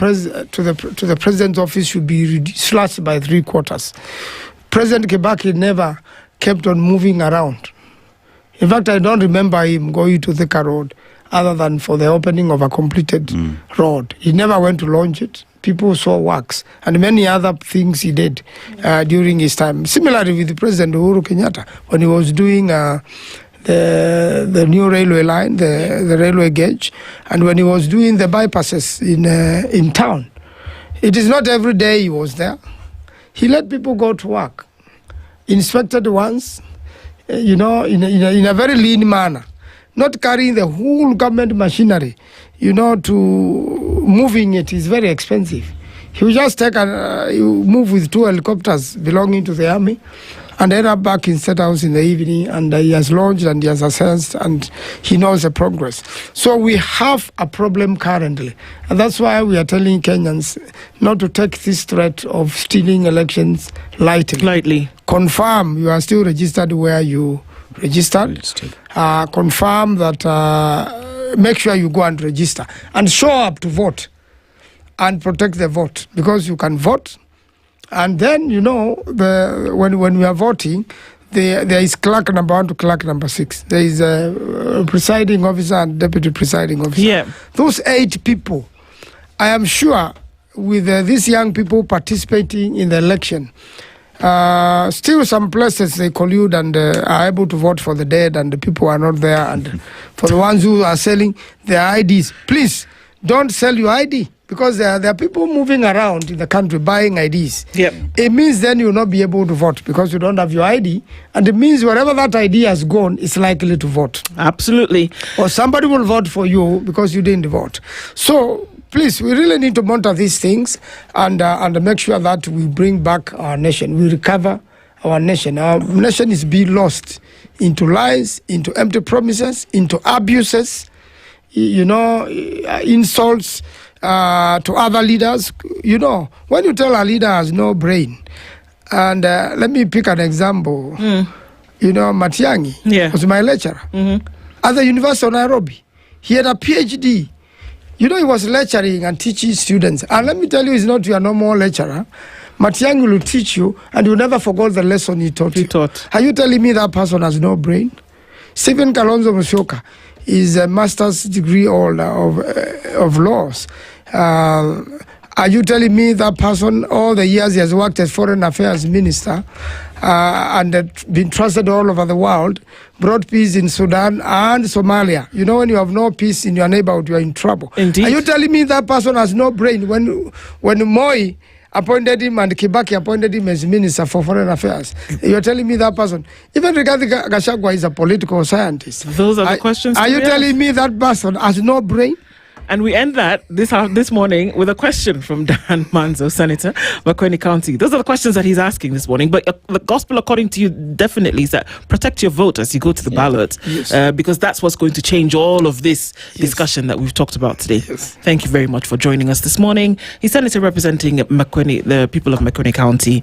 P: president's office should be slashed by 3/4. President Kibaki never kept on moving around. In fact, I don't remember him going to Thika Road other than for the opening of a completed road. He never went to launch it. People saw works and many other things he did during his time. Similarly with President Uhuru Kenyatta, when he was doing the new railway line, the railway gauge, and when he was doing the bypasses in town. It is not every day he was there. He let people go to work, inspected once, in a very lean manner, not carrying the whole government machinery, to moving it is very expensive. He will just move with 2 helicopters belonging to the army and end up back in State House in the evening, and he has launched and he has assessed and he knows the progress. So we have a problem currently, and that's why we are telling Kenyans not to take this threat of stealing elections lightly. Confirm you are still registered where you registered. Confirm that, make sure you go and register and show up to vote and protect the vote, because you can vote. And then, when we are voting, there is clerk number 1 to clerk number 6. There is a presiding officer and deputy presiding officer. Yeah. Those 8 people, I am sure, with these young people participating in the election, still some places they collude and are able to vote for the dead, and the people are not there. And for the ones who are selling their IDs, please don't sell your ID. Because there are people moving around in the country buying IDs. Yep. It means then you will not be able to vote because you don't have your ID. And it means wherever that ID has gone, it's likely to vote. Absolutely. Or somebody will vote for you because you didn't vote. So please, we really need to monitor these things and make sure that we bring back our nation. We recover our nation. Our nation is being lost into lies, into empty promises, into abuses, insults, to other leaders. When you tell a leader has no brain, and let me pick an example. Matiang'i was my lecturer at the University of Nairobi. He had a PhD. He was lecturing and teaching students. And let me tell you, he's not your normal lecturer. Matiang'i will teach you, and you never forget the lesson he taught you. Are you telling me that person has no brain? Stephen Kalonzo Musyoka is a master's degree holder of laws. Are you telling me that person, all the years he has worked as foreign affairs minister and been trusted all over the world, brought peace in Sudan and Somalia? When you have no peace in your neighborhood, you are in trouble. Indeed. Are you telling me that person has no brain? When Moi appointed him and Kibaki appointed him as Minister for Foreign Affairs, you're telling me that person, even Rigathi Gachagua is a political scientist. Those are the questions. Are you telling me that person has no brain?
A: And we end that this morning with a question from Dan Manzo, Senator, Makueni County. Those are the questions that he's asking this morning. But the gospel, according to you, definitely is that protect your vote as you go to the ballot, because that's what's going to change all of this discussion that we've talked about today. Yes. Thank you very much for joining us this morning. He's Senator representing Makueni, the people of Makueni County,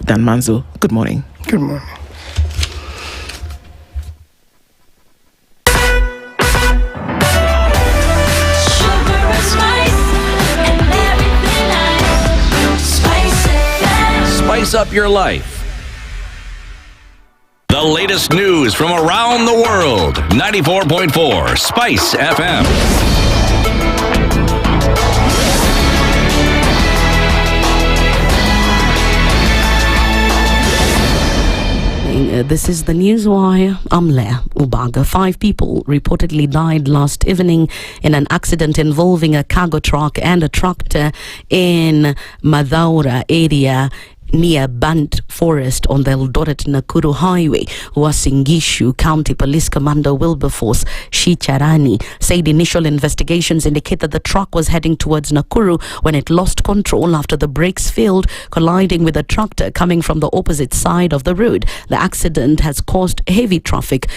A: Dan Manzo. Good morning.
P: Good morning.
C: Spice up your life. The latest news from around the world. 94.4 Spice FM.
Q: This is the Newswire. I'm Leah Ubaga. 5 people reportedly died last evening in an accident involving a cargo truck and a tractor in Madhaura area near burnt forest on the Eldoret-Nakuru highway. Uasin Gishu County Police Commander Wilberforce Shicharani said initial investigations indicate that the truck was heading towards Nakuru when it lost control after the brakes failed, colliding with a tractor coming from the opposite side of the road. The accident has caused heavy traffic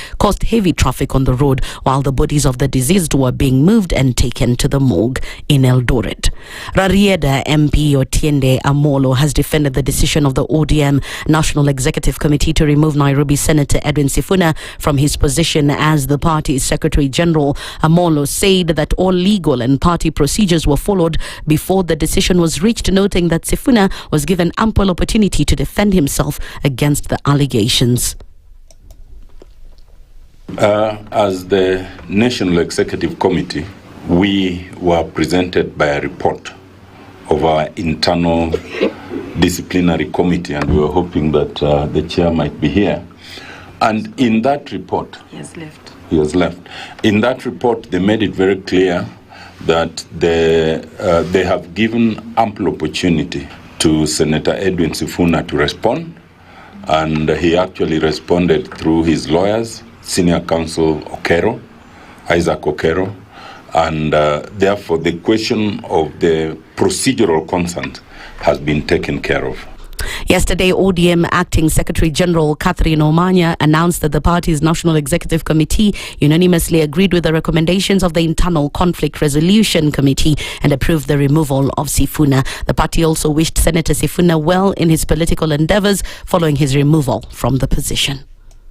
Q: on the road, while the bodies of the deceased were being moved and taken to the morgue in Eldoret. Rarieda MP Otiende Amolo has defended the decision of the ODM National Executive Committee to remove Nairobi Senator Edwin Sifuna from his position as the party's Secretary General. Amolo said that all legal and party procedures were followed before the decision was reached, noting that Sifuna was given ample opportunity to defend himself against the allegations.
G: As the National Executive Committee, we were presented by a report of our internal disciplinary committee, and we were hoping that the chair might be here. And in that report, he has left. In that report, they made it very clear that they have given ample opportunity to Senator Edwin Sifuna to respond, and he actually responded through his lawyers, Senior Counsel Isaac Okero, and therefore the question of the procedural consent has been taken care of.
Q: Yesterday, ODM Acting Secretary General Catherine Omanya announced that the party's National Executive Committee unanimously agreed with the recommendations of the Internal Conflict Resolution Committee and approved the removal of Sifuna. The party also wished Senator Sifuna well in his political endeavors following his removal from the position.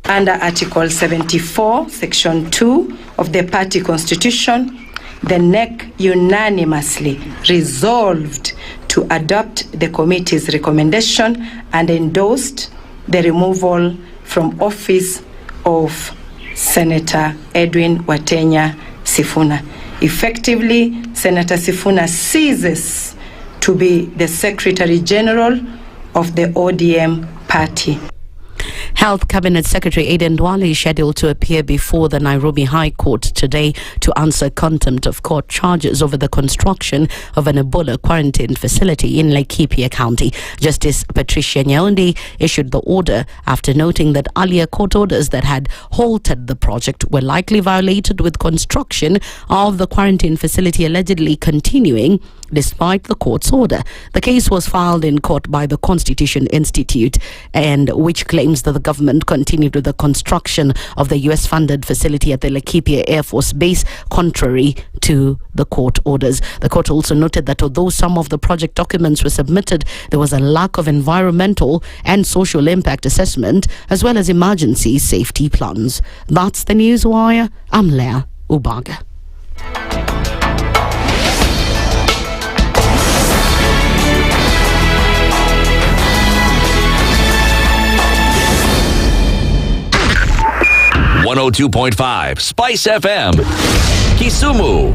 R: Under Article 74, Section 2 of the party constitution, the NEC unanimously resolved to adopt the committee's recommendation and endorsed the removal from office of Senator Edwin Watenya Sifuna. Effectively, Senator Sifuna ceases to be the Secretary General of the ODM party.
Q: Health Cabinet Secretary Aden Duale is scheduled to appear before the Nairobi High Court today to answer contempt of court charges over the construction of an Ebola quarantine facility in Laikipia County. Justice Patricia Nyaundi issued the order after noting that earlier court orders that had halted the project were likely violated, with construction of the quarantine facility allegedly continuing despite the court's order. The case was filed in court by the Constitution Institute, and which claims that the government continued with the construction of the US-funded facility at the Laikipia Air Force Base, contrary to the court orders. The court also noted that although some of the project documents were submitted, there was a lack of environmental and social impact assessment, as well as emergency safety plans. That's the Newswire. I'm Leah Ubaga.
C: .5 Spice FM, Kisumu.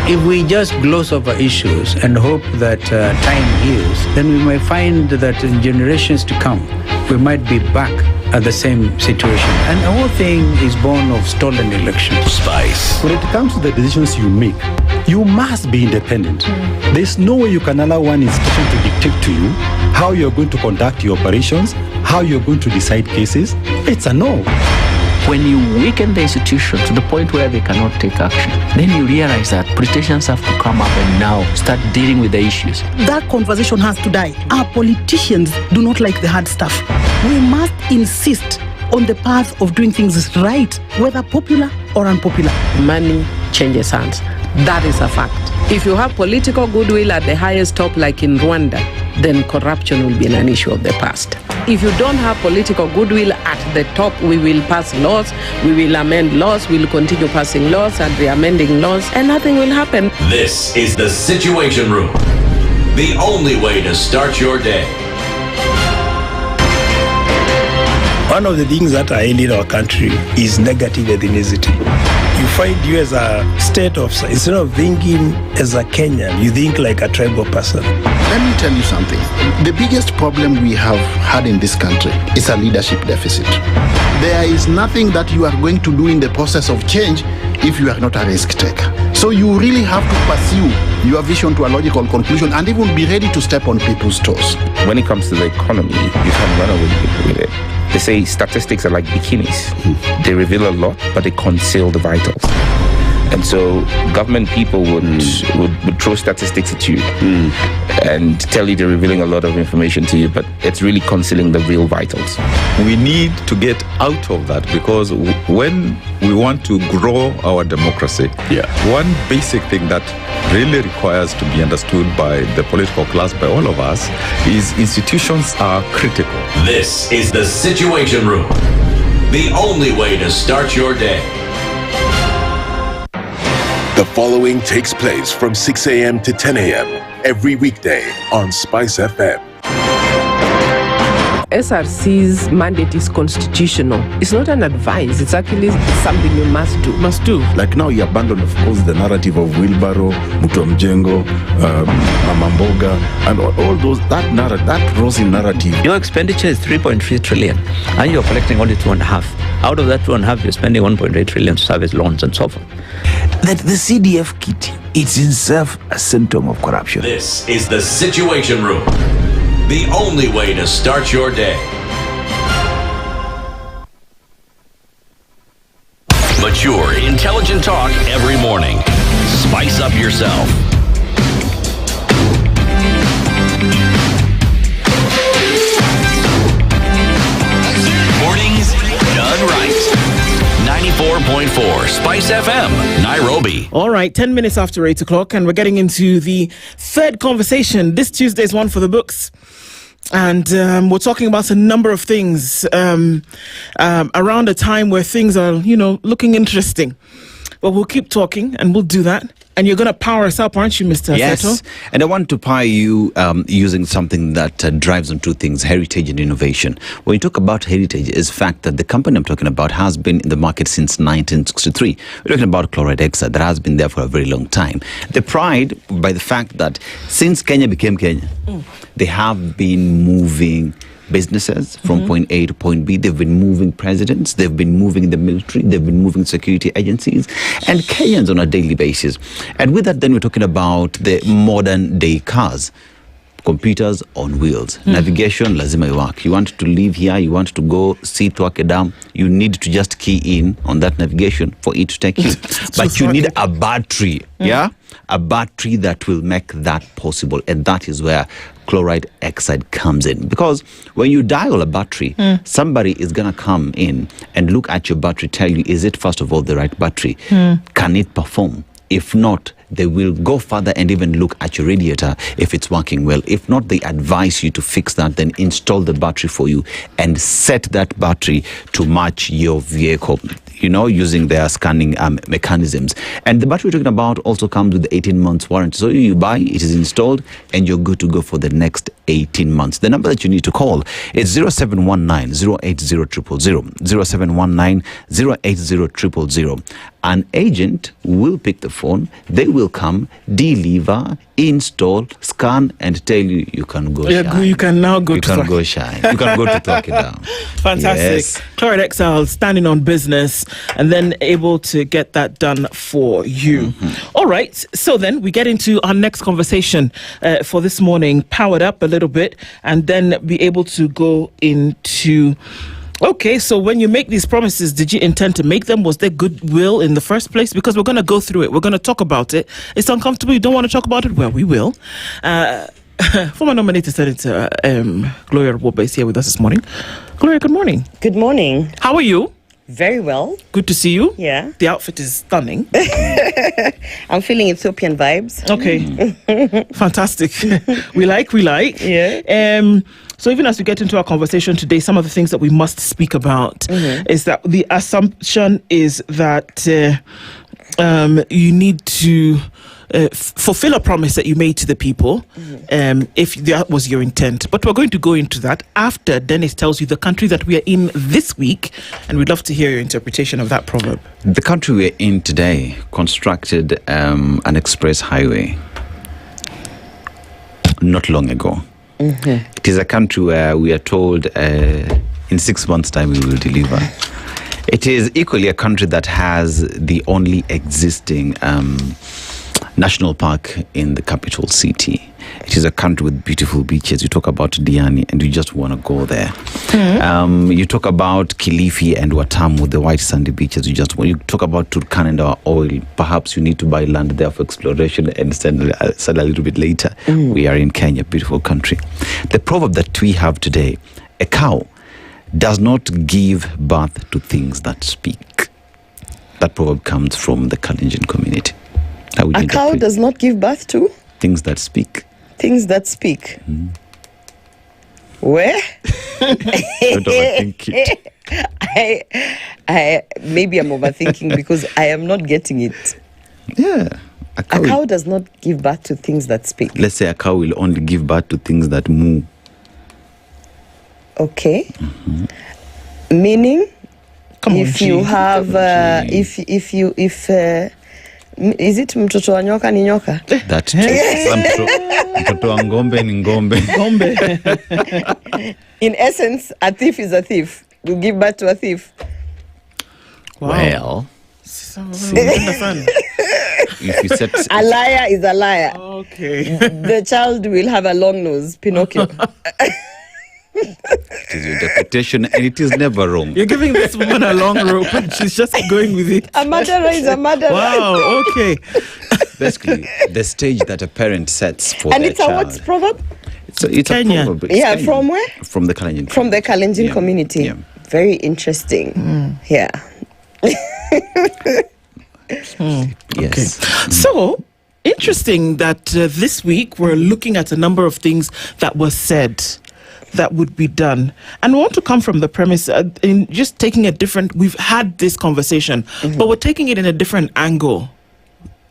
S: If we just gloss over issues and hope that time heals, then we might find that in generations to come, we might be back at the same situation. And the whole thing is born of stolen elections.
C: Spice.
T: When it comes to the decisions you make, you must be independent. There's no way you can allow one institution to dictate to you how you're going to conduct your operations, how you're going to decide cases. It's a no.
U: When you weaken the institution to the point where they cannot take action, then you realize that politicians have to come up and now start dealing with the issues.
V: That conversation has to die. Our politicians do not like the hard stuff. We must insist on the path of doing things right, whether popular or unpopular.
K: Money changes hands. That is a fact. If you have political goodwill at the highest top, like in Rwanda, then corruption will be an issue of the past. If you don't have political goodwill at the top, we will pass laws, we will amend laws, we will continue passing laws and re-amending laws, and nothing will happen.
C: This is the Situation Room, the only way to start your day.
W: One of the things that are in our country is negative ethnicity. You find you as a state officer, instead of thinking as a Kenyan, you think like a tribal person.
J: Let me tell you something. The biggest problem we have had in this country is a leadership deficit. There is nothing that you are going to do in the process of change if you are not a risk taker. So
N: So you really have to pursue your vision to a logical conclusion and even be ready to step on people's toes.
D: When it comes to the economy, you can run away with it. They say statistics are like bikinis. They reveal a lot, but they conceal the vitals. And so government people would throw statistics at you and tell you they're revealing a lot of information to you, but it's really concealing the real vitals.
E: We need to get out of that, because when we want to grow our democracy, one basic thing that really requires to be understood by the political class, by all of us, is institutions are critical.
C: This is the Situation Room, the only way to start your day.
H: The following takes place from 6 a.m. to 10 a.m. every weekday on SpiceFM.
K: SRC's mandate is constitutional. It's not an advice. It's actually something you must do.
A: Must do.
J: Like now, you abandon, of course, the narrative of wheelbarrow, Mutomjengo, Mamamboga, and all those, that rosy narrative.
L: Your expenditure is 3.3 trillion, and you're collecting only 2.5. Out of that 2.5, you're spending 1.8 trillion to service loans and so forth.
F: That the CDF kit is in itself a symptom of corruption.
C: This is the Situation Room, the only way to start your day. Mature, intelligent talk every morning. Spice up yourself. Mornings done right. 94.4 Spice FM, Nairobi.
A: All right, 10 minutes after 8 o'clock, and we're getting into the third conversation. This Tuesday's one for the books. And we're talking about a number of things around a time where things are, looking interesting. But we'll keep talking, and we'll do that. And you're going to power us up, aren't you, Mr. Aseto?
B: Yes, and I want to power you using something that drives on two things, heritage and innovation. When you talk about heritage, is the fact that the company I'm talking about has been in the market since 1963. We're talking about chloride Exa that has been there for a very long time. The pride by the fact that since Kenya became Kenya, they have been moving businesses from point A to point B. They've been moving presidents, they've been moving the military, they've been moving security agencies and Kenyans on a daily basis. And with that, then we're talking about the modern day cars. Computers on wheels. Navigation lazima iwak. You want to live here, you want to go see Twake Dam, you need to just key in on that navigation for it to take you. But you need a battery, a battery that will make that possible. And that is where chloride Exide comes in. Because when you dial a battery, somebody is going to come in and look at your battery, tell you, is it first of all the right battery? Can it perform? If not, they will go further and even look at your radiator if it's working well. If not, they advise you to fix that, then install the battery for you and set that battery to match your vehicle, using their scanning mechanisms. And the battery we're talking about also comes with 18 months warranty. So you buy, it is installed, and you're good to go for the next 18 months. The number that you need to call is 0719 080 000, 0719 080 000. An agent will pick the phone, they will come, deliver, install, scan, and tell you you can go shine.
A: You can now go
B: You can go shine. You can go to Twake Dam.
A: Fantastic.
B: Yes.
A: Chloride Exile standing on business and then able to get that done for you. All right. So then we get into our next conversation for this morning, powered up a little bit, and then be able to go into... Okay, so when you make these promises, did you intend to make them? Was there goodwill in the first place? Because we're going to go through it. We're going to talk about it. It's uncomfortable. You don't want to talk about it? Well, we will. Former nominated Senator Gloria Orwoba is here with us this morning. Gloria, good morning.
X: Good morning.
A: How are you?
X: Very well.
A: Good to see you.
X: Yeah.
A: The outfit is stunning.
X: I'm feeling Ethiopian vibes.
A: Okay. Fantastic. We like.
X: Yeah.
A: So even as we get into our conversation today, some of the things that we must speak about is that the assumption is that you need to fulfill a promise that you made to the people, if that was your intent. But we're going to go into that after Dennis tells you the country that we are in this week, and we'd love to hear your interpretation of that proverb.
B: The country we're in today constructed an express highway not long ago. It is a country where we are told in 6 months' time we will deliver. It It is equally a country that has the only existing national park in the capital city. It is a country with beautiful beaches. You talk about Diani and you just want to go there. You talk about Kilifi and Watamu, the white sandy beaches. When you talk about Turkana and our oil, perhaps you need to buy land there for exploration and sell a little bit later. We are in Kenya, beautiful country. The proverb that we have today, a cow does not give birth to things that speak. That proverb comes from the Kalenjin community.
X: A cow does not give birth to?
B: Things that speak.
X: Things that speak. Where?
B: Don't overthink
X: it. Maybe I'm overthinking because I am not getting it.
B: Yeah.
X: A cow does not give birth to things that speak.
B: Let's say a cow will only give birth to things that moo.
X: Okay. Meaning, if you have, is it mtoto wa nyoka ni nyoka?
B: That's true. Mtoto wa ngombe ni ngombe.
X: In essence, a thief is a thief. You give birth to a thief.
B: Wow. Well, if you set
X: a liar is a liar.
A: Okay.
X: The child will have a long nose, Pinocchio.
B: It is your interpretation, and it is never wrong.
A: You're giving this woman a long rope, and she's just going with it.
X: A murderer is a murderer.
A: Wow. Okay.
B: Basically, the stage that a parent sets for
X: and
B: their
X: it's a what proverb?
B: It's
A: Kenya.
B: A proverb.
X: Yeah,
B: Kenyan.
X: from where?
B: From the Kalenjin.
X: From the Kalenjin community.
B: Yeah.
X: Very interesting. Yeah.
B: Yes.
A: Okay. So interesting that this week we're looking at a number of things that were said that would be done, and we want to come from the premise in just taking a different. We've had this conversation, but we're taking it in a different angle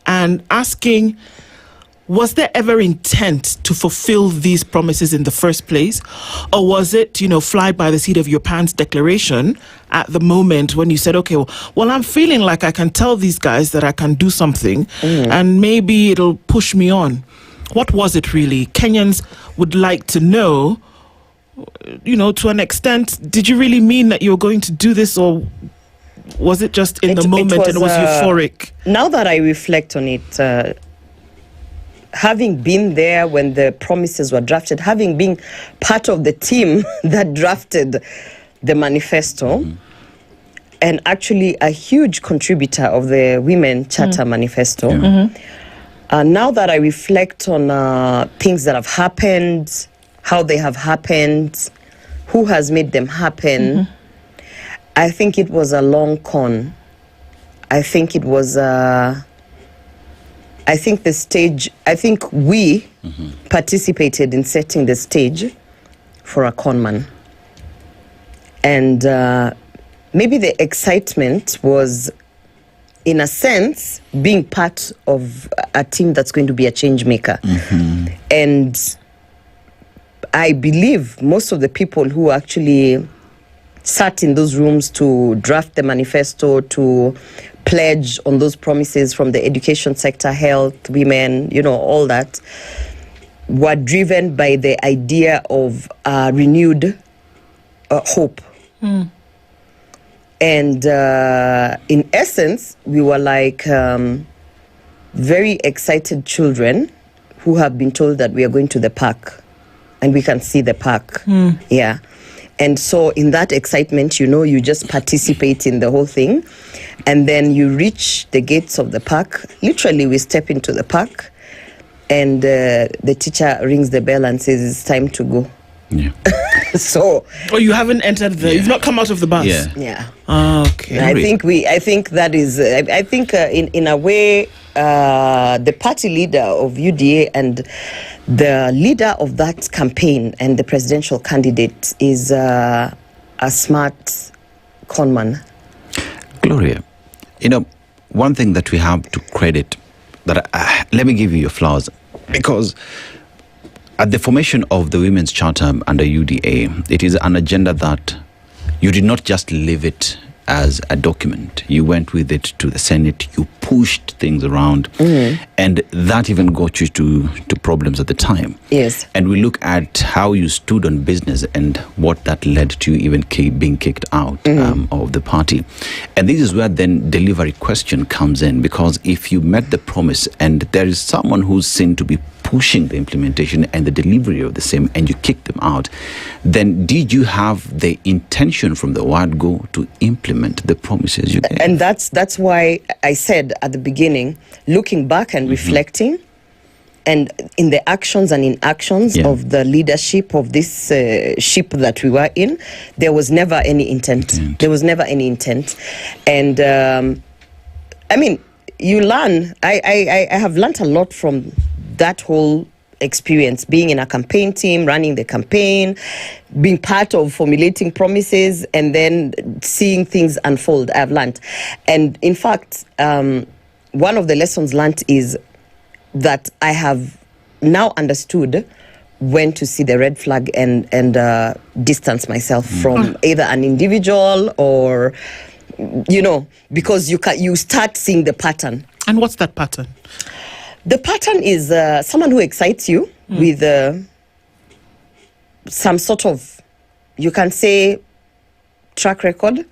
A: and asking, was there ever intent to fulfill these promises in the first place, or was it, fly by the seat of your pants declaration at the moment when you said, okay, well, I'm feeling like I can tell these guys that I can do something, and maybe it'll push me on. What was it really? Kenyans would like to know, to an extent, did you really mean that you were going to do this, or was it just in the moment and it was euphoric?
X: Now that I reflect on it, having been there when the promises were drafted, having been part of the team that drafted the manifesto, and actually a huge contributor of the Women Charter Manifesto, now that I reflect on things that have happened, how they have happened, who has made them happen, I think it was a long con. I think it was I think the stage, I think we participated in setting the stage for a con man. And maybe the excitement was, in a sense, being part of a team that's going to be a change maker. And I believe most of the people who actually sat in those rooms to draft the manifesto, to pledge on those promises from the education sector, health, women, all that, were driven by the idea of renewed hope. And in essence, we were like very excited children who have been told that we are going to the park and we can see the park. Yeah. And so in that excitement, you just participate in the whole thing. And then you reach the gates of the park. Literally, we step into the park and the teacher rings the bell and says, it's time to go.
B: Yeah.
X: So.
A: Oh, you haven't entered you've not come out of the bus.
X: Yeah.
A: Okay.
X: I think that is, I think in a way, the party leader of UDA and the leader of that campaign and the presidential candidate is a smart conman.
B: Gloria, one thing that we have to credit, that let me give you your flowers, because at the formation of the Women's Charter under UDA, it is an agenda that you did not just leave it as a document. You went with it to the Senate, you pushed things around, and that even got you to problems at the time.
X: Yes.
B: And we look at how you stood on business and what that led to you even being kicked out of the party. And this is where then delivery question comes in, because if you met the promise and there is someone who's seen to be pushing the implementation and the delivery of the same, and you kick them out, then did you have the intention from the word go to implement the promises you gave?
X: And that's why I said at the beginning, looking back and reflecting, and in the actions and inactions of the leadership of this ship that we were in, there was never any intent. There was never any intent. And I mean, you learn. I have learned a lot from that whole experience, being in a campaign team, running the campaign, being part of formulating promises, and then seeing things unfold. I've learned. And in fact, one of the lessons learned is that I have now understood when to see the red flag and distance myself from either an individual or, because you start seeing the pattern.
A: And what's that pattern?
X: The pattern is someone who excites you with some sort of, you can say, track record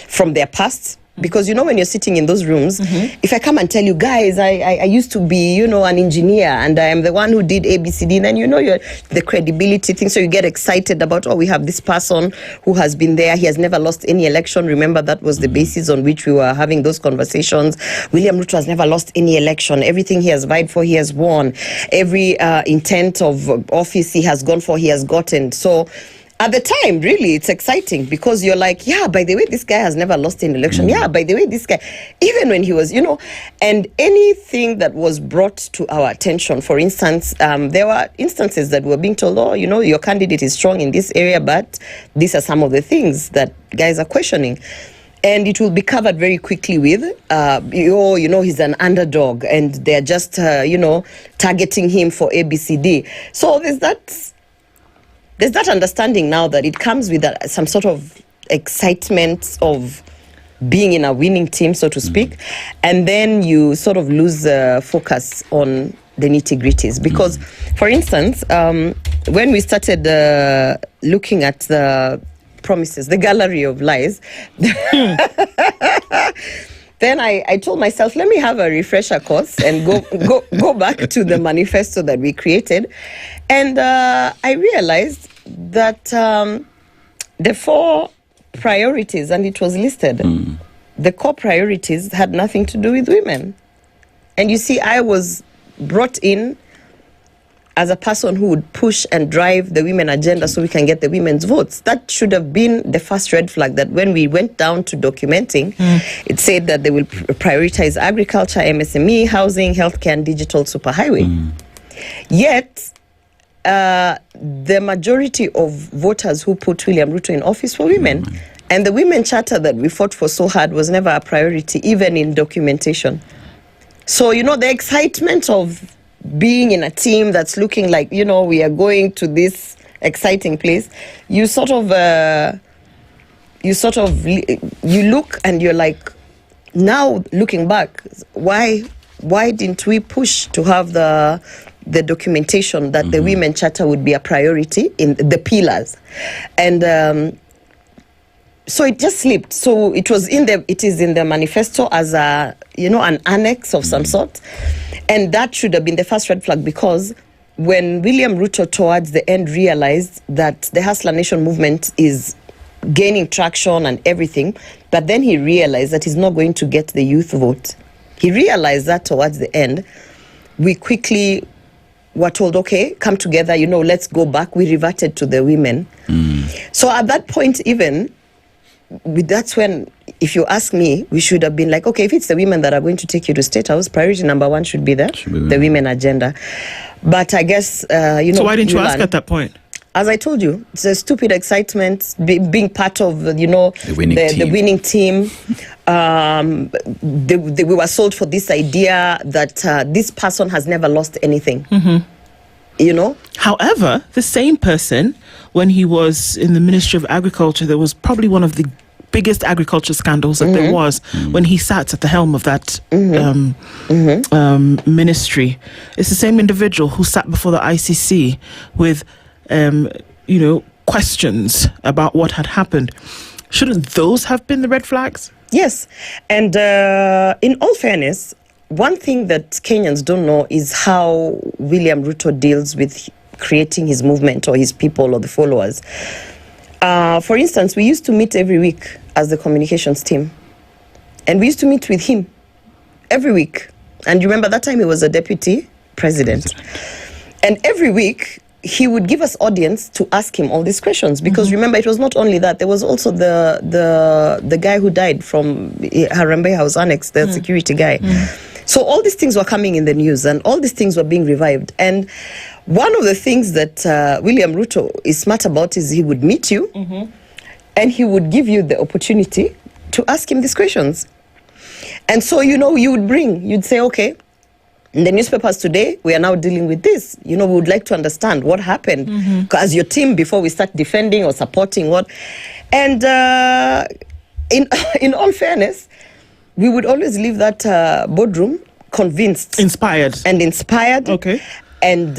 X: from their past. Because, when you're sitting in those rooms, if I come and tell you, guys, I used to be, an engineer and I am the one who did ABCD, then you're the credibility thing. So you get excited about, we have this person who has been there. He has never lost any election. Remember, that was the basis on which we were having those conversations. William Ruto has never lost any election. Everything he has vied for, he has won. Every intent of office he has gone for, he has gotten. So at the time, really, it's exciting because you're like, yeah, by the way, this guy has never lost an election. Yeah, by the way, this guy, even when he was, and anything that was brought to our attention, for instance, there were instances that were being told, your candidate is strong in this area, but these are some of the things that guys are questioning. And it will be covered very quickly with, he's an underdog and they're just, targeting him for ABCD. So there's that understanding now that it comes with some sort of excitement of being in a winning team, so to speak. And then you sort of lose focus on the nitty-gritties. Because, for instance, when we started looking at the promises, the gallery of lies, then I told myself, let me have a refresher course and go back to the manifesto that we created. And I realized that the 4 priorities, and it was listed, the core priorities had nothing to do with women. And you see, I was brought in as a person who would push and drive the women agenda so we can get the women's votes. That should have been the first red flag, that when we went down to documenting, it said that they will prioritize agriculture, MSME, housing, healthcare, and digital superhighway. Yet, the majority of voters who put William Ruto in office were women. And the women charter that we fought for so hard was never a priority, even in documentation. So, the excitement of being in a team that's looking like, we are going to this exciting place, you look and you're like, now looking back, why didn't we push to have the documentation that the women charter would be a priority in the pillars? And so it just slipped. So it is in the manifesto as an annex of some sort. And that should have been the first red flag, because when William Ruto towards the end realized that the Hustler Nation movement is gaining traction and everything, but then he realized that he's not going to get the youth vote. He realized that towards the end. We quickly were told, okay, come together, let's go back. We reverted to the women. So at that point, even, that's when, if you ask me, we should have been like, okay, if it's the women that are going to take you to State House, priority number 1 should be the women agenda. But I guess,
A: So why didn't you ask at that point?
X: As I told you, it's a stupid excitement, being part of, the winning team. We were sold for this idea that this person has never lost anything.
A: However, the same person, when he was in the Ministry of Agriculture, there was probably one of the biggest agriculture scandals that there was when he sat at the helm of that ministry. It's the same individual who sat before the ICC with, questions about what had happened. Shouldn't those have been the red flags?
X: Yes. And in all fairness, one thing that Kenyans don't know is how William Ruto deals with creating his movement or his people or the followers. For instance, we used to meet every week as the communications team. And we used to meet with him every week. And you remember that time he was a deputy president. And every week, he would give us audience to ask him all these questions. Because remember, it was not only that. There was also the guy who died from Harambee House Annex, the security guy. So all these things were coming in the news and all these things were being revived. And one of the things that William Ruto is smart about is he would meet you and he would give you the opportunity to ask him these questions. And so, you'd say, okay, in the newspapers today, we are now dealing with this. We would like to understand what happened as your team before we start defending or supporting what. And in all fairness, we would always leave that boardroom convinced.
A: Inspired.
X: Okay. And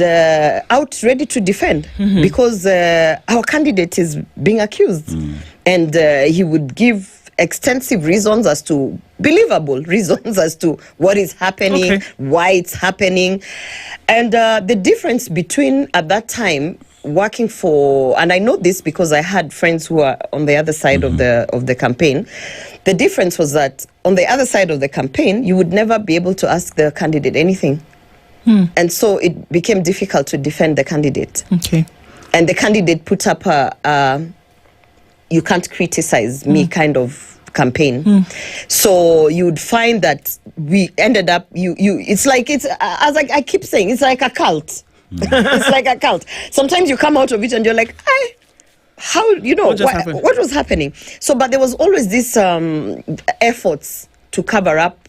X: out ready to defend because our candidate is being accused. And he would give extensive reasons believable reasons as to what is happening, why it's happening. And the difference between, at that time, working for, and I know this because I had friends who are on the other side of the campaign. The difference was that on the other side of the campaign, you would never be able to ask the candidate anything. And so it became difficult to defend the candidate. And the candidate put up a you can't criticize me kind of campaign. So you would find that we ended up, it's like, as I keep saying, it's like a cult. It's like a cult. Sometimes you come out of it and you're like, what was happening? So, but there was always this efforts to cover up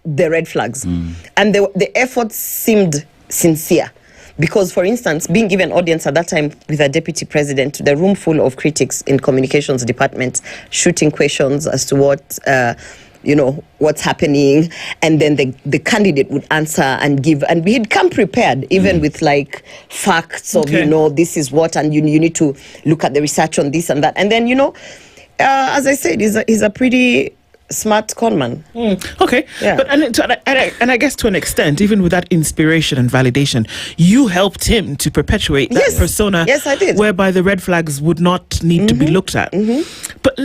X: the red flags. And the efforts seemed sincere. Because, for instance, being given audience at that time with a deputy president, the room full of critics in communications department, shooting questions as to what, what's happening. And then the candidate would answer and give. And he'd come prepared, even with like facts of, this is what, and you need to look at the research on this and that. And then, as I said, he's a pretty smart conman.
A: Okay. Yeah. But and I guess to an extent, even with that inspiration and validation, you helped him to perpetuate that persona.
X: Yes, I did.
A: Whereby the red flags would not need to be looked at. But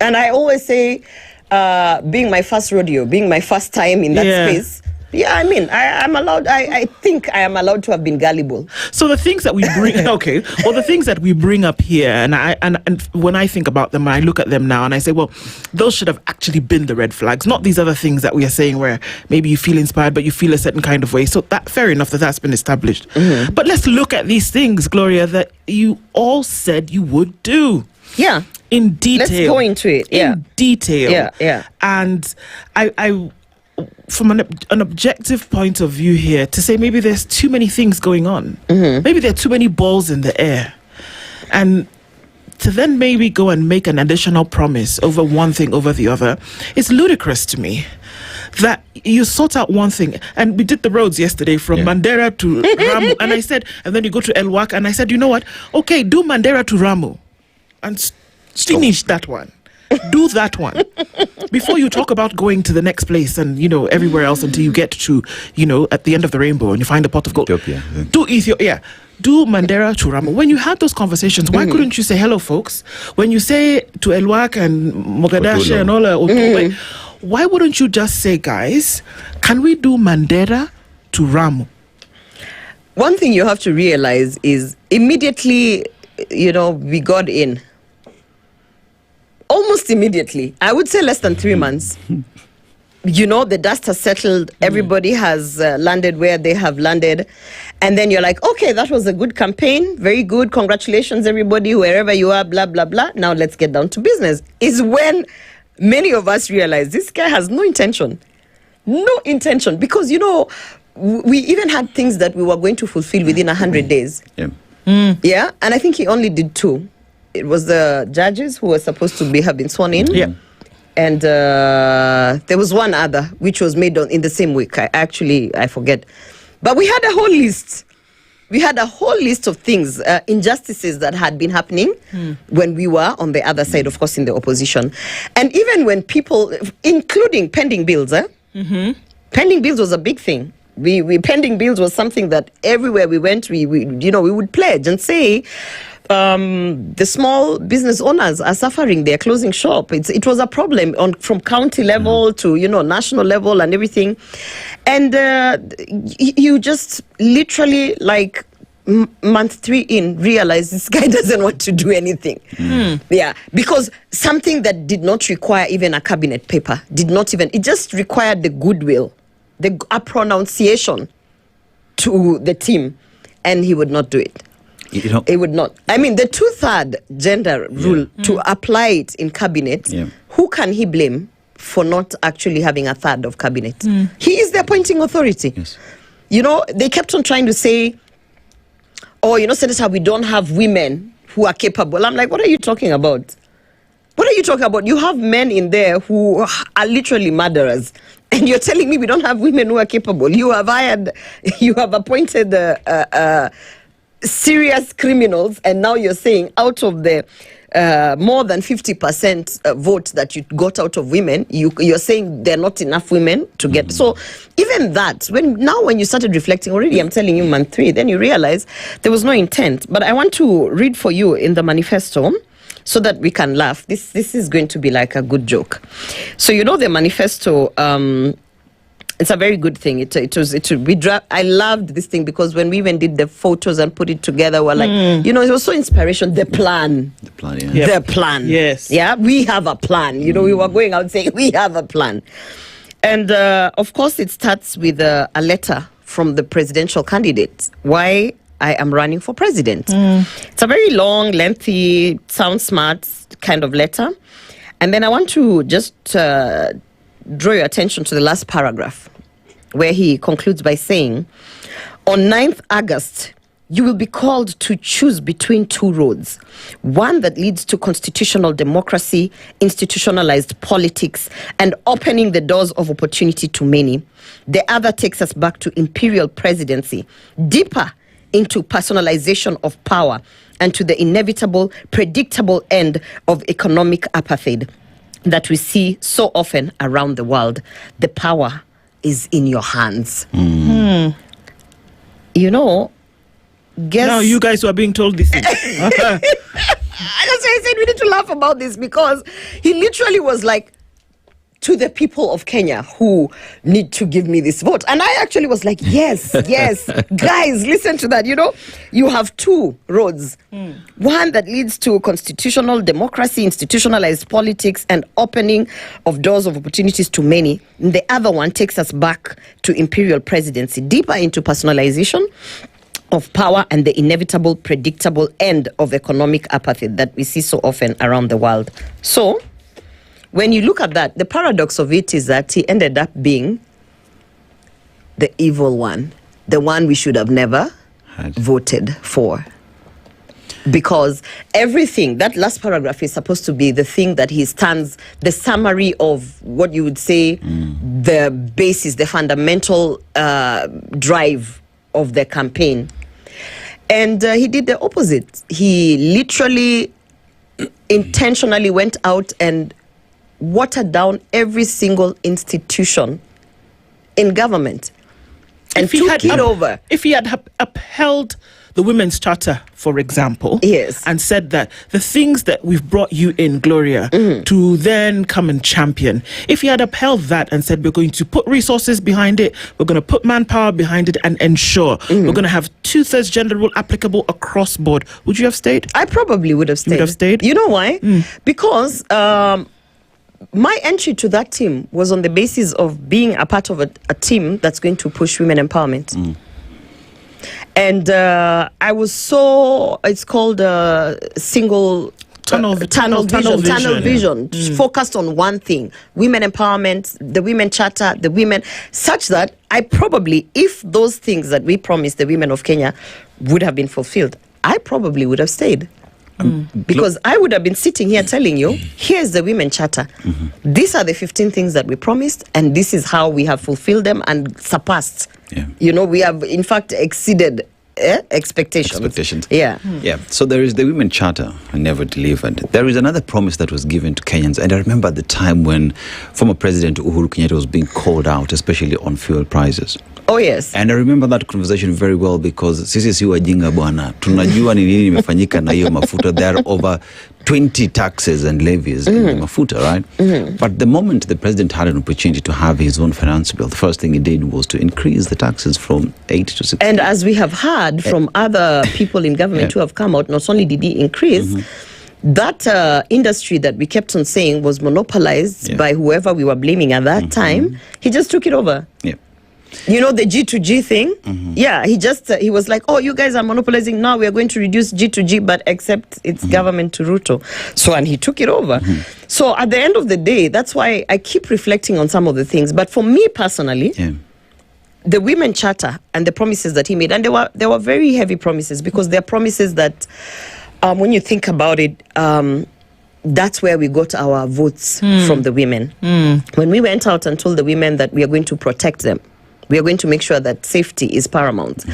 X: and I always say, being my first rodeo, being my first time in that space. Yeah, I mean, I'm allowed. I think I am allowed to have been gullible.
A: So the things that we bring, the things that we bring up here, and when I think about them, I look at them now, and I say, well, those should have actually been the red flags, not these other things that we are saying where maybe you feel inspired, but you feel a certain kind of way. So that fair enough that's been established. But let's look at these things, Gloria, that you all said you would do.
X: Yeah.
A: In detail.
X: Let's go into it. Yeah.
A: In detail.
X: Yeah.
A: And I from an objective point of view here, to say maybe there's too many things going on. Maybe there are too many balls in the air. And to then maybe go and make an additional promise over one thing over the other, it's ludicrous to me that you sort out one thing. And we did the roads yesterday from Mandera to Ramu. And I said, and then you go to Elwak, and I said, you know what? Okay, do Mandera to Ramu. And finish that one. Do that one before you talk about going to the next place and everywhere else until you get to at the end of the rainbow and you find a pot of gold.
B: Ethiopia.
A: Do Ethiopia. Do Mandera to Ramu. When you had those conversations, why couldn't you say hello, folks? When you say to Elwak and Mogadashe and all that, why wouldn't you just say, guys, can we do Mandera to Ramu?
X: One thing you have to realize is immediately, we got in. Almost immediately. I would say less than 3 months. The dust has settled. Everybody has landed where they have landed. And then you're like, okay, that was a good campaign. Very good. Congratulations, everybody, wherever you are, blah, blah, blah. Now let's get down to business. Is when many of us realize this guy has no intention. No intention. Because, we even had things that we were going to fulfill within 100 days.
B: Yeah.
X: Yeah. And I think he only did 2. it was the judges who were supposed to have been sworn in.
A: Yeah.
X: And there was one other which was made in the same week. I forget. But we had a whole list. We had a whole list of things, injustices that had been happening when we were on the other side, of course, in the opposition. And even when people, including pending bills, pending bills was a big thing. We pending bills was something that everywhere we went, we would pledge and say, the small business owners are suffering. They're closing shop. It was a problem from county level to national level and everything. And you just literally like month 3 in realize this guy doesn't want to do anything. Yeah, because something that did not require even a cabinet paper, it just required the goodwill, a pronunciation to the team, and he would not do it. It would not. I mean, the 2/3 gender rule, to apply it in cabinet, who can he blame for not actually having a third of cabinet? He is the appointing authority. Yes. They kept on trying to say, Senator, we don't have women who are capable. I'm like, what are you talking about? What are you talking about? You have men in there who are literally murderers. And you're telling me we don't have women who are capable. You have appointed serious criminals, and now you're saying out of the more than 50% vote that you got out of women, you're saying there are not enough women to get. So even that, when you started reflecting already, I'm telling you, month 3, then you realize there was no intent. But I want to read for you in the manifesto so that we can laugh. This is going to be like a good joke. So the manifesto. It's a very good thing. I loved this thing because when we even did the photos and put it together, we're like, it was so inspiration. The plan. The plan, yeah. Yep. The plan. Yes. Yeah, we have a plan. We were going out saying, we have a plan. And of course, it starts with a letter from the presidential candidate. Why I am running for president. It's a very long, lengthy, sound smart kind of letter. And then I want to just draw your attention to the last paragraph, where he concludes by saying, on 9th August, you will be called to choose between 2 roads. One that leads to constitutional democracy, institutionalized politics, and opening the doors of opportunity to many. The other takes us back to imperial presidency, deeper into personalization of power, and to the inevitable, predictable end of economic apartheid that we see so often around the world. The power is in your hands. Guess...
A: Now you guys were being told this.
X: That's why I said we need to laugh about this, because he literally was like, to the people of Kenya who need to give me this vote. And I actually was like, yes, guys, listen to that. You have 2 roads. One that leads to constitutional democracy, institutionalized politics, and opening of doors of opportunities to many. And the other one takes us back to imperial presidency, deeper into personalization of power and the inevitable, predictable end of economic apartheid that we see so often around the world. So, when you look at that, the paradox of it is that he ended up being the evil one, the one we should have never voted for. Because everything, that last paragraph is supposed to be the thing that he stands, the summary of what you would say, the basis, the fundamental drive of the campaign. And he did the opposite. He literally, intentionally went out and watered down every single institution in government and took it over.
A: If he had upheld the Women's Charter, for example, and said that the things that we've brought you in, Gloria, to then come and champion, if he had upheld that and said we're going to put resources behind it, we're going to put manpower behind it and ensure we're going to have 2/3 gender rule applicable across board, would you have stayed?
X: I probably would have stayed.
A: You would have stayed?
X: You know why? Because my entry to that team was on the basis of being a part of a team that's going to push women empowerment. And I was it's called single tunnel vision, focused on one thing: women empowerment, the women charter, the women, such that I probably, if those things that we promised the women of Kenya would have been fulfilled, I probably would have stayed. Because I would have been sitting here telling you, here's the Women Charter. These are the 15 things that we promised, and this is how we have fulfilled them and surpassed. You know, we have, in fact, exceeded expectations. Yeah.
B: So there is the Women Charter, never delivered. There is another promise that was given to Kenyans, and I remember at the time when former President Uhuru Kenyatta was being called out, especially on fuel prices.
X: Oh yes.
B: And I remember that conversation very well, because sisi si wajinga bwana, tunajua ni nini imefanyika na hiyo mafuta. There are over 20 taxes and levies in the mafuta, right? But the moment the president had an opportunity to have his own finance bill, the first thing he did was to increase the taxes from 8 to 6.
X: And as we have heard from other people in government who have come out, not only did he increase, that industry that we kept on saying was monopolized by whoever we were blaming at that time, he just took it over. You know, the G2G thing? He was like, oh, you guys are monopolizing, now we are going to reduce G2G, but except it's government to Ruto. So, and he took it over. So at the end of the day, that's why I keep reflecting on some of the things. But for me personally, the Women Charter and the promises that he made, and they were very heavy promises, because they're promises that, when you think about it, that's where we got our votes from the women. When we went out and told the women that we are going to protect them, we are going to make sure that safety is paramount.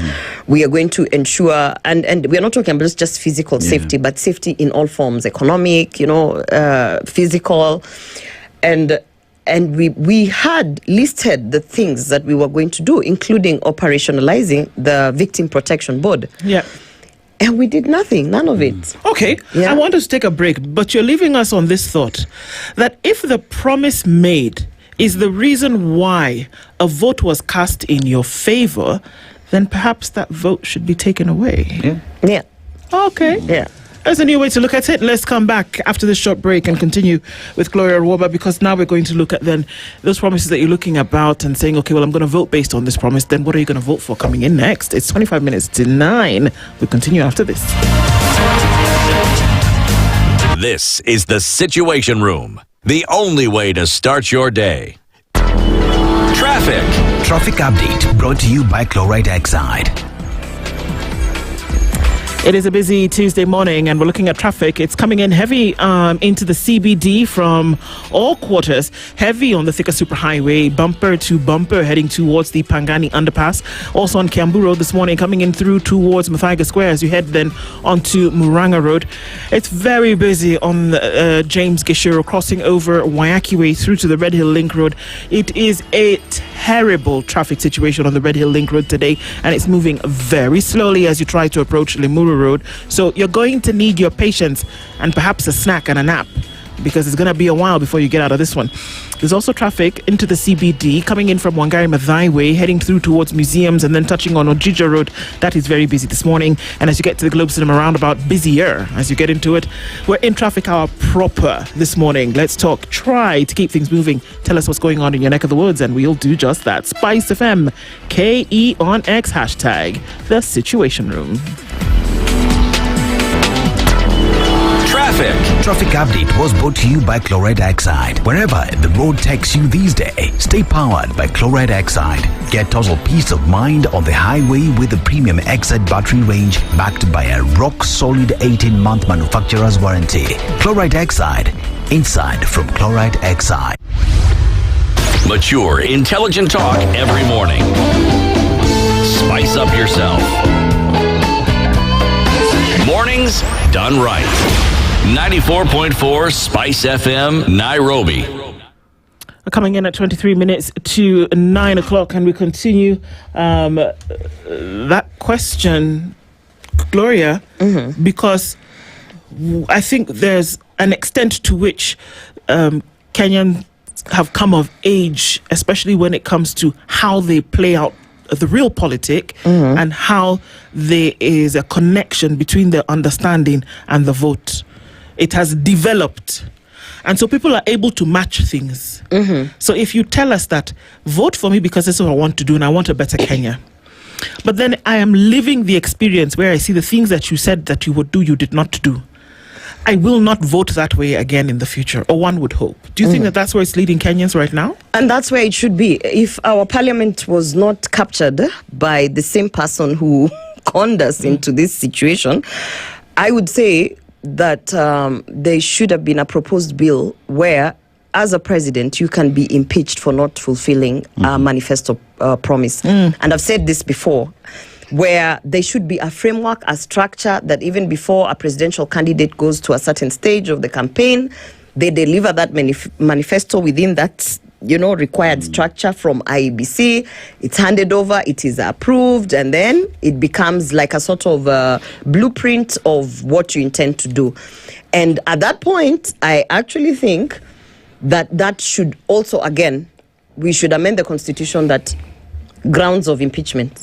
X: We are going to ensure, and we are not talking about just physical safety, but safety in all forms, economic, you know, physical. And we had listed the things that we were going to do, including operationalizing the Victim Protection Board. And we did nothing, none of it.
A: Okay, I want us to take a break, but you're leaving us on this thought that if the promise made is the reason why a vote was cast in your favor, then perhaps that vote should be taken away. Okay. There's a new way to look at it. Let's come back after this short break and continue with Gloria Orwoba, because now we're going to look at then those promises that you're looking about and saying, okay, well, I'm going to vote based on this promise. Then what are you going to vote for coming in next? It's 25 minutes to 9. We'll continue after this.
C: This is the Situation Room, the only way to start your day.
I: Traffic update brought to you by Chloride Oxide.
A: It is a busy Tuesday morning, and we're looking at traffic. It's coming in heavy into the CBD from all quarters. Heavy on the Thika Superhighway, bumper to bumper, heading towards the Pangani Underpass. Also on Kiambu Road this morning, coming in through towards Muthaiga Square as you head then onto Muranga Road. It's very busy on James Gishiro, crossing over Wayaki Way through to the Red Hill Link Road. It is a terrible traffic situation on the Red Hill Link Road today, and it's moving very slowly as you try to approach Limuru Road. So you're going to need your patience and perhaps a snack and a nap, because it's going to be a while before you get out of this one. There's also traffic into the CBD coming in from Wangari Maathai Way, heading through towards museums and then touching on Ojija Road. That is very busy this morning. And as you get to the Globe Cinema roundabout, busier as you get into it. We're in traffic hour proper this morning. Let's talk. Try to keep things moving. Tell us what's going on in your neck of the woods, and we'll do just that. SpiceFM, KE on X, hashtag The Situation Room.
I: Traffic update was brought to you by Chloride Oxide. Wherever the road takes you these days, stay powered by Chloride Oxide. Get total peace of mind on the highway with the premium Oxide battery range, backed by a rock-solid 18-month manufacturer's warranty. Chloride Oxide, inside from Chloride Oxide.
C: Mature, intelligent talk every morning. Spice up yourself. Mornings done right. 94.4 Spice FM, Nairobi.
A: We're coming in at 23 minutes to 9 o'clock, and we continue that question, Gloria, because I think there's an extent to which Kenyans have come of age, especially when it comes to how they play out the real politic and how there is a connection between the understanding and the vote. It has developed. And so people are able to match things. So if you tell us that, vote for me because this is what I want to do and I want a better Kenya. But then I am living the experience where I see the things that you said that you would do, you did not do. I will not vote that way again in the future, or one would hope. Do you think that that's where it's leading Kenyans right now?
X: And that's where it should be. If our parliament was not captured by the same person who conned us into this situation, I would say that there should have been a proposed bill where, as a president, you can be impeached for not fulfilling a manifesto promise. And I've said this before, where there should be a framework, a structure that even before a presidential candidate goes to a certain stage of the campaign, they deliver that manifesto within that required structure from IEBC. It's handed over, it is approved, and then it becomes like a sort of blueprint of what you intend to do. And at that point, I actually think that should also, again, we should amend the constitution that grounds of impeachment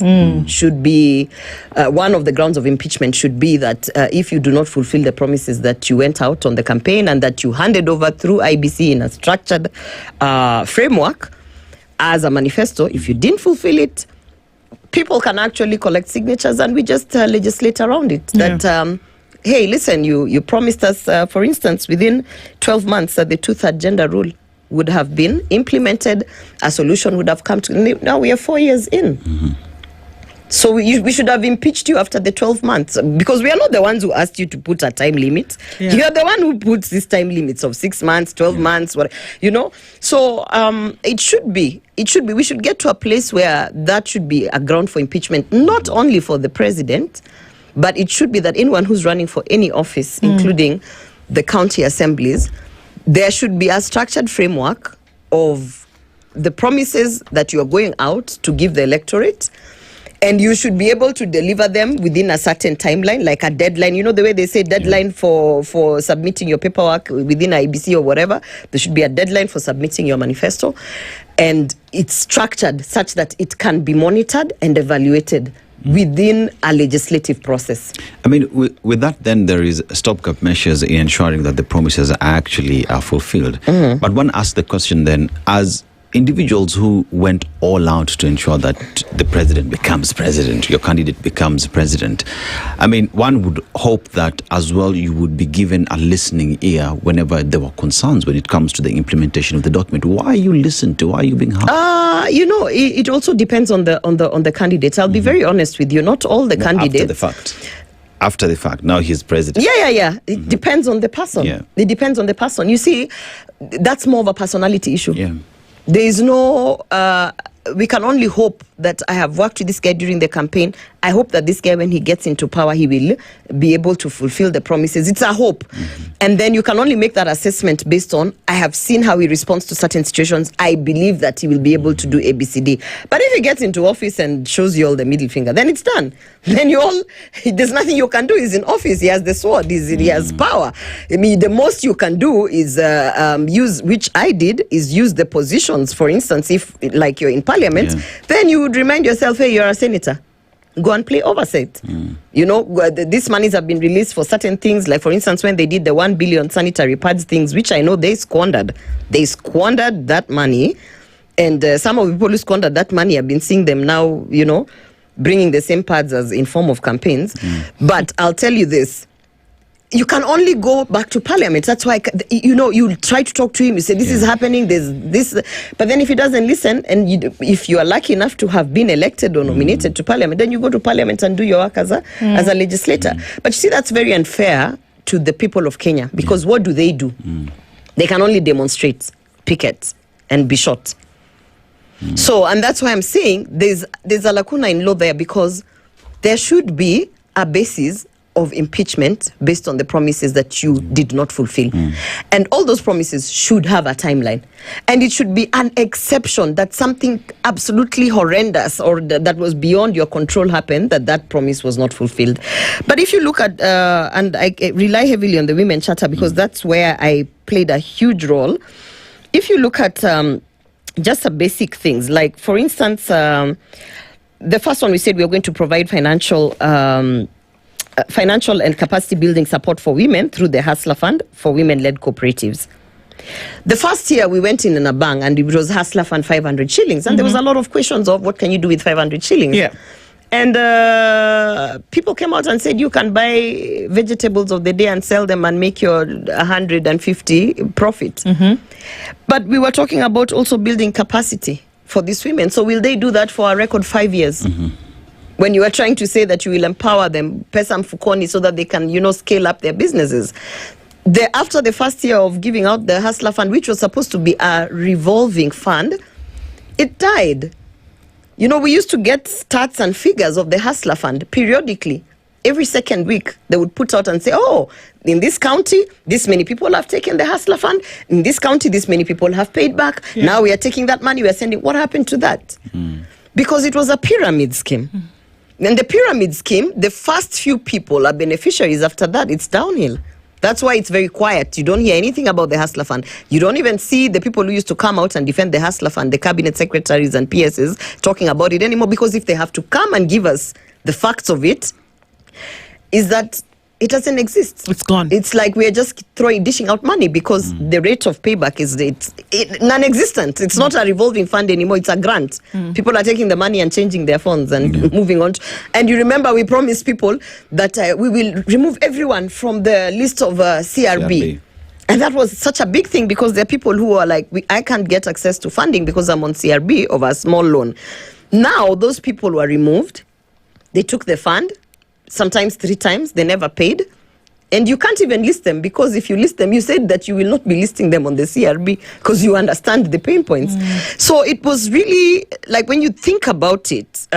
X: should be, one of the grounds of impeachment should be that if you do not fulfill the promises that you went out on the campaign and that you handed over through IBC in a structured framework as a manifesto, if you didn't fulfill it, people can actually collect signatures and we just legislate around it. That, hey, listen, you promised us, for instance, within 12 months that the two-third gender rule would have been implemented, a solution would have come to. Now we are 4 years in. So we should have impeached you after the 12 months, because we are not the ones who asked you to put a time limit. You are the one who puts these time limits of 6 months, 12 months, So it should be. We should get to a place where that should be a ground for impeachment, not only for the president, but it should be that anyone who's running for any office, including the county assemblies, there should be a structured framework of the promises that you are going out to give the electorate, and you should be able to deliver them within a certain timeline, like a deadline. You know the way they say deadline for submitting your paperwork within IBC or whatever, there should be a deadline for submitting your manifesto, and it's structured such that it can be monitored and evaluated within a legislative process.
B: I mean, with that, then there is stopgap measures in ensuring that the promises actually are fulfilled. But one asks the question then, as individuals who went all out to ensure that the president becomes president, your candidate becomes president, I mean, one would hope that as well you would be given a listening ear whenever there were concerns when it comes to the implementation of the document. Why are you listened to? Why are you being heard?
X: It also depends on the candidates. I'll be very honest with you. Not all the candidates.
B: After the fact, now he's president.
X: Yeah. It depends on the person. It depends on the person. You see, that's more of a personality issue. There is no, we can only hope that I have worked with this guy during the campaign. I hope that this guy, when he gets into power, he will be able to fulfill the promises. It's a hope. And then you can only make that assessment based on, I have seen how he responds to certain situations. I believe that he will be able to do ABCD. But if he gets into office and shows you all the middle finger, then it's done. Then there's nothing you can do. He's in office. He has the sword. He has power. I mean, the most you can do is use, which I did, is use the positions. For instance, if like you're in parliament, then you would remind yourself, hey, you're a senator. Go and play oversight. These monies have been released for certain things, like for instance when they did the 1 billion sanitary pads things, which I know they squandered that money, and some of the people who squandered that money have been seeing them now, bringing the same pads as in form of campaigns. But I'll tell you this, you can only go back to parliament. That's why, you try to talk to him. You say, this is happening, there's this. But then if he doesn't listen, and if you are lucky enough to have been elected or nominated to parliament, then you go to parliament and do your work as a legislator. But you see, that's very unfair to the people of Kenya, because what do? They can only demonstrate, picket, and be shot. So, and that's why I'm saying there's a lacuna in law there, because there should be a basis of impeachment based on the promises that you did not fulfill. And all those promises should have a timeline. And it should be an exception that something absolutely horrendous or that was beyond your control happened, that promise was not fulfilled. But if you look at, and I rely heavily on the Women Charter, because that's where I played a huge role. If you look at just the basic things, like for instance, the first one we said we are going to provide financial and capacity building support for women through the Hustler Fund for women-led cooperatives. The first year we went in a bang, and it was Hustler Fund 500 shillings. And there was a lot of questions of what can you do with 500 shillings? And people came out and said you can buy vegetables of the day and sell them and make your 150 profit. But we were talking about also building capacity for these women. So will they do that for a record 5 years? when you are trying to say that you will empower them, pesa mfukoni, so that they can, scale up their businesses. After the first year of giving out the Hustler Fund, which was supposed to be a revolving fund, it died. We used to get stats and figures of the Hustler Fund periodically. Every second week, they would put out and say, oh, in this county, this many people have taken the Hustler Fund. In this county, this many people have paid back. Yeah. Now we are taking that money, we are sending. What happened to that? Because it was a pyramid scheme. And the pyramid scheme, the first few people are beneficiaries. After that, it's downhill. That's why it's very quiet. You don't hear anything about the Hustler Fund. You don't even see the people who used to come out and defend the Hustler Fund, the cabinet secretaries and PSs, talking about it anymore. Because if they have to come and give us the facts of it, is that it doesn't exist.
A: It's gone.
X: It's like we're just dishing out money because the rate of payback is non-existent. It's not a revolving fund anymore. It's a grant. People are taking the money and changing their funds and moving on. And you remember we promised people that we will remove everyone from the list of CRB. And that was such a big thing because there are people who are like, I can't get access to funding because I'm on CRB of a small loan. Now those people were removed. They took the fund. Sometimes 3 times, they never paid. And you can't even list them because if you list them, you said that you will not be listing them on the CRB because you understand the pain points. So it was really, like when you think about it,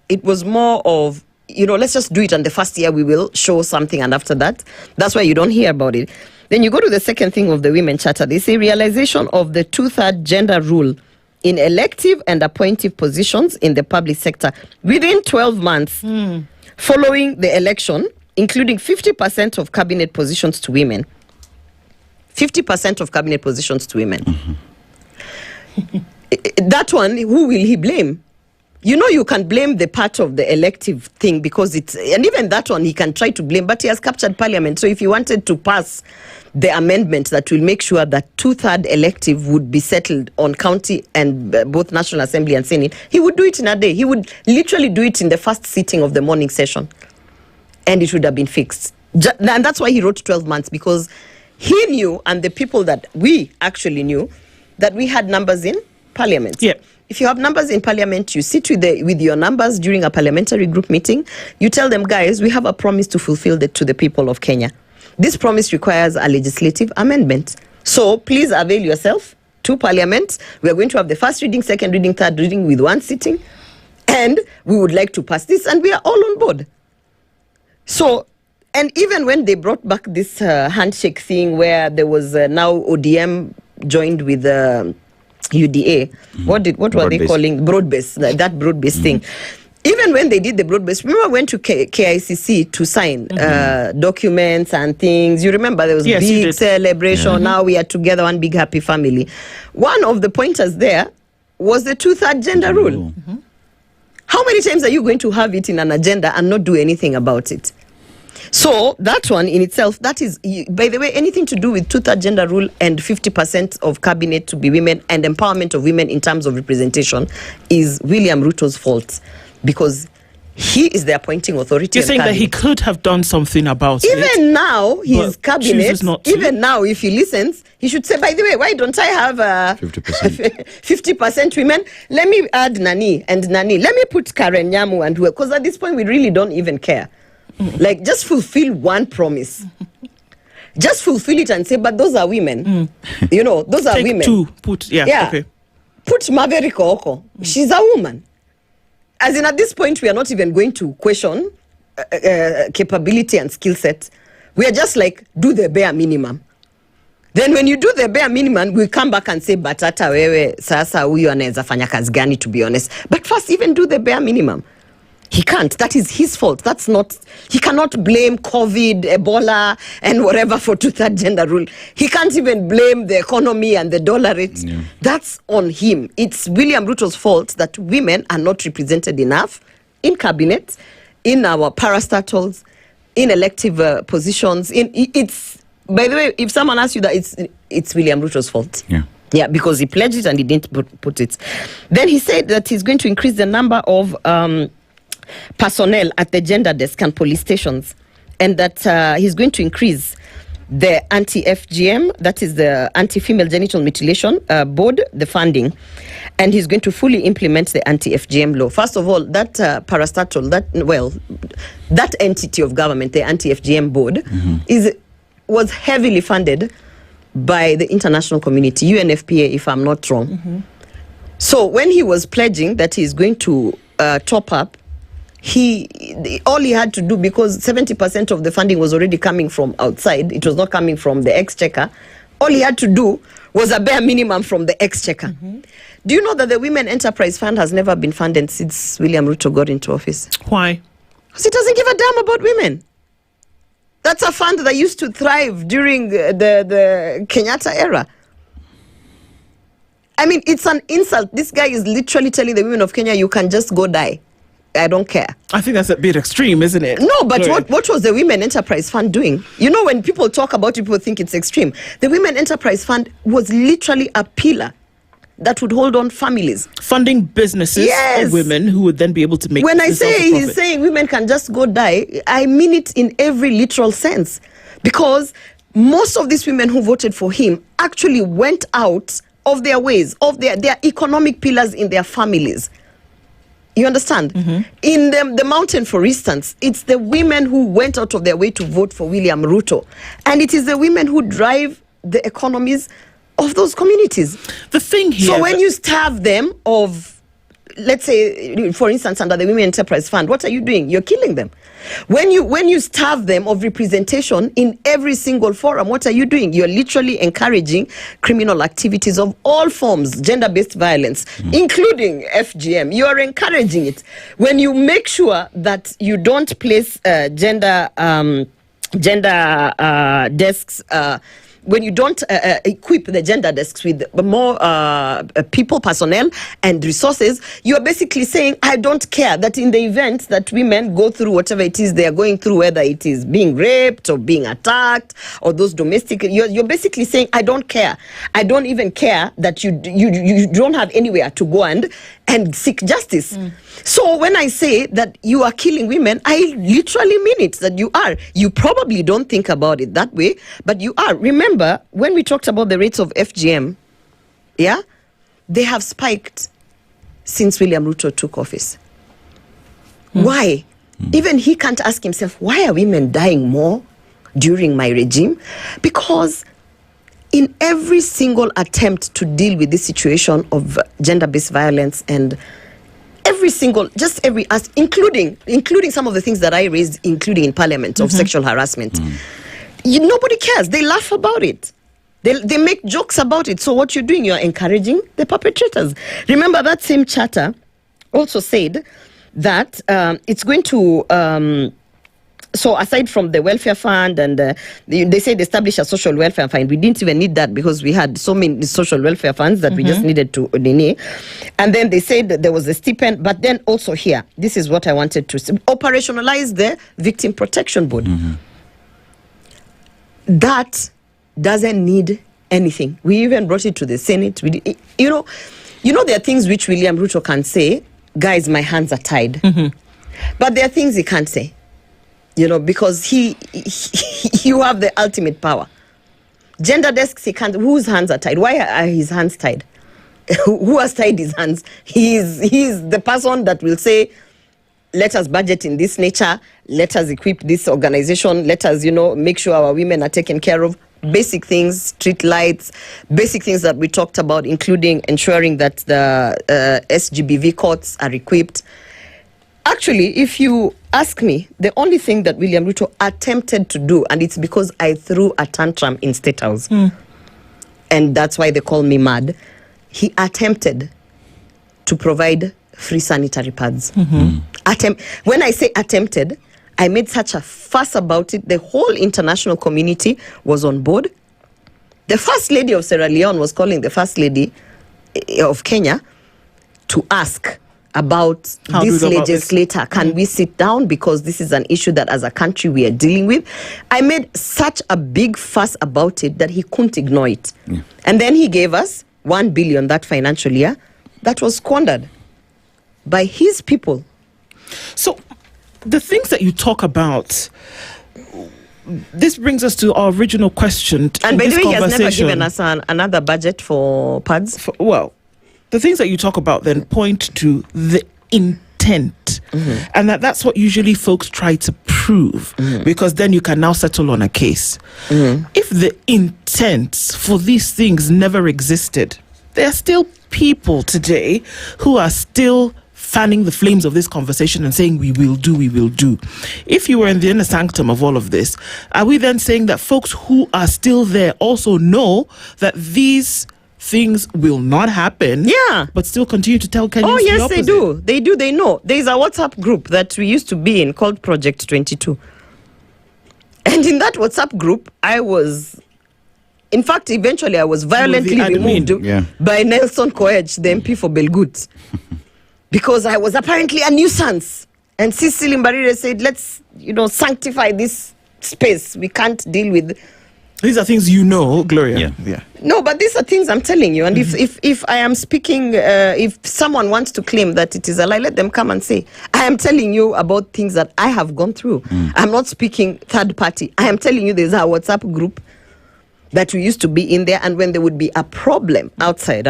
X: it was more of, let's just do it and the first year we will show something and after that, that's why you don't hear about it. Then you go to the second thing of the Women Charter. They say realization of the 2/3 gender rule in elective and appointive positions in the public sector within 12 months. Following the election, including 50% of cabinet positions to women. 50% of cabinet positions to women. That one, who will he blame? You can blame the part of the elective thing because and even that one he can try to blame, but he has captured parliament. So if he wanted to pass the amendment that will make sure that 2/3 elective would be settled on county and both National Assembly and Senate, he would do it in a day. He would literally do it in the first sitting of the morning session. And it would have been fixed. And that's why he wrote 12 months, because he knew, and the people that we actually knew, that we had numbers in parliament.
A: Yeah.
X: If you have numbers in parliament, you sit with your numbers during a parliamentary group meeting. You tell them, guys, we have a promise to fulfill to the people of Kenya. This promise requires a legislative amendment. So please avail yourself to parliament. We are going to have the first reading, second reading, third reading with one sitting. And we would like to pass this, and we are all on board. So, and even when they brought back this handshake thing where there was now ODM joined with UDA, what were they calling? Broad-based, that broad-based thing. Even when they did the broad-based, remember I went to KICC to sign documents and things. You remember there was big celebration. Now we are together, one big happy family. One of the pointers there was the 2/3 gender rule. How many times are you going to have it in an agenda and not do anything about it? So that one in itself, that is, by the way, anything to do with 2/3 gender rule and 50% of cabinet to be women and empowerment of women in terms of representation is William Ruto's fault, because he is the appointing authority.
A: You're saying that he could have done something about it.
X: Even now, his cabinet, even now, if he listens, he should say, by the way, why don't I have 50% women? Let me add Nani and Nani. Let me put Karen Nyamu and whoever, because at this point, we really don't even care. Like, just fulfill one promise. Just fulfill it and say, but those are women. Those are women.
A: Put
X: Maverick Okoh. She's a woman. As in, at this point, we are not even going to question capability and skill set. We are just like, do the bare minimum. Then when you do the bare minimum, we come back and say, batata wewe, sasa huyu anaweza fanya kazi gani, to be honest. But first, even do the bare minimum. He can't. That is his fault. He cannot blame COVID, Ebola, and whatever for 2/3 gender rule. He can't even blame the economy and the dollar rate. Yeah. That's on him. It's William Ruto's fault that women are not represented enough in cabinet, in our parastatals, in elective positions. By the way, if someone asks you that, it's William Ruto's fault.
B: Yeah.
X: Yeah, because he pledged it and he didn't put it. Then he said that he's going to increase the number of personnel at the gender desk and police stations, and that he's going to increase the anti-FGM, that is the anti-female genital mutilation board, the funding, and he's going to fully implement the anti-FGM law. First of all, that parastatal, that entity of government, the anti-FGM board, was heavily funded by the international community, UNFPA, if I'm not wrong. So when he was pledging that he's going to top up, all he had to do, because 70% of the funding was already coming from outside, it was not coming from the exchequer, all he had to do was a bare minimum from the exchequer. Do you know that the Women Enterprise Fund has never been funded since William Ruto got into office?
A: Why?
X: Because he doesn't give a damn about women. That's a fund that used to thrive during the Kenyatta era. I mean, it's an insult. This guy is literally telling the women of Kenya, you can just go die. I don't care.
A: I think that's a bit extreme, isn't it?
X: No, but what was the Women Enterprise Fund doing? You know, when people talk about it, people think it's extreme. The Women Enterprise Fund was literally a pillar that would hold on families.
A: Funding businesses of women who would then be able to make
X: When I say he's saying women can just go die, I mean it in every literal sense. Because most of these women who voted for him actually went out of their ways, of their economic pillars in their families. You understand? In the mountain, for instance, it's the women who went out of their way to vote for William Ruto. And it is the women who drive the economies of those communities.
A: The thing here...
X: So when you starve them of, let's say, for instance, under the Women Enterprise Fund, what are you doing? You're killing them. When you starve them of representation in every single forum, what are you doing? You're literally encouraging criminal activities of all forms, gender-based violence, including FGM. You are encouraging it. When you make sure that you don't place gender desks, when you don't equip the gender desks with more personnel and resources, you are basically saying, I don't care that in the event that women go through whatever it is they are going through, whether it is being raped or being attacked or those domestic, you're basically saying, I don't care. I don't even care that you don't have anywhere to go and seek justice. So when I say that you are killing women, I literally mean it, that you are. You probably don't think about it that way, but you are. Remember, when we talked about the rates of FGM, they have spiked since William Ruto took office. Why? Even he can't ask himself, why are women dying more during my regime? Because in every single attempt to deal with this situation of gender-based violence and every including some of the things that I raised, including in Parliament, of sexual harassment, nobody cares. They laugh about it. They make jokes about it. So what you're doing, you're encouraging the perpetrators. Remember, that same charter also said that it's going to... So aside from the welfare fund and they said establish a social welfare fund, we didn't even need that because we had so many social welfare funds that we just needed to renew. And then they said that there was a stipend, but then also here, this is what I wanted to say, operationalize the Victim Protection Board. That doesn't need anything. We even brought it to the Senate. You know, there are things which William Ruto can say, guys, my hands are tied. But there are things he can't say. Because you have the ultimate power. Gender desks, he can't. Whose hands are tied? Why are his hands tied? Who has tied his hands? He's the person that will say, let us budget in this nature, let us equip this organization, let us, make sure our women are taken care of. Basic things, street lights, basic things that we talked about, including ensuring that the SGBV courts are equipped. Actually, if you ask me, the only thing that William Ruto attempted to do, and it's because I threw a tantrum in State House, and that's why they call me mad, he attempted to provide free sanitary pads. When I say attempted, I made such a fuss about it. The whole international community was on board. The First Lady of Sierra Leone was calling the First Lady of Kenya to ask about this legislator. Can we sit down? Because this is an issue that as a country we are dealing with. I made such a big fuss about it that he couldn't ignore it. And then he gave us 1 billion that financial year that was squandered by his people.
A: So the things that you talk about, this brings us to our original question.
X: And by the way, he has never given us another budget for pads.
A: Well, the things that you talk about then point to the intent, and that's what usually folks try to prove, because then you can now settle on a case. If the intent for these things never existed, there are still people today who are still fanning the flames of this conversation and saying we will do. If you were in the inner sanctum of all of this, are we then saying that folks who are still there also know that these things will not happen, but still continue to tell Kenyans?
X: Oh yes,
A: the
X: they do. They know. There's a WhatsApp group that we used to be in called Project 22, and in that WhatsApp group eventually I was violently removed by Nelson Koech, the MP for Belgut, because I was apparently a nuisance. And Cecily Mbarire said, let's, sanctify this space. We can't deal with...
A: These are things Gloria. Yeah.
X: No, but these are things I'm telling you. And if I am speaking, if someone wants to claim that it is a lie, let them come and say, I am telling you about things that I have gone through. I'm not speaking third party. I am telling you there's a WhatsApp group that we used to be in there, and when there would be a problem outside,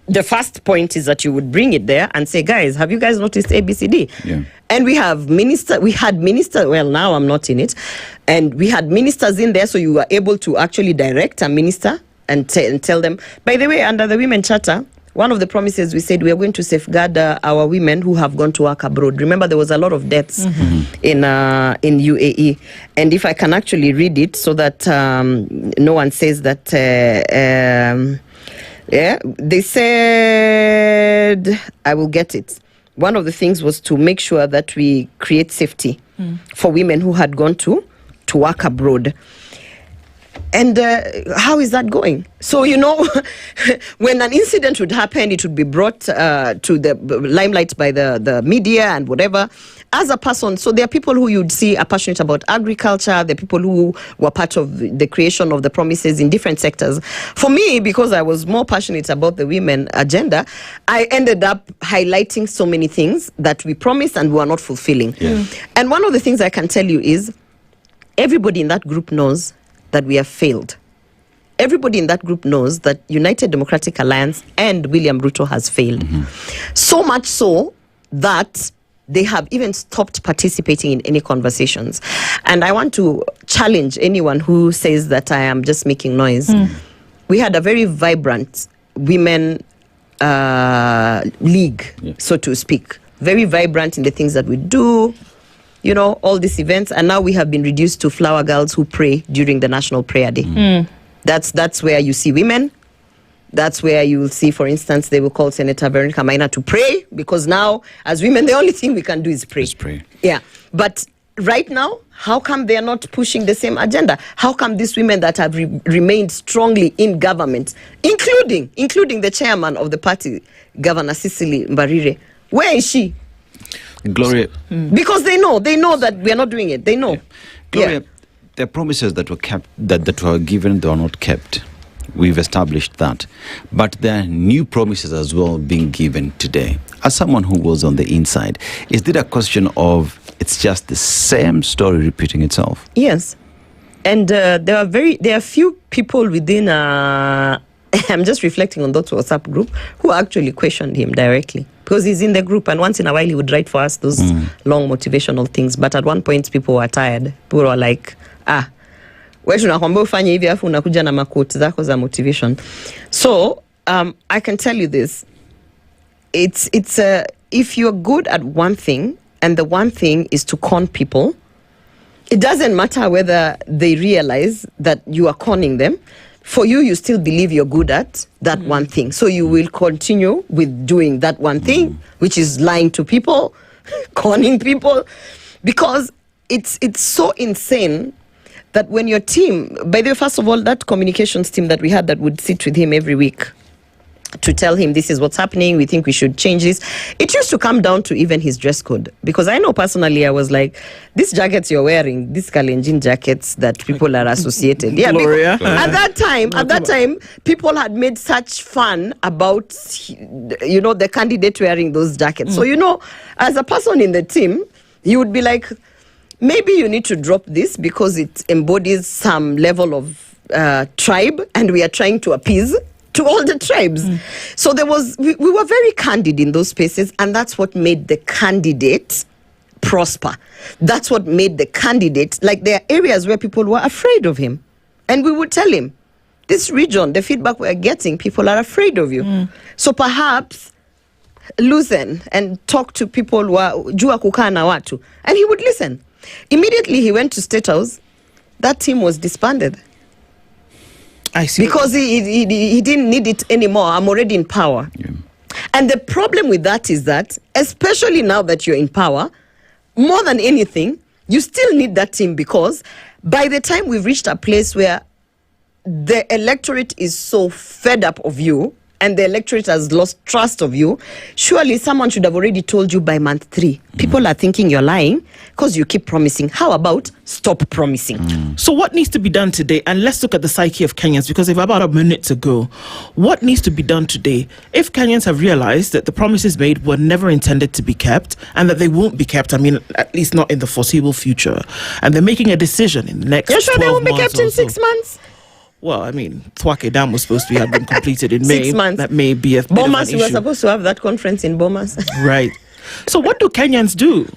X: the first point is that you would bring it there and say, guys, have you guys noticed ABCD?
B: Yeah.
X: And we had ministers, well, now I'm not in it, and we had ministers in there, so you were able to actually direct a minister and tell them. By the way, under the Women Charter, one of the promises we said we are going to safeguard our women who have gone to work abroad. Remember, there was a lot of deaths in UAE. And if I can actually read it so that no one says that... they said, I will get it. One of the things was to make sure that we create safety for women who had gone to work abroad. And how is that going? So, when an incident would happen, it would be brought to the limelight by the media and whatever. As a person, so there are people who you'd see are passionate about agriculture. There are people who were part of the creation of the promises in different sectors. For me, because I was more passionate about the women agenda, I ended up highlighting so many things that we promised and we are not fulfilling. Yeah. And one of the things I can tell you is everybody in that group knows that we have failed. Everybody in that group knows that United Democratic Alliance and William Ruto has failed. So much so that they have even stopped participating in any conversations. And I want to challenge anyone who says that I am just making noise. We had a very vibrant women league, so to speak. Very vibrant in the things that we do, all these events. And now we have been reduced to flower girls who pray during the National Prayer Day. That's where you see women. That's where you will see, for instance, they will call Senator Veronica Maina to pray, because now, as women, the only thing we can do is pray.
B: Just pray.
X: Yeah. But right now, how come they are not pushing the same agenda? How come these women that have remained strongly in government, including the chairman of the party, Governor Cecily Mbarire, where is she?
B: Gloria.
X: Because they know that we are not doing it. They know.
B: Yeah. Gloria, there are promises that were kept, that were given, they are not kept. We've established that. But there are new promises as well being given today. As someone who was on the inside, is it a question of it's just the same story repeating itself?
X: Yes. And there are few people within, I'm just reflecting on that WhatsApp group, who actually questioned him directly. Because he's in the group, and once in a while he would write for us those long motivational things. But at one point people were tired. People were like, wewe tunakwambia ufanye hivi afu unakuja na makoti zako za motivation. So I can tell you this, it's if you're good at one thing, and the one thing is to con people, it doesn't matter whether they realize that you are conning them. For you still believe you're good at that one thing, so you will continue with doing that one thing, which is lying to people, conning people, because it's so insane that when your team, by the way, first of all, that communications team that we had that would sit with him every week to tell him this is what's happening, we think we should change this, it used to come down to even his dress code. Because I know personally, I was like, these jackets you're wearing, these Kalenjin jackets that people are associated. Yeah,
A: Gloria.
X: At that time, people had made such fun about, the candidate wearing those jackets. So, as a person in the team, you would be like, maybe you need to drop this because it embodies some level of tribe, and we are trying to appease to all the tribes. So we were very candid in those spaces, and that's what made the candidate prosper. That's what made the candidate, like there are areas where people were afraid of him. And we would tell him, this region, the feedback we're getting, people are afraid of you. So perhaps loosen and talk to people who are jua kukaa na watu. And he would listen. Immediately he went to State House. That team was disbanded.
A: I see.
X: Because he didn't need it anymore. I'm already in power. Yeah. And the problem with that is that, especially now that you're in power, more than anything, you still need that team, because by the time we've reached a place where the electorate is so fed up of you and the electorate has lost trust of you, surely someone should have already told you by month 3. People are thinking you're lying because you keep promising. How about stop promising?
A: So what needs to be done today? And let's look at the psyche of Kenyans, because they've about a minute to go. What needs to be done today if Kenyans have realized that the promises made were never intended to be kept, and that they won't be kept, I mean, at least not in the foreseeable future, and they're making a decision in the next 12 months?
X: You're sure they won't be kept in 6 months?
A: Well, I mean, Twake Dam was supposed to have been completed in May.
X: 6 months.
A: That may be a bit of an
X: Bomas, we were
A: issue.
X: supposed to have that conference in Bomas.
A: Right. So what do Kenyans do?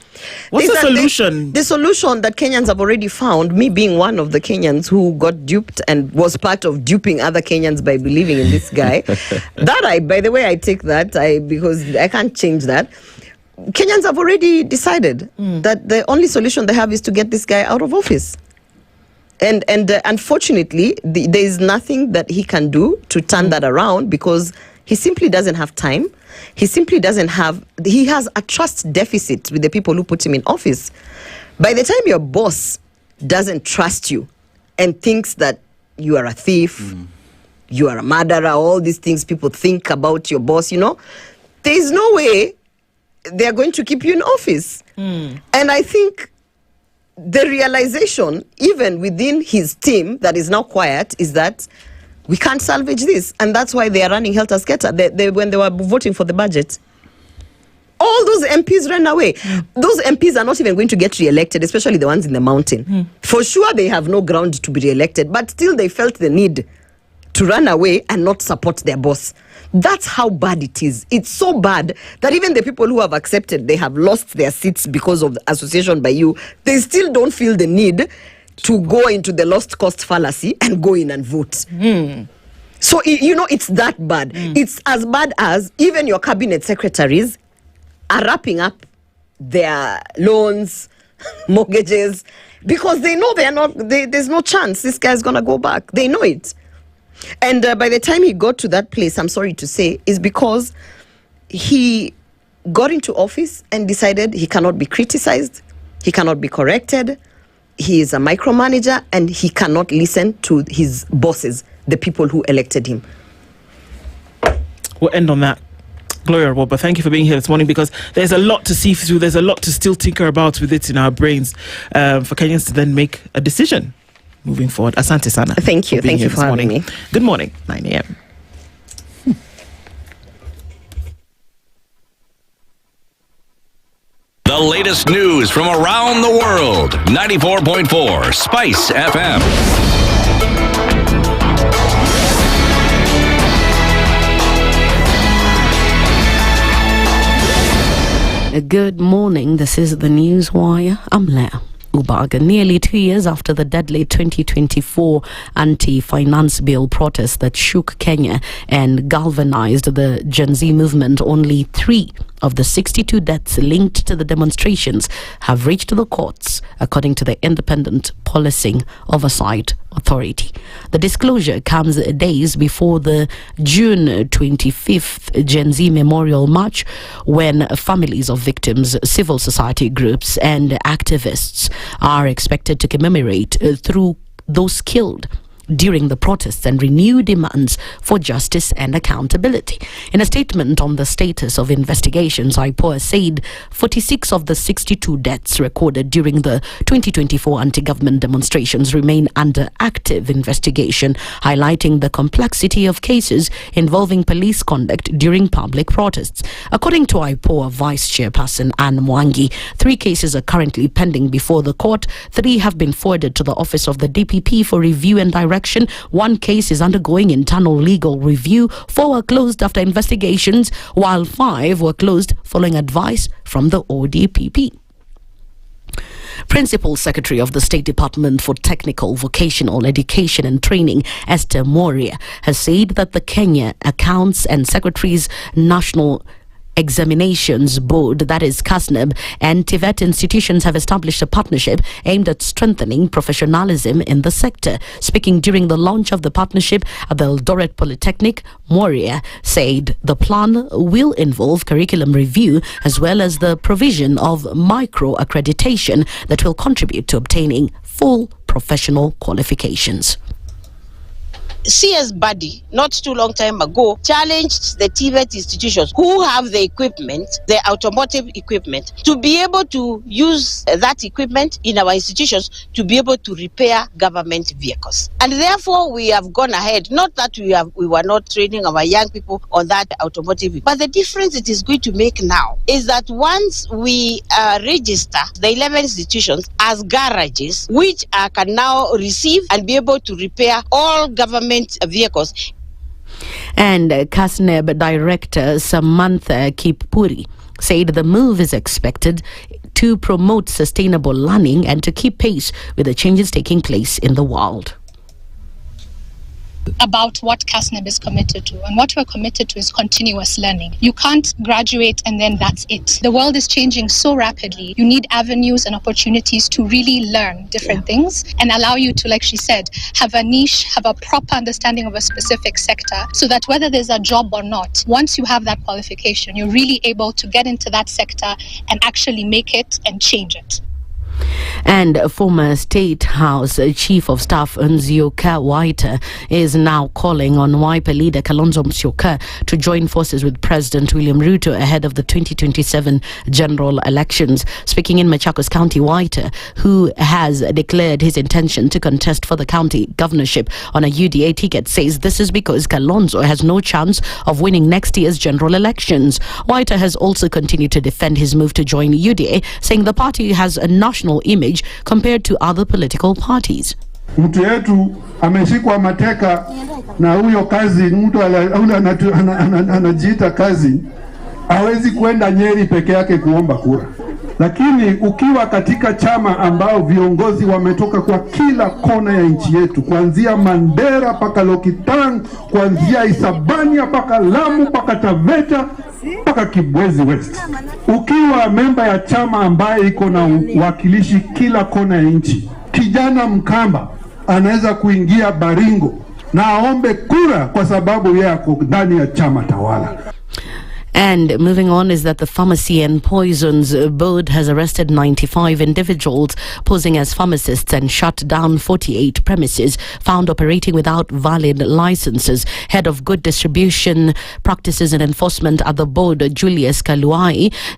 A: What's the solution?
X: The solution that Kenyans have already found, me being one of the Kenyans who got duped and was part of duping other Kenyans by believing in this guy. By the way, I take that because I can't change that. Kenyans have already decided that the only solution they have is to get this guy out of office. And unfortunately, there is nothing that he can do to turn that around, because he simply doesn't have time. He has a trust deficit with the people who put him in office. By the time your boss doesn't trust you and thinks that you are a thief, you are a murderer, all these things people think about your boss, there is no way they're going to keep you in office. And I think the realization, even within his team that is now quiet, is that we can't salvage this. And that's why they are running helter-skelter. When they were voting for the budget, all those MPs ran away. Those MPs are not even going to get re-elected, especially the ones in the mountain. For sure, they have no ground to be re-elected, but still they felt the need to run away and not support their boss. That's how bad it is. It's so bad that even the people who have accepted they have lost their seats because of the association by you, they still don't feel the need to go into the lost cost fallacy and go in and vote. So, it's that bad. It's as bad as even your cabinet secretaries are wrapping up their loans, mortgages, because they know there's no chance this guy's going to go back. They know it. And by the time he got to that place, I'm sorry to say, is because he got into office and decided he cannot be criticized, he cannot be corrected, he is a micromanager, and he cannot listen to his bosses, the people who elected him.
A: We'll end on that. Gloria Orwoba, thank you for being here this morning, because there's a lot to see through, there's a lot to still tinker about with it in our brains for Kenyans to then make a decision moving forward. Asante sana.
X: Thank you. Thank you for having me.
A: Good morning, 9 a.m.
C: The latest news from around the world. 94.4 Spice FM.
Q: Good morning. This is the News Wire. I'm Leah Ubaga. Nearly 2 years after the deadly 2024 anti-finance bill protests that shook Kenya and galvanized the Gen Z movement, only 3 of the 62 deaths linked to the demonstrations have reached the courts, according to the Independent Policing Oversight Authority. The disclosure comes days before the June 25th Gen Z Memorial March, when families of victims, civil society groups and activists are expected to commemorate through those killed. during the protests and renewed demands for justice and accountability. In a statement on the status of investigations, IPOA said 46 of the 62 deaths recorded during the 2024 anti-government demonstrations remain under active investigation, highlighting the complexity of cases involving police conduct during public protests. According to IPOA Vice Chairperson Anne Mwangi, 3 cases are currently pending before the court. 3 have been forwarded to the office of the DPP for review and direction. 1 case is undergoing internal legal review. 4 were closed after investigations, while 5 were closed following advice from the ODPP. Principal Secretary of the State Department for Technical, Vocational Education and Training, Esther Moria, has said that the Kenya Accounts and Secretaries National Examinations Board, that is KASNEB, and TVET institutions have established a partnership aimed at strengthening professionalism in the sector. Speaking during the launch of the partnership at the Eldoret Polytechnic, Moria said the plan will involve curriculum review as well as the provision of micro accreditation that will contribute to obtaining full professional qualifications.
G: CS body not too long time ago challenged the TVET institutions who have the equipment, the automotive equipment, to be able to use that equipment in our institutions to be able to repair government vehicles. And therefore we have gone ahead, not that we were not training our young people on that automotive, but the difference it is going to make now is that once we register the 11 institutions as garages, which can now receive and be able to repair all government vehicles.
Q: And KASNEB Director Samantha Kipuri said the move is expected to promote sustainable learning and to keep pace with the changes taking place in the world.
M: About what KASNEB is committed to, and what we're committed to is continuous learning. You can't graduate and then that's it. The world is changing so rapidly. You need avenues and opportunities to really learn different things and allow you to, like she said, have a niche, have a proper understanding of a specific sector, so that whether there's a job or not, once you have that qualification, you're really able to get into that sector and actually make it and change it.
Q: And former State House Chief of Staff Nzioka Waita is now calling on Wiper leader Kalonzo Musyoka to join forces with President William Ruto ahead of the 2027 general elections. Speaking in Machakos County, Waita, who has declared his intention to contest for the county governorship on a UDA ticket, says this is because Kalonzo has no chance of winning next year's general elections. Waita has also continued to defend his move to join UDA, saying the party has a national image compared to other political parties.
O: Mtu yetu ameshikwa mateka na huyo kazi, mtu anajiita kazi, hawezi kwenda Njeri peke yake kuomba kura. Lakini ukiwa katika chama ambao viongozi wametoka kwa kila kona ya nchi yetu, kuanzia Mandera paka Lokitang, kuanzia Isabania paka Lamu paka Taveta paka Kibwezi West. Ukiwa memba ya chama ambaye iko na wakilishi kila kona ya nchi, kijana Mkamba anaweza kuingia Baringo na aombe kura kwa sababu yeye ako ndani ya chama tawala.
Q: And moving on is that the Pharmacy and Poisons Board has arrested 95 individuals posing as pharmacists and shut down 48 premises found operating without valid licenses. Head of Good Distribution Practices and Enforcement at the board, Julius Kor,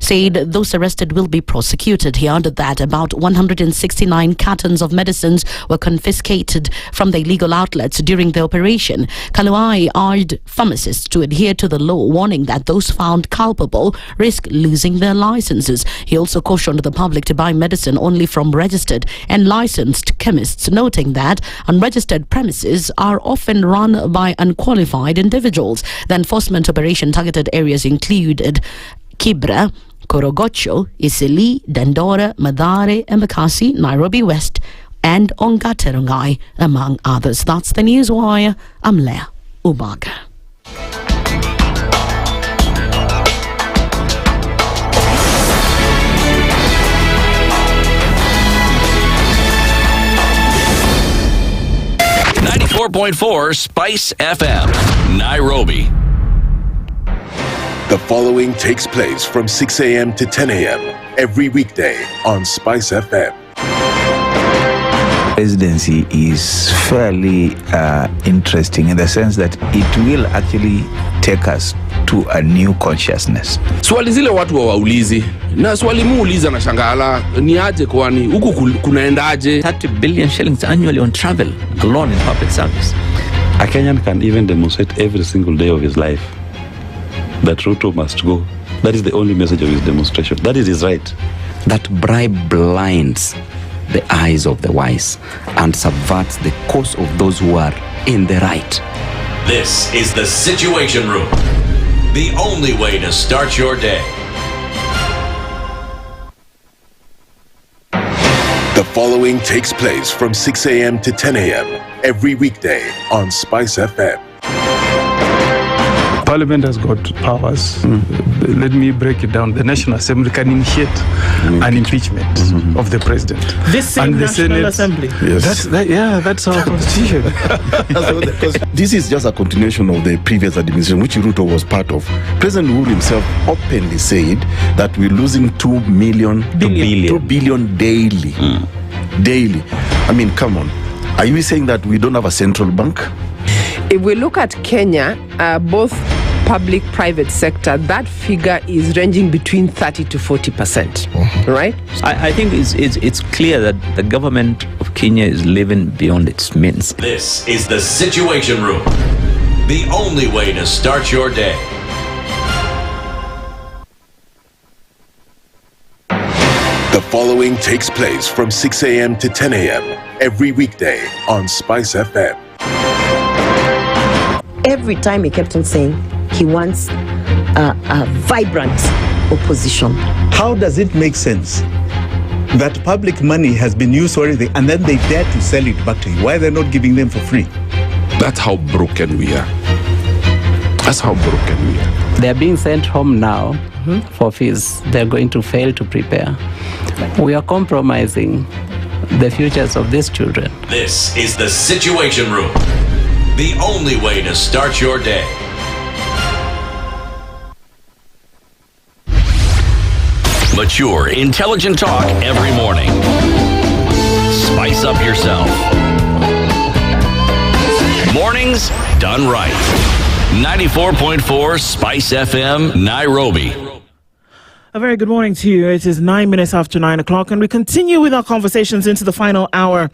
Q: said those arrested will be prosecuted. He added that about 169 cartons of medicines were confiscated from the illegal outlets during the operation. Kor urged pharmacists to adhere to the law, warning that those found culpable risk losing their licenses. He also cautioned the public to buy medicine only from registered and licensed chemists, noting that unregistered premises are often run by unqualified individuals. The enforcement operation targeted areas included Kibra, Korogocho, Isili, Dandora, Mathare, Embakasi, Nairobi West, and Ongaterongai, among others. That's the Newswire. I'm Leah Ubaga.
C: .4 Spice FM, Nairobi.
H: The following takes place from 6 a.m. to 10 a.m. every weekday on Spice FM.
F: presidency is fairly interesting in the sense that it will actually take us to a new consciousness.
P: Swali zile watu waulizi na swali muuliza na shangala ni aje kwani huku kunaendaje?
L: 30 billion shillings annually on travel alone in public service.
R: A Kenyan can even demonstrate every single day of his life that Ruto must go. That is the only message of his demonstration. That is his right.
S: That bribe blinds the eyes of the wise and subverts the cause of those who are in the right.
C: This is the Situation Room, the only way to start your day.
H: The following takes place from 6 a.m. to 10 a.m. every weekday on SpiceFM.
T: Parliament has got powers. Let me break it down. The National Assembly can initiate an impeachment of the president.
A: This same National Assembly.
T: Yes. That's our constitution.
J: Because this is just a continuation of the previous administration, which Ruto was part of. President Uhuru himself openly said that we're losing 2 billion daily. Daily. I mean, come on. Are you saying that we don't have a central bank?
K: If we look at Kenya, both public-private sector, that figure is ranging between 30 to 40%, right?
L: I think it's clear that the government of Kenya is living beyond its means.
C: This is the Situation Room, the only way to start your day.
H: The following takes place from 6 a.m. to 10 a.m. every weekday on SpiceFM.
X: Every time he kept on saying he wants a vibrant opposition.
N: How does it make sense that public money has been used for anything and then they dare to sell it back to you? Why are they not giving them for free?
P: That's how broken we are. That's how broken we are.
U: They're being sent home now for fees. They're going to fail to prepare. We are compromising the futures of these children.
C: This is the Situation Room, the only way to start your day. Mature, intelligent talk every morning. Spice up yourself. Mornings done right. 94.4 Spice FM, Nairobi.
A: A very good morning to you. It is 9 minutes after 9 o'clock, and we continue with our conversations into the final hour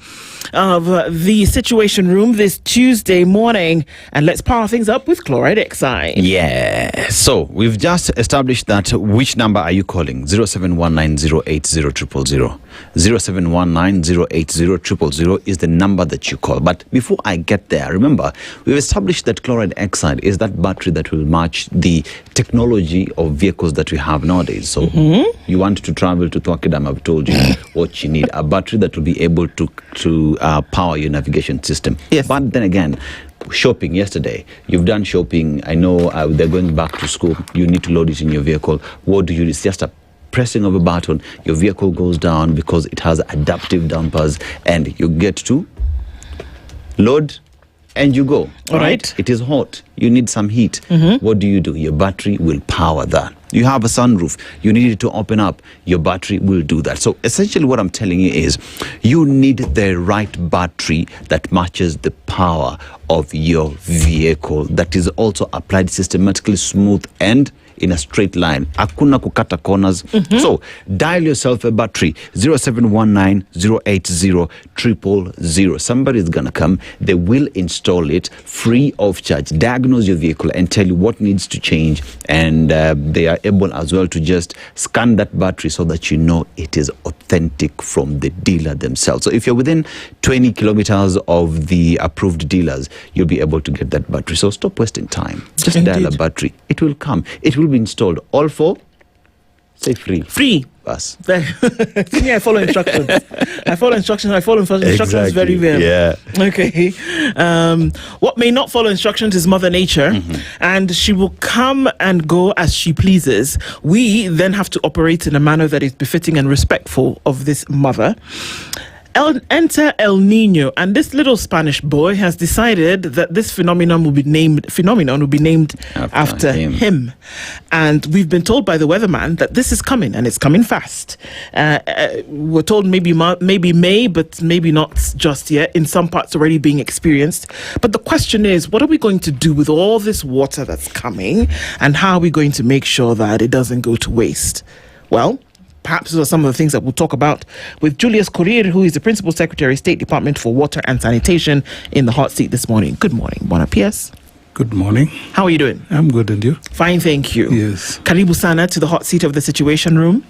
A: of the Situation Room this Tuesday morning. And let's power things up with chloride Exide.
B: Yeah. So we've just established that. Which number are you calling? 0719080000. 0719080000 is the number that you call. But before I get there, remember, we've established that chloride Exide is that battery that will match the technology of vehicles that we have nowadays. So you want to travel to Twakidam, I've told you what you need. A battery that will be able to power your navigation system. Yes. But then again, shopping yesterday, you've done shopping. I know they're going back to school. You need to load it in your vehicle. What do you do? It's just a pressing of a button. Your vehicle goes down because it has adaptive dampers, and you get to load and you go.
A: All right.
B: It is hot. You need some heat. What do? Your battery will power that. You have a sunroof. You need it to open up. Your battery will do that. So essentially what I'm telling you is you need the right battery that matches the power of your vehicle, that is also applied systematically, smooth, and in a straight line. Hakuna kukata corners. So dial yourself a battery, 0719080000. Somebody is going to come. They will install it free of charge, diagnose your vehicle and tell you what needs to change. And they are able as well to just scan that battery so that you know it is authentic from the dealer themselves. So if you're within 20 kilometers of the approved dealers, you'll be able to get that battery. So stop wasting time. Just dial a battery. It will come. It will be installed. All for, say, free.
A: Free.
B: Us.
A: See, I follow instructions. I follow instructions very well.
B: Yeah.
A: Okay. What may not follow instructions is Mother Nature, and she will come and go as she pleases. We then have to operate in a manner that is befitting and respectful of this mother. Enter El Nino, and this little Spanish boy has decided that this phenomenon will be named after him. And we've been told by the weatherman that this is coming, and it's coming fast. We're told maybe May, but maybe not just yet. In some parts already being experienced. But the question is, what are we going to do with all this water that's coming, and how are we going to make sure that it doesn't go to waste? Well, perhaps those are some of the things that we'll talk about with Julius Kor, who is the Principal Secretary, State Department for Water and Sanitation, in the hot seat this morning. Good morning, Bona PS.
D: Good morning.
A: How are you doing?
D: I'm good, and you?
A: Fine, thank you.
D: Yes.
A: Karibu sana to the hot seat of the Situation Room.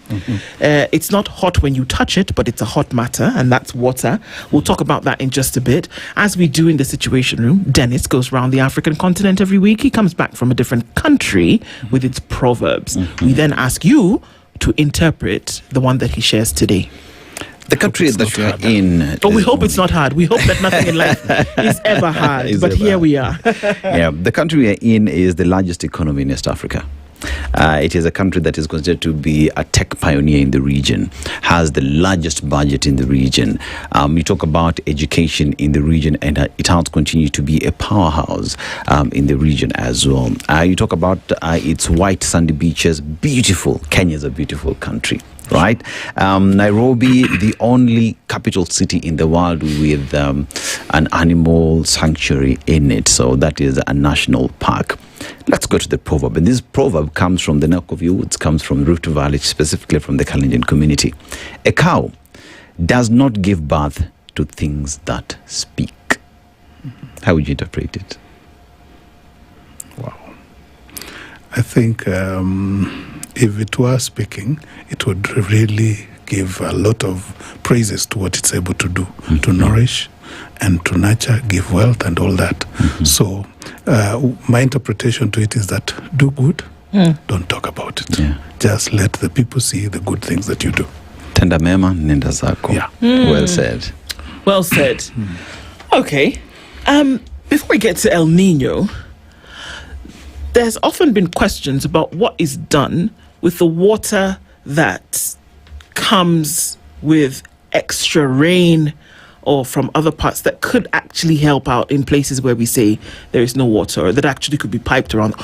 A: It's not hot when you touch it, but it's a hot matter, and that's water. We'll talk about that in just a bit. As we do in the Situation Room, Dennis goes around the African continent every week. He comes back from a different country with its proverbs. We then ask you to interpret the one that he shares today.
B: The country that you're in.
A: We hope it's not hard. We hope that nothing in life is ever hard. But here we are.
B: Yeah, the country we're in is the largest economy in East Africa. It is a country that is considered to be a tech pioneer in the region, has the largest budget in the region. You talk about education in the region, and it has continued to be a powerhouse in the region as well. You talk about its white sandy beaches, beautiful. Kenya is a beautiful country. Right? Nairobi, the only capital city in the world with an animal sanctuary in it. So that is a national park. Let's go to the proverb. And this proverb comes from the neck of your woods, comes from Rift Valley, specifically from the Kalenjin community. A cow does not give birth to things that speak. How would you interpret it?
D: Wow. I think if it were speaking, it would really give a lot of praises to what it's able to do, to nourish and to nurture, give wealth and all that. So my interpretation to it is that do good, don't talk about it.
B: Yeah.
D: Just let the people see the good things that you do.
B: Tenda mema, nenda zako.
D: Yeah.
B: Well said.
A: Well said. Okay. Before we get to El Nino, there's often been questions about what is done with the water that comes with extra rain or from other parts that could actually help out in places where we say there is no water, or that actually could be piped around.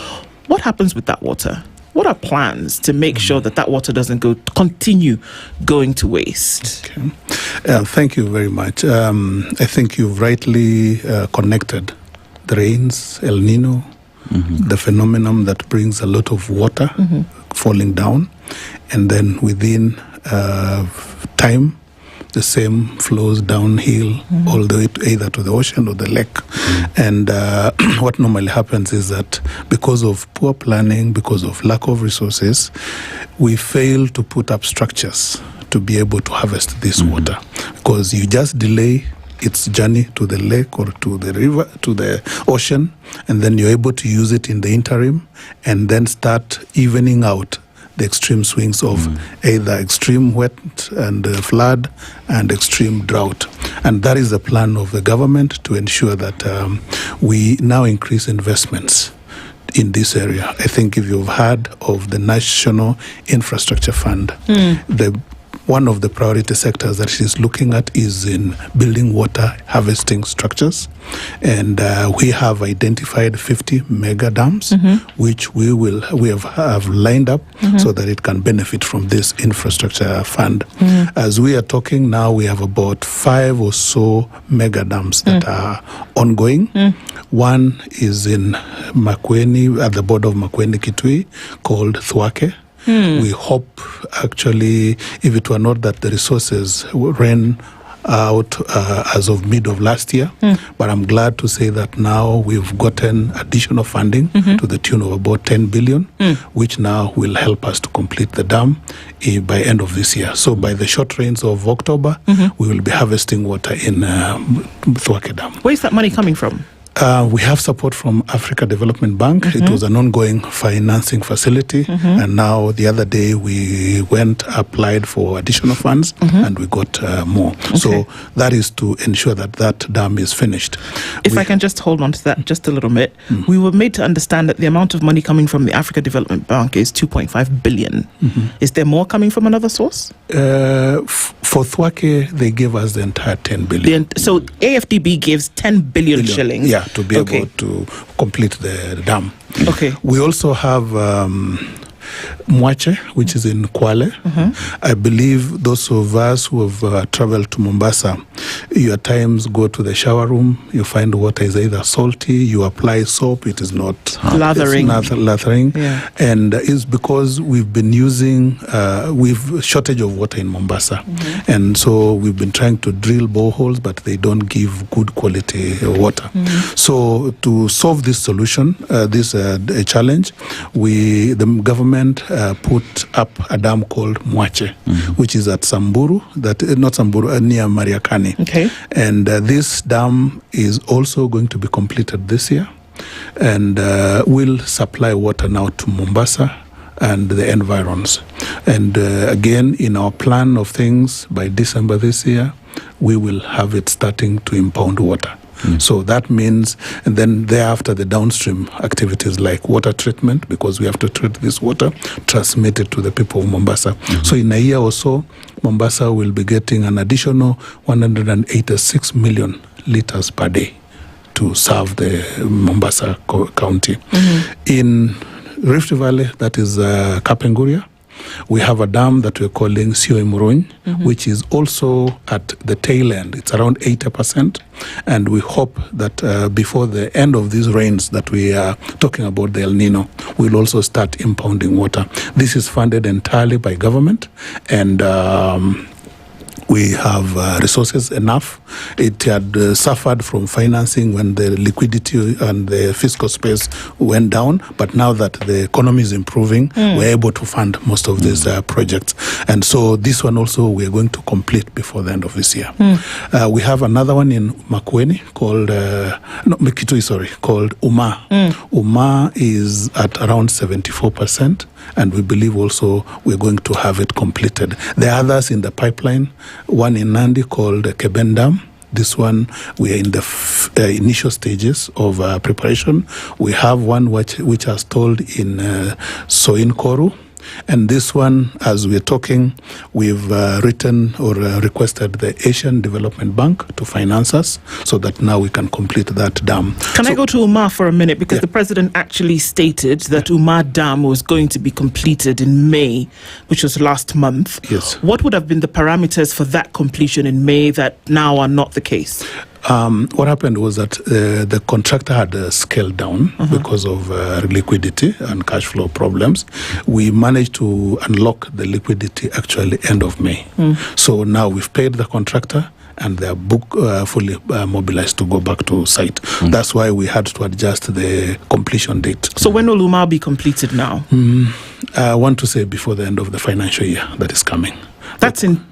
A: What happens with that water? What are plans to make sure that that water doesn't continue going to waste?
D: Okay. Thank you very much. I think you've rightly connected the rains, El Nino, the phenomenon that brings a lot of water falling down, and then within time the same flows downhill all the way to either to the ocean or the lake. And what normally happens is that because of poor planning, because of lack of resources, we fail to put up structures to be able to harvest this water, because you just delay its journey to the lake or to the river, to the ocean, and then you're able to use it in the interim and then start evening out the extreme swings of either extreme wet and flood and extreme drought. And that is the plan of the government to ensure that we now increase investments in this area. I think if you've heard of the National Infrastructure Fund, one of the priority sectors that she's looking at is in building water harvesting structures. And we have identified 50 mega dams, which we have lined up so that it can benefit from this infrastructure fund. As we are talking now, we have about 5 or so mega dams that are ongoing. One is in Makueni, at the border of Makueni Kitui, called Thwake. We hope, actually, if it were not that the resources ran out as of mid of last year, but I'm glad to say that now we've gotten additional funding to the tune of about 10 billion, which now will help us to complete the dam by end of this year. So by the short rains of October, we will be harvesting water in Thwake Dam.
A: Where's that money coming from?
D: We have support from Africa Development Bank. It was an ongoing financing facility, and now the other day we went, applied for additional funds, and we got more. So that is to ensure that that dam is finished.
A: If I can just hold on to that just a little bit, we were made to understand that the amount of money coming from the Africa Development Bank is 2.5 billion. Is there more coming from another source?
D: For Thwake, they gave us the entire 10 billion.
A: So AFDB gives 10 billion shillings.
D: Yeah, to be able to complete the dam.
A: Okay.
D: We also have Mwache, which is in Kwale. I believe those of us who have traveled to Mombasa, you at times go to the shower room, you find water is either salty, you apply soap, it is not
A: lathering.
D: It's not lathering.
A: Yeah.
D: And it's because we've been using, we've shortage of water in Mombasa. And so we've been trying to drill boreholes, but they don't give good quality water. So to solve this solution, this challenge, the government put up a dam called Mwache, which is at Samburu, not Samburu, near Mariakani.
A: Okay.
D: And this dam is also going to be completed this year, and will supply water now to Mombasa and the environs. And again, in our plan of things, by December this year, we will have it starting to impound water. So that means, and then thereafter the downstream activities like water treatment, because we have to treat this water, transmit it to the people of Mombasa. So in a year or so, Mombasa will be getting an additional 186 million liters per day to serve the Mombasa county. In Rift Valley, that is Kapenguria, we have a dam that we're calling Sioimurony, which is also at the tail end. It's around 80%, and we hope that before the end of these rains that we are talking about, the El Nino, we'll also start impounding water. This is funded entirely by government, and we have resources enough. It had suffered from financing when the liquidity and the fiscal space went down, but now that the economy is improving, we're able to fund most of these projects. And so this one also we're going to complete before the end of this year. We have another one in Makueni called, called Uma. Uma is at around 74%, and we believe also we're going to have it completed. There are others in the pipeline, one in Nandi called Keben Dam. This one, we are in the initial stages of preparation. We have one which has told in Soin Koru. And this one, as we're talking, we've written or requested the Asian Development Bank to finance us so that now we can complete that dam.
A: Can I go to Umar for a minute? Because the president actually stated that Umar Dam was going to be completed in May, which was last month.
D: Yes.
A: What would have been the parameters for that completion in May that now are not the case?
D: What happened was that the contractor had scaled down because of liquidity and cash flow problems. We managed to unlock the liquidity actually end of May. So now we've paid the contractor and they are fully mobilized to go back to site. That's why we had to adjust the completion date.
A: So when will Umar be completed now?
D: I want to say before the end of the financial year that is coming.
A: That's in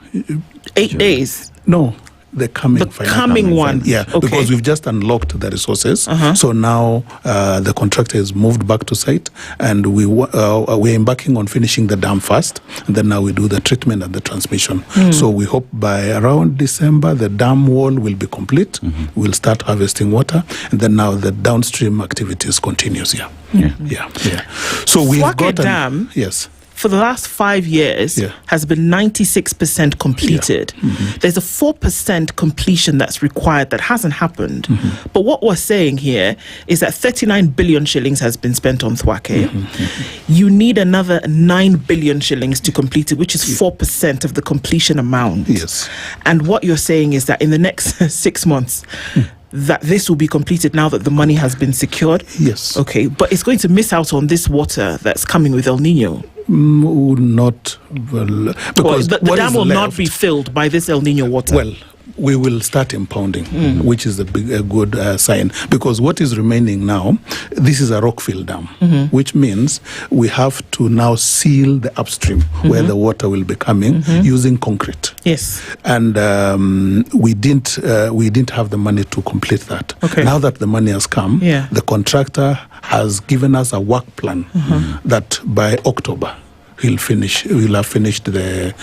A: 8 days?
D: No. The coming one. Yeah,
A: okay.
D: Because we've just unlocked the resources. So now the contractor is moved back to site, and we're embarking on finishing the dam first, and then now we do the treatment and the transmission. So we hope by around December the dam wall will be complete. We'll start harvesting water, and then now the downstream activities continues. Yeah. So we've got a dam. Yes.
A: For the last 5 years, has been 96% completed. There's a 4% completion that's required that hasn't happened. But what we're saying here is that 39 billion shillings has been spent on Thwake. You need another 9 billion shillings to complete it, which is 4% of the completion amount.
D: Yes.
A: And what you're saying is that in the next 6 months, that this will be completed now that the money has been secured?
D: Yes.
A: Okay, but it's going to miss out on this water that's coming with El Nino.
D: Not well, because
A: the dam will not be filled by this El Nino water.
D: Well, we will start impounding, which is a good sign. Because what is remaining now, this is a rock-filled dam, which means we have to now seal the upstream where the water will be coming using concrete.
A: Yes.
D: And we didn't have the money to complete that.
A: Okay.
D: Now that the money has come, the contractor has given us a work plan that by October we'll have finished the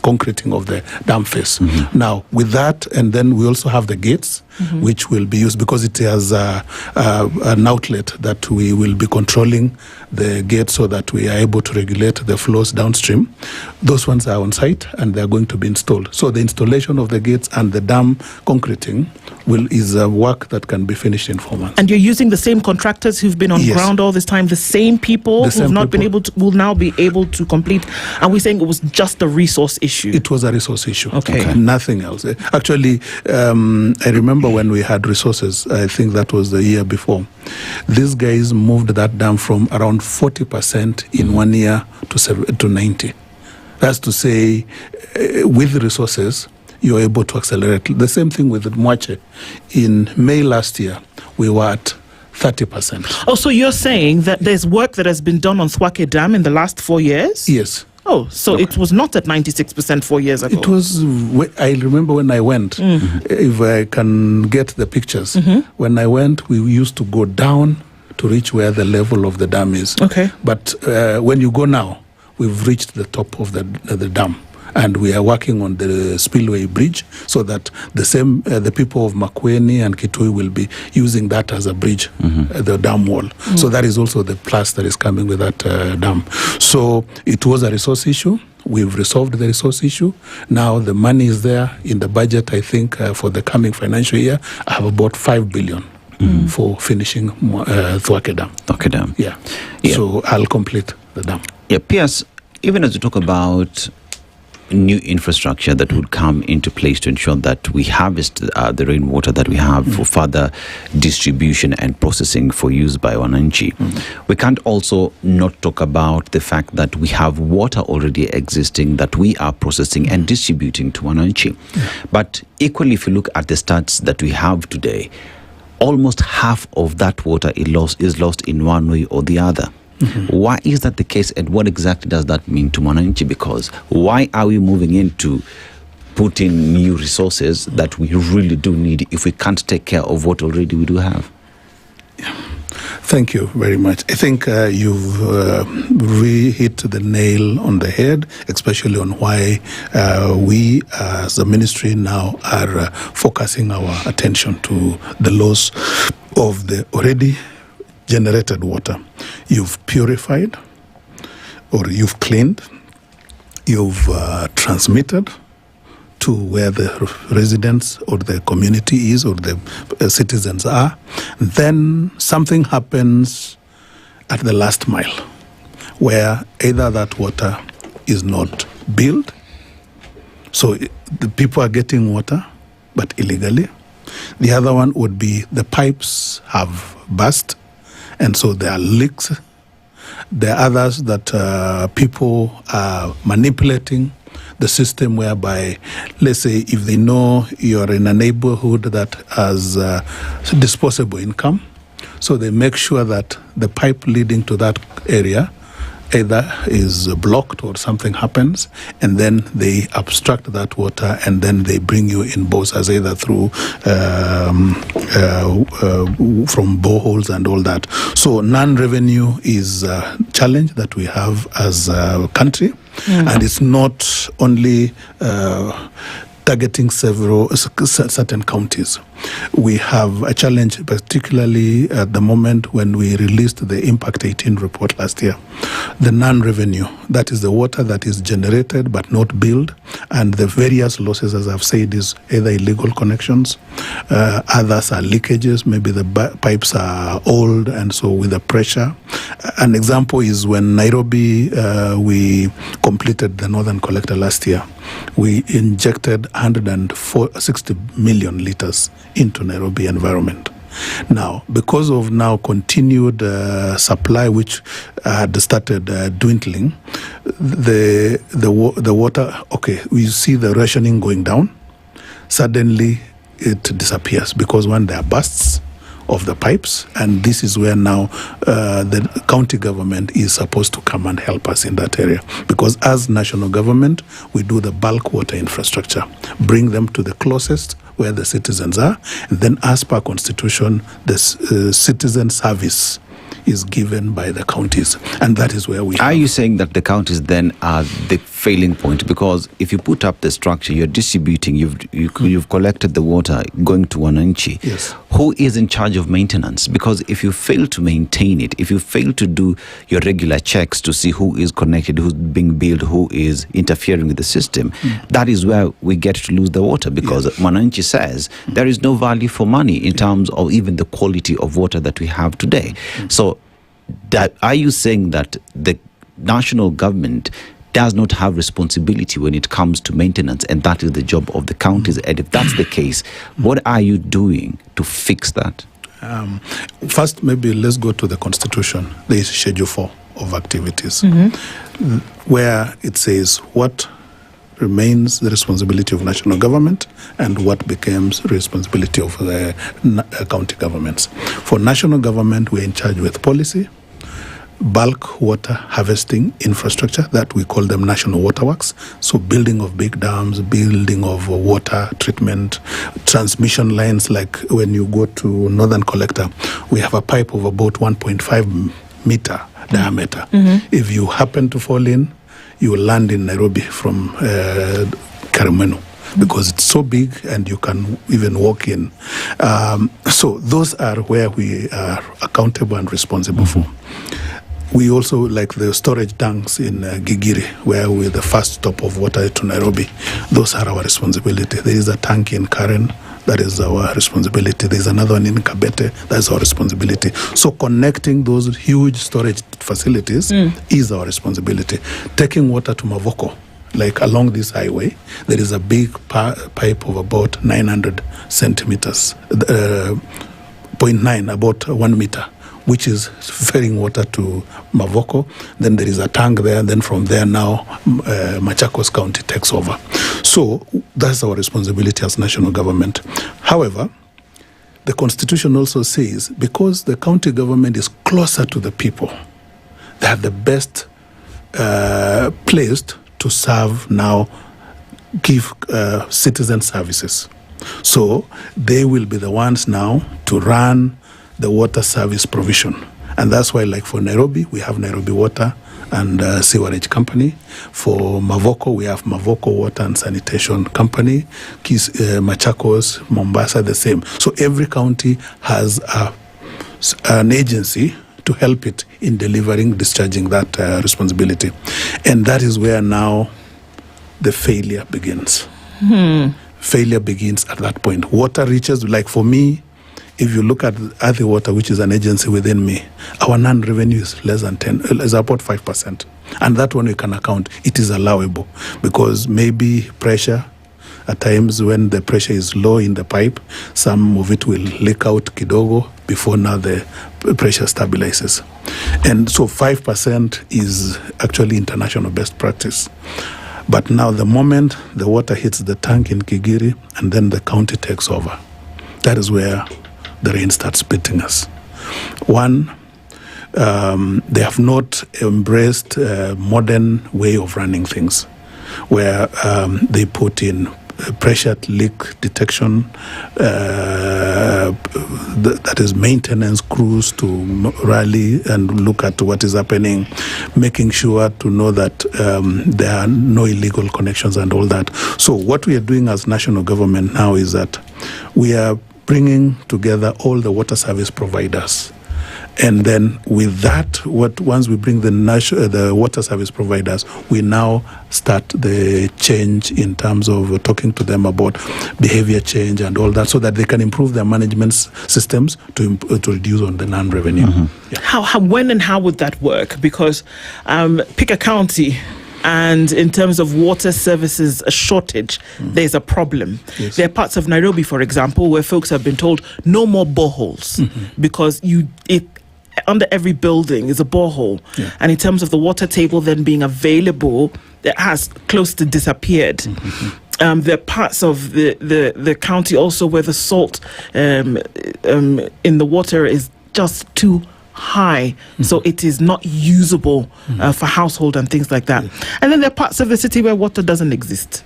D: concreting of the dam face. Now with that, and then we also have the gates, which will be used because it has an outlet that we will be controlling the gate so that we are able to regulate the flows downstream. Those ones are on site and they are going to be installed. So the installation of the gates and the dam concreting is a work that can be finished in 4 months.
A: And you're using the same contractors who've been on ground all this time, the same people who've not been able to, will now be able to complete. And we're saying it was just a resource issue.
D: It was a resource issue.
A: Okay.
D: Nothing else. Actually, I remember when we had resources, I think that was the year before, these guys moved that dam from around 40% in 1 year to 90. That's to say, with resources, you're able to accelerate. The same thing with Mwache. In May last year, we were at 30%.
A: Oh, so you're saying that there's work that has been done on Thwake Dam in the last 4 years?
D: Yes.
A: Oh, so it was not at 96% 4 years ago?
D: It was, I remember when I went, if I can get the pictures, when I went, we used to go down to reach where the level of the dam is.
A: Okay.
D: But when you go now, we've reached the top of the dam. And we are working on the spillway bridge so that the people of Makueni and Kitui will be using that as a bridge, the dam wall. So that is also the plus that is coming with that dam. So it was a resource issue. We've resolved the resource issue. Now the money is there in the budget. I think for the coming financial year, I have about 5 billion for finishing Thwake Dam.
B: Thwake Dam.
D: Yeah. So I'll complete the dam.
B: Yeah, Piers, even as we talk about new infrastructure that would come into place to ensure that we harvest the rainwater that we have for further distribution and processing for use by Wananchi. We can't also not talk about the fact that we have water already existing that we are processing and distributing to Wananchi. But equally, if you look at the stats that we have today, almost half of that water is lost in one way or the other. Why is that the case, and what exactly does that mean to Mwananchi? Because why are we moving into putting new resources that we really do need if we can't take care of what already we do have?
D: Thank you very much. I think you've hit the nail on the head, especially on why we as a ministry now are focusing our attention to the loss of the already generated water. You've purified, or you've cleaned, you've transmitted to where the residents or the community is or the citizens are. Then something happens at the last mile where either that water is not billed, so the people are getting water but illegally. The other one would be the pipes have burst, and so there are leaks. There are others that people are manipulating the system whereby, let's say, if they know you're in a neighborhood that has disposable income, so they make sure that the pipe leading to that area either is blocked or something happens, and then they abstract that water and then they bring you in bosas either through from boreholes and all that. So non-revenue is a challenge that we have as a country, and it's not only targeting certain counties. We have a challenge, particularly at the moment when we released the Impact 18 report last year. The non-revenue, that is the water that is generated but not billed, and the various losses, as I've said, is either illegal connections, others are leakages, maybe the pipes are old, and so with the pressure. An example is when Nairobi, we completed the Northern Collector last year. We injected 160 million litres into Nairobi environment. Now, because of now continued supply, which had started dwindling, the water, okay, we see the rationing going down, suddenly it disappears because when there are bursts of the pipes, and this is where now the county government is supposed to come and help us in that area, because as national government we do the bulk water infrastructure, bring them to the closest where the citizens are, and then as per constitution the citizen service is given by the counties, and that is where we
B: are. You saying that the counties then are the failing point? Because if you put up the structure, you're distributing, you've collected the water going to Wananchi.
D: Yes.
B: Who is in charge of maintenance? Because if you fail to maintain it, if you fail to do your regular checks to see who is connected, who's being billed, who is interfering with the system, that is where we get to lose the water, because Wananchi says there is no value for money in terms of even the quality of water that we have today. So are you saying that the national government does not have responsibility when it comes to maintenance, and that is the job of the counties? And if that's the case, what are you doing to fix that?
D: First, maybe let's go to the constitution. There is Schedule 4 of activities, where it says what remains the responsibility of national government and what becomes responsibility of the county governments. For national government, we're in charge with policy, bulk water harvesting infrastructure, that we call them national waterworks. So building of big dams, building of water treatment, transmission lines, like when you go to Northern Collector, we have a pipe of about 1.5 meter diameter. If you happen to fall in, you will land in Nairobi from Karimeno, because it's so big and you can even walk in. So those are where we are accountable and responsible for. We also, like the storage tanks in Gigiri, where we're the first stop of water to Nairobi, those are our responsibility. There is a tank in Karen, that is our responsibility. There's another one in Kabete, that's our responsibility. So connecting those huge storage facilities is our responsibility. Taking water to Mavoko, like along this highway, there is a big pipe of about 900 centimeters, 0.9, about 1 meter, which is ferrying water to Mavoko. Then there is a tank there. Then from there now, Machakos County takes over. So that's our responsibility as national government. However, the constitution also says, because the county government is closer to the people, they are the best placed to serve now, give citizen services. So they will be the ones now to run the water service provision. And that's why, like for Nairobi, we have Nairobi Water and Sewerage Company. For Mavoko, we have Mavoko Water and Sanitation Company. Machakos, Mombasa, the same. So every county has an agency to help it in delivering, discharging that responsibility. And that is where now the failure begins. Failure begins at that point. Water reaches, like for me, if you look at Earthy Water, which is an agency within me, our non-revenue is less than 10, is about 5%. And that one we can account, it is allowable, because maybe pressure, at times when the pressure is low in the pipe, some of it will leak out kidogo before now the pressure stabilizes. And so 5% is actually international best practice. But now the moment the water hits the tank in Kigiri and then the county takes over, that is where the rain starts beating us. One, they have not embraced a modern way of running things, where they put in pressure leak detection, that is maintenance crews to rally and look at what is happening, making sure to know that there are no illegal connections and all that. So what we are doing as national government now is that we are bringing together all the water service providers. And then with that, once we bring the water service providers, we now start the change in terms of talking to them about behavior change and all that, so that they can improve their management systems to reduce on the non-revenue.
A: How, when and how would that work? Because pick a county, and in terms of water services, a shortage, there's a problem.
D: Yes.
A: There are parts of Nairobi, for example, where folks have been told no more boreholes, because under every building is a borehole. And in terms of the water table then being available, it has close to disappeared. There are parts of the county also where the salt in the water is just too high, so it is not usable for household and things like that. And then there are parts of the city where water doesn't exist.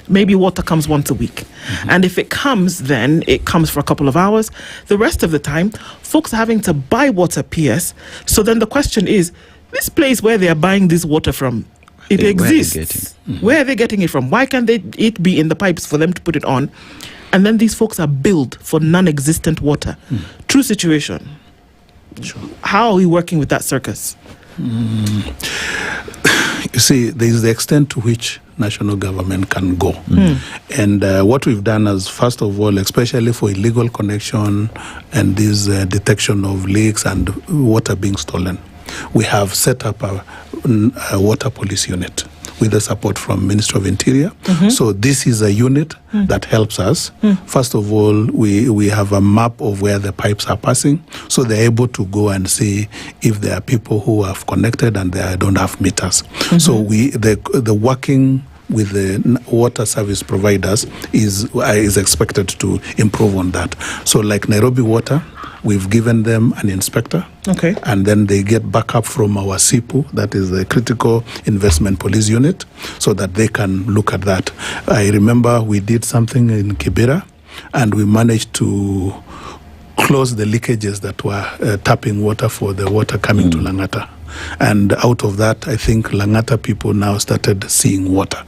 A: Maybe water comes once a week. And if it comes, then it comes for a couple of hours. The rest of the time, folks are having to buy water PS. So then the question is, this place where they are buying this water from, it exists. Where are they getting it from? Why can't it be in the pipes for them to put it on? And then these folks are billed for non-existent water. True situation. Sure. How are we working with that circus?
D: You see, there is the extent to which national government can go. And what we've done is, first of all, especially for illegal connection and this detection of leaks and water being stolen, we have set up a water police unit with the support from Ministry of Interior. So this is a unit that helps us. First of all, we have a map of where the pipes are passing, so they're able to go and see if there are people who have connected and they don't have meters. So the working with the water service providers is expected to improve on that. So like Nairobi Water, we've given them an inspector.
A: Okay.
D: And then they get backup from our SIPU, that is the Critical Investment Police Unit, so that they can look at that. I remember we did something in Kibera, and we managed to close the leakages that were tapping water for the water coming to Langata. And out of that, I think Langata people now started seeing water.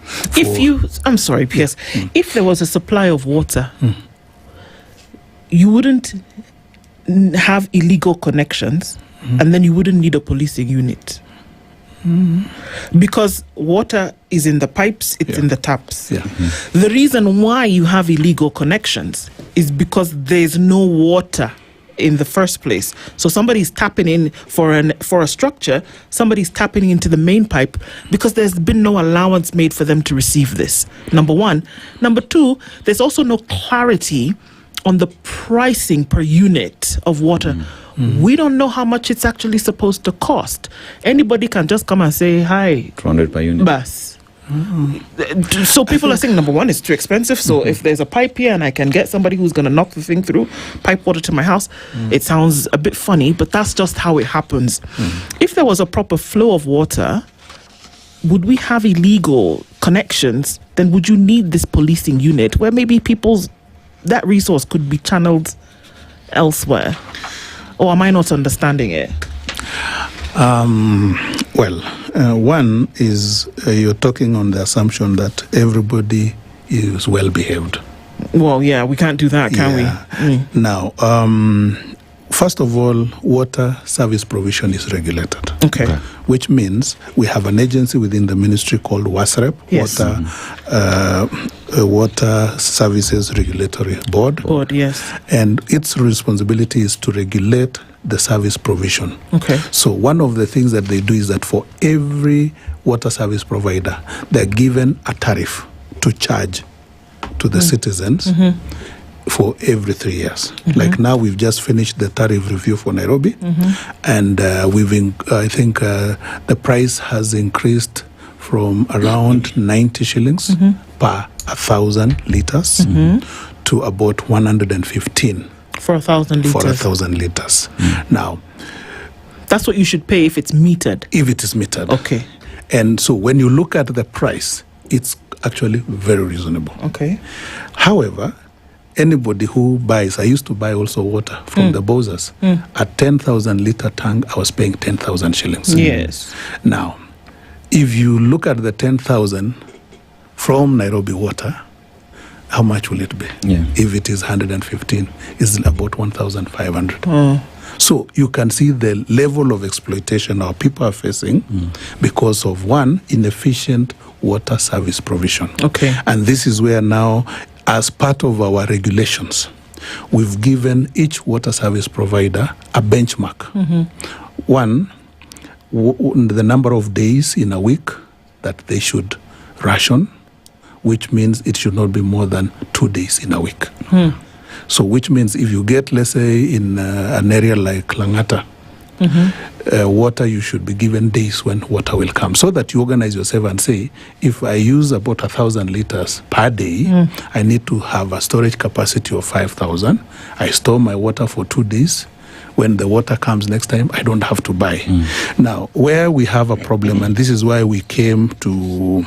A: I'm sorry, PS. If there was a supply of water, you wouldn't have illegal connections, and then you wouldn't need a policing unit. Because water is in the pipes, it's in the taps. The reason why you have illegal connections is because there's no water in the first place. So somebody's tapping in for a structure, somebody's tapping into the main pipe because there's been no allowance made for them to receive this. Number one. Number two, there's also no clarity on the pricing per unit of water. We don't know how much it's actually supposed to cost. Anybody can just come and say, hi.
B: 200 per unit.
A: Bas. So people are saying, number one, it's too expensive. So if there's a pipe here and I can get somebody who's going to knock the thing through, pipe water to my house, it sounds a bit funny, but that's just how it happens. If there was a proper flow of water, would we have illegal connections? Then would you need this policing unit where maybe that resource could be channeled elsewhere? Or am I not understanding it?
D: One is you're talking on the assumption that everybody is well behaved.
A: Well, yeah, we can't do that, can we?
D: Now, first of all, water service provision is regulated.
A: Okay.
D: Which means we have an agency within the ministry called WASREP, Water Services Regulatory Board.
A: Yes.
D: And its responsibility is to regulate the service provision.
A: Okay.
D: So one of the things that they do is that for every water service provider, they're given a tariff to charge to the citizens for every 3 years. Like now, we've just finished the tariff review for Nairobi, and I think the price has increased from around 90 shillings per 1,000 liters to about 115
A: for 1,000 liters.
D: For 1,000 liters. Now,
A: that's what you should pay if it's metered.
D: If it is metered.
A: Okay.
D: And so when you look at the price, it's actually very reasonable.
A: Okay.
D: However, anybody who buys, I used to buy also water from the Bozas. A 10,000 liter tank, I was paying 10,000 shillings.
A: Yes.
D: Now, if you look at the 10,000 from Nairobi Water, how much will it be? If it is 115, it's about 1,500. So you can see the level of exploitation our people are facing because of one, inefficient water service provision.
A: Okay.
D: And this is where now, as part of our regulations, we've given each water service provider a benchmark. One, the number of days in a week that they should ration, which means it should not be more than 2 days in a week. So which means if you get, let's say, in an area like Langata, Water, you should be given days when water will come, so that you organize yourself and say, if I use about 1,000 liters per day, I need to have a storage capacity of 5,000. I store my water for 2 days. When the water comes next time, I don't have to buy. Now, where we have a problem, and this is why we came to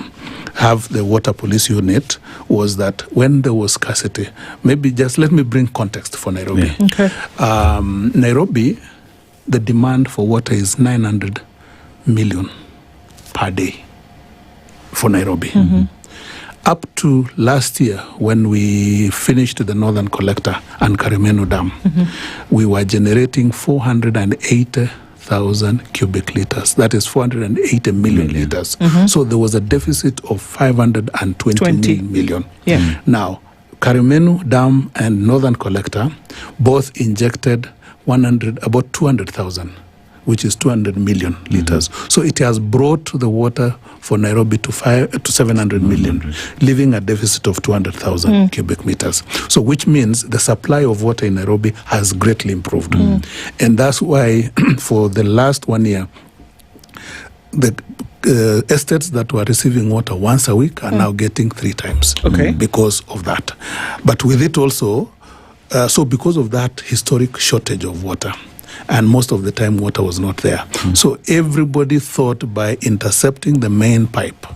D: have the water police unit, was that when there was scarcity, maybe just let me bring context for Nairobi. Nairobi, the demand for water is 900 million per day for Nairobi. Up to last year, when we finished the Northern Collector and Karimenu Dam, we were generating 480,000 cubic liters. That is 480 million liters. So there was a deficit of 520 million. Now, Karimenu Dam and Northern Collector both injected about 200,000, which is 200 million liters. So it has brought the water for Nairobi to 700 million, leaving a deficit of 200,000 cubic meters. So which means the supply of water in Nairobi has greatly improved. And that's why for the last 1 year, the estates that were receiving water once a week are now getting 3 times because of that. But with it also, so because of that historic shortage of water, and most of the time water was not there. So everybody thought by intercepting the main pipe,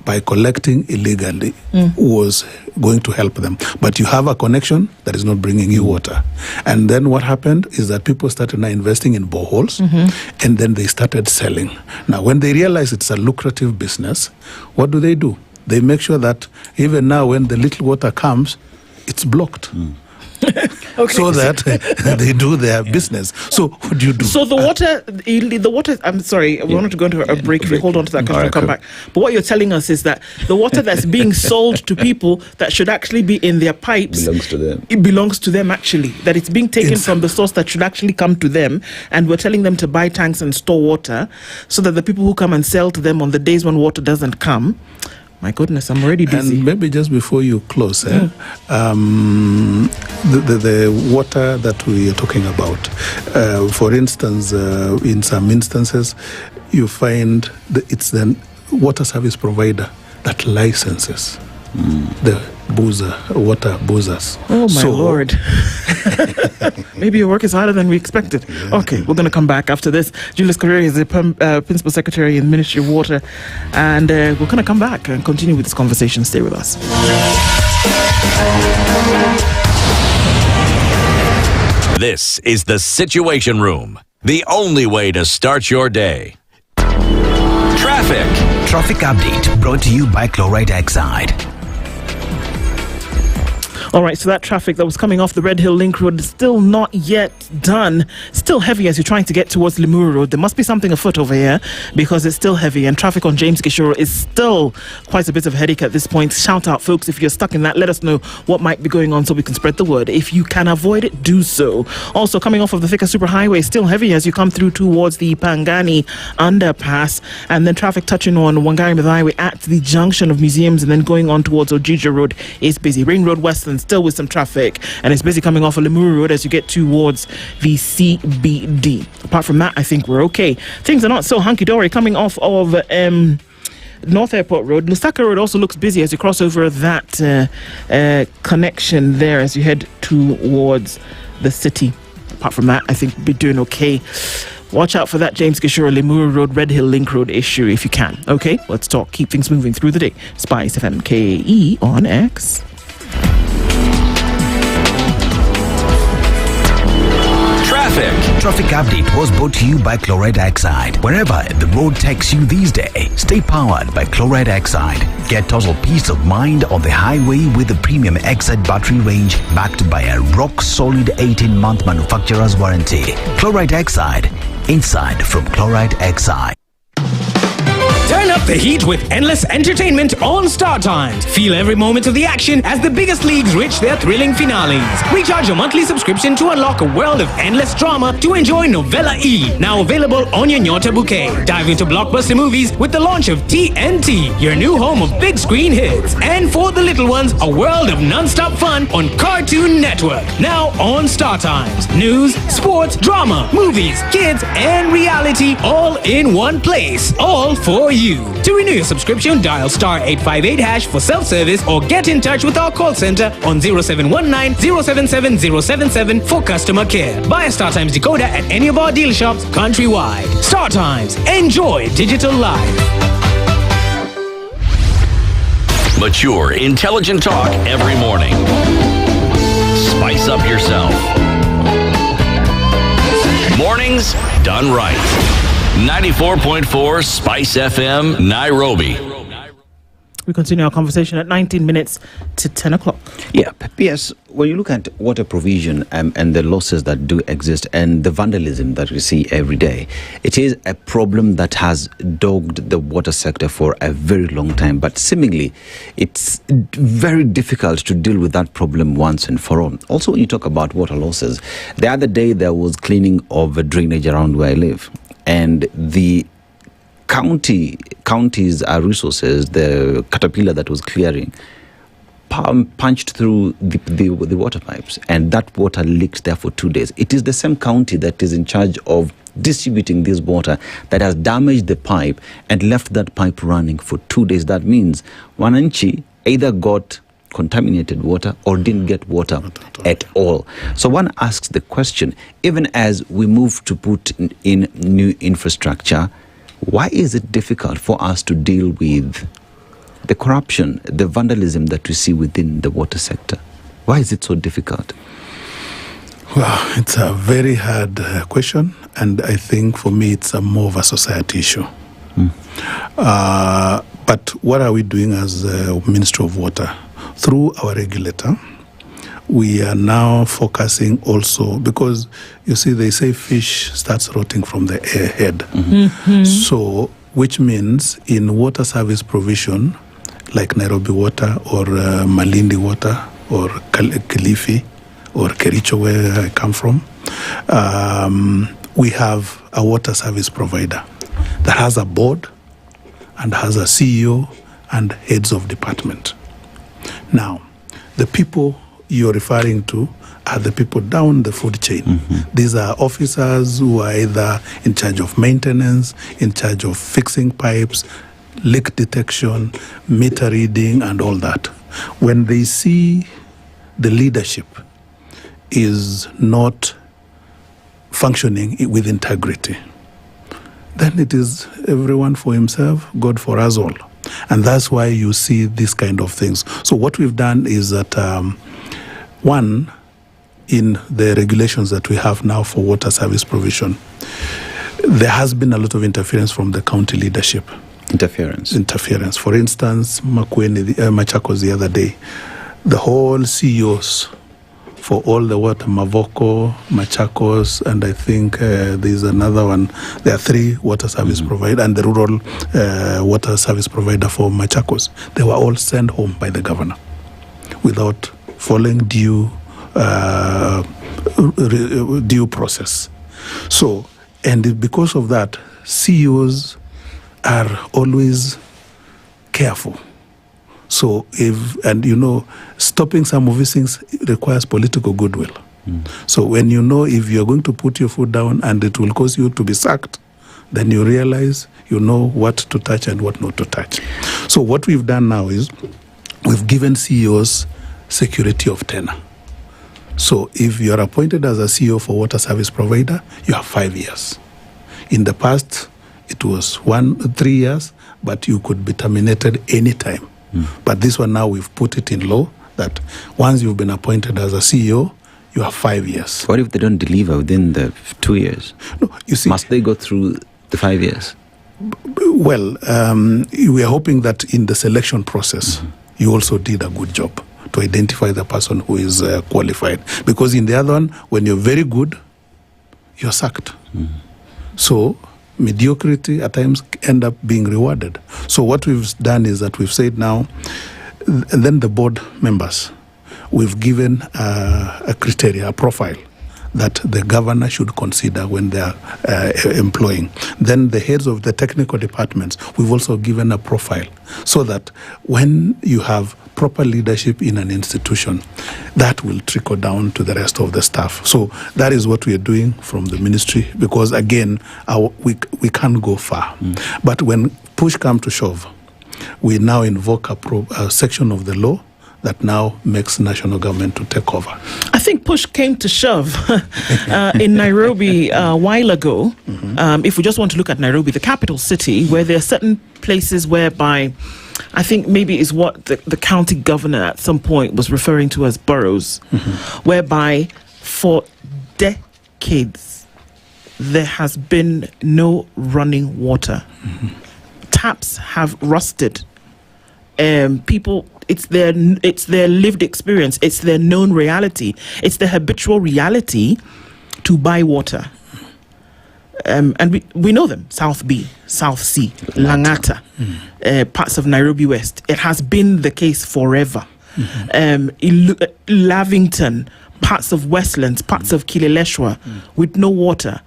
D: by collecting illegally, was going to help them. But you have a connection that is not bringing you water. And then what happened is that people started now investing in boreholes, and then they started selling. Now, when they realize it's a lucrative business, what do? They make sure that even now when the little water comes, it's blocked. So that they do their business. So what do you do?
A: So the water, I'm sorry, we wanted to go into a break. If you hold on to that, because we'll come back. But what you're telling us is that the water that's being sold to people that should actually be in their pipes
B: belongs to them.
A: It belongs to them, actually. That it's being taken from the source that should actually come to them, and we're telling them to buy tanks and store water, so that the people who come and sell to them on the days when water doesn't come. My goodness, I'm already dizzy.
D: And maybe just before you close, the water that we are talking about, for instance, in some instances, you find that it's the water service provider that licenses the water boozers.
A: Oh my Lord. Maybe your work is harder than we expected. Okay, we're going to come back after this. Julius Kor is the Principal Secretary in the Ministry of Water, and we're going to come back and continue with this conversation. Stay with us.
C: This is the Situation Room, the only way to start your day.
E: Traffic update brought to you by Chloride Oxide.
A: All right, so that traffic that was coming off the Red Hill Link Road is still not yet done. Still heavy as you're trying to get towards Limuru Road. There must be something afoot over here because it's still heavy. And traffic on James Gishoro is still quite a bit of a headache at this point. Shout out, folks, if you're stuck in that, let us know what might be going on so we can spread the word. If you can avoid it, do so. Also, coming off of the Thika Superhighway, still heavy as you come through towards the Pangani underpass. And then traffic touching on Wangari Highway at the junction of museums and then going on towards Ojija Road is busy. Ring Road Western still with some traffic, and it's busy coming off of Limuru Road as you get towards the CBD. Apart from that, I think we're okay. Things are not so hunky-dory coming off of North Airport Road. Lusaka Road also looks busy as you cross over that connection there as you head towards the city. Apart from that, I think we'll be doing okay. Watch out for that James Gishoro Limuru Road, Red Hill Link Road issue if you can. Okay, let's talk. Keep things moving through the day. SpiceFM KE on X.
E: Traffic update was brought to you by Chloride Oxide. Wherever the road takes you these days, stay powered by Chloride Oxide. Get total peace of mind on the highway with the premium Oxide battery range backed by a rock-solid 18-month manufacturer's warranty. Chloride Oxide, inside from Chloride Oxide.
I: Turn up
G: the heat with endless entertainment on Star Times. Feel every moment of the action as the biggest leagues reach their thrilling finales. Recharge your monthly subscription to unlock a world of endless drama to enjoy Novella E, now available on your Nyota bouquet. Dive into blockbuster movies with the launch of TNT, your new home of big screen hits. And for the little ones, a world of non-stop fun on Cartoon Network, now on Star Times. News, sports, drama, movies, kids, and reality all in one place, all for you. To renew your subscription, dial *858# for self-service or get in touch with our call center on 0719 077 077 for customer care. Buy a Star Times decoder at any of our deal shops countrywide. Star Times, enjoy digital life.
C: Mature, intelligent talk every morning. Spice up yourself. Mornings done right. 94.4 Spice FM, Nairobi.
A: We continue our conversation at 19 minutes to 10 o'clock.
B: Yeah, P.S., when you look at water provision and the losses that do exist and the vandalism that we see every day, it is a problem that has dogged the water sector for a very long time. But seemingly, it's very difficult to deal with that problem once and for all. Also, when you talk about water losses, the other day there was cleaning of a drainage around where I live. And the county's resources, the caterpillar that was clearing, punched through the water pipes, and that water leaked there for 2 days. It is the same county that is in charge of distributing this water that has damaged the pipe and left that pipe running for 2 days. That means Wananchi either got contaminated water or didn't get water at all. So one asks the question, even as we move to put in new infrastructure, why is it difficult for us to deal with the corruption, the vandalism that we see within the water sector? Why is it so difficult?
D: Well, it's a very hard question, and I think for me it's more of a society issue. But what are we doing as Ministry of Water? Through our regulator, we are now focusing also, because you see they say fish starts rotting from the head. So, which means in water service provision, like Nairobi Water or Malindi Water or Kilifi or Kericho, where I come from, we have a water service provider that has a board and has a CEO and heads of department. Now, the people you're referring to are the people down the food chain. These are officers who are either in charge of maintenance, in charge of fixing pipes, leak detection, meter reading, and all that. When they see the leadership is not functioning with integrity, then it is everyone for himself, God for us all. And that's why you see these kind of things. So what we've done is that, one, in the regulations that we have now for water service provision, there has been a lot of interference from the county leadership.
B: Interference.
D: For instance, Machakos the other day, the whole CEOs for all the water, Mavoko, Machakos, and I think there's another one. There are 3 water service providers, and the rural water service provider for Machakos. They were all sent home by the governor without following due process. So, and because of that, CEOs are always careful. So stopping some of these things requires political goodwill. So when you know if you're going to put your foot down and it will cause you to be sacked, then you realize you know what to touch and what not to touch. So what we've done now is we've given CEOs security of tenure. So if you're appointed as a CEO for water service provider, you have 5 years. In the past, it was 3 years, but you could be terminated anytime. But this one now we've put it in law that once you've been appointed as a CEO, you have 5 years.
B: What if they don't deliver within the 2 years?
D: No, you see,
B: must they go through the 5 years?
D: Well, we are hoping that in the selection process, you also did a good job to identify the person who is qualified. Because in the other one, when you're very good, you're sacked. So mediocrity at times end up being rewarded. So what we've done is that we've said now, and then the board members, we've given a criteria, a profile that the governor should consider when they are employing. Then the heads of the technical departments, we've also given a profile so that when you have proper leadership in an institution, that will trickle down to the rest of the staff. So that is what we are doing from the ministry, because again, we can't go far. But when push comes to shove, we now invoke a section of the law that now makes national government to take over.
A: I think push came to shove in Nairobi a while ago. If we just want to look at Nairobi, the capital city, where there are certain places whereby I think maybe is what the county governor at some point was referring to as boroughs, whereby for decades there has been no running water. Taps have rusted. People, it's their lived experience, it's their known reality, it's the habitual reality to buy water. And we know them: South B, South C, Langata, parts of Nairobi West. It has been the case forever. Lavington, parts of Westlands, parts of Kileleshwa, with no water.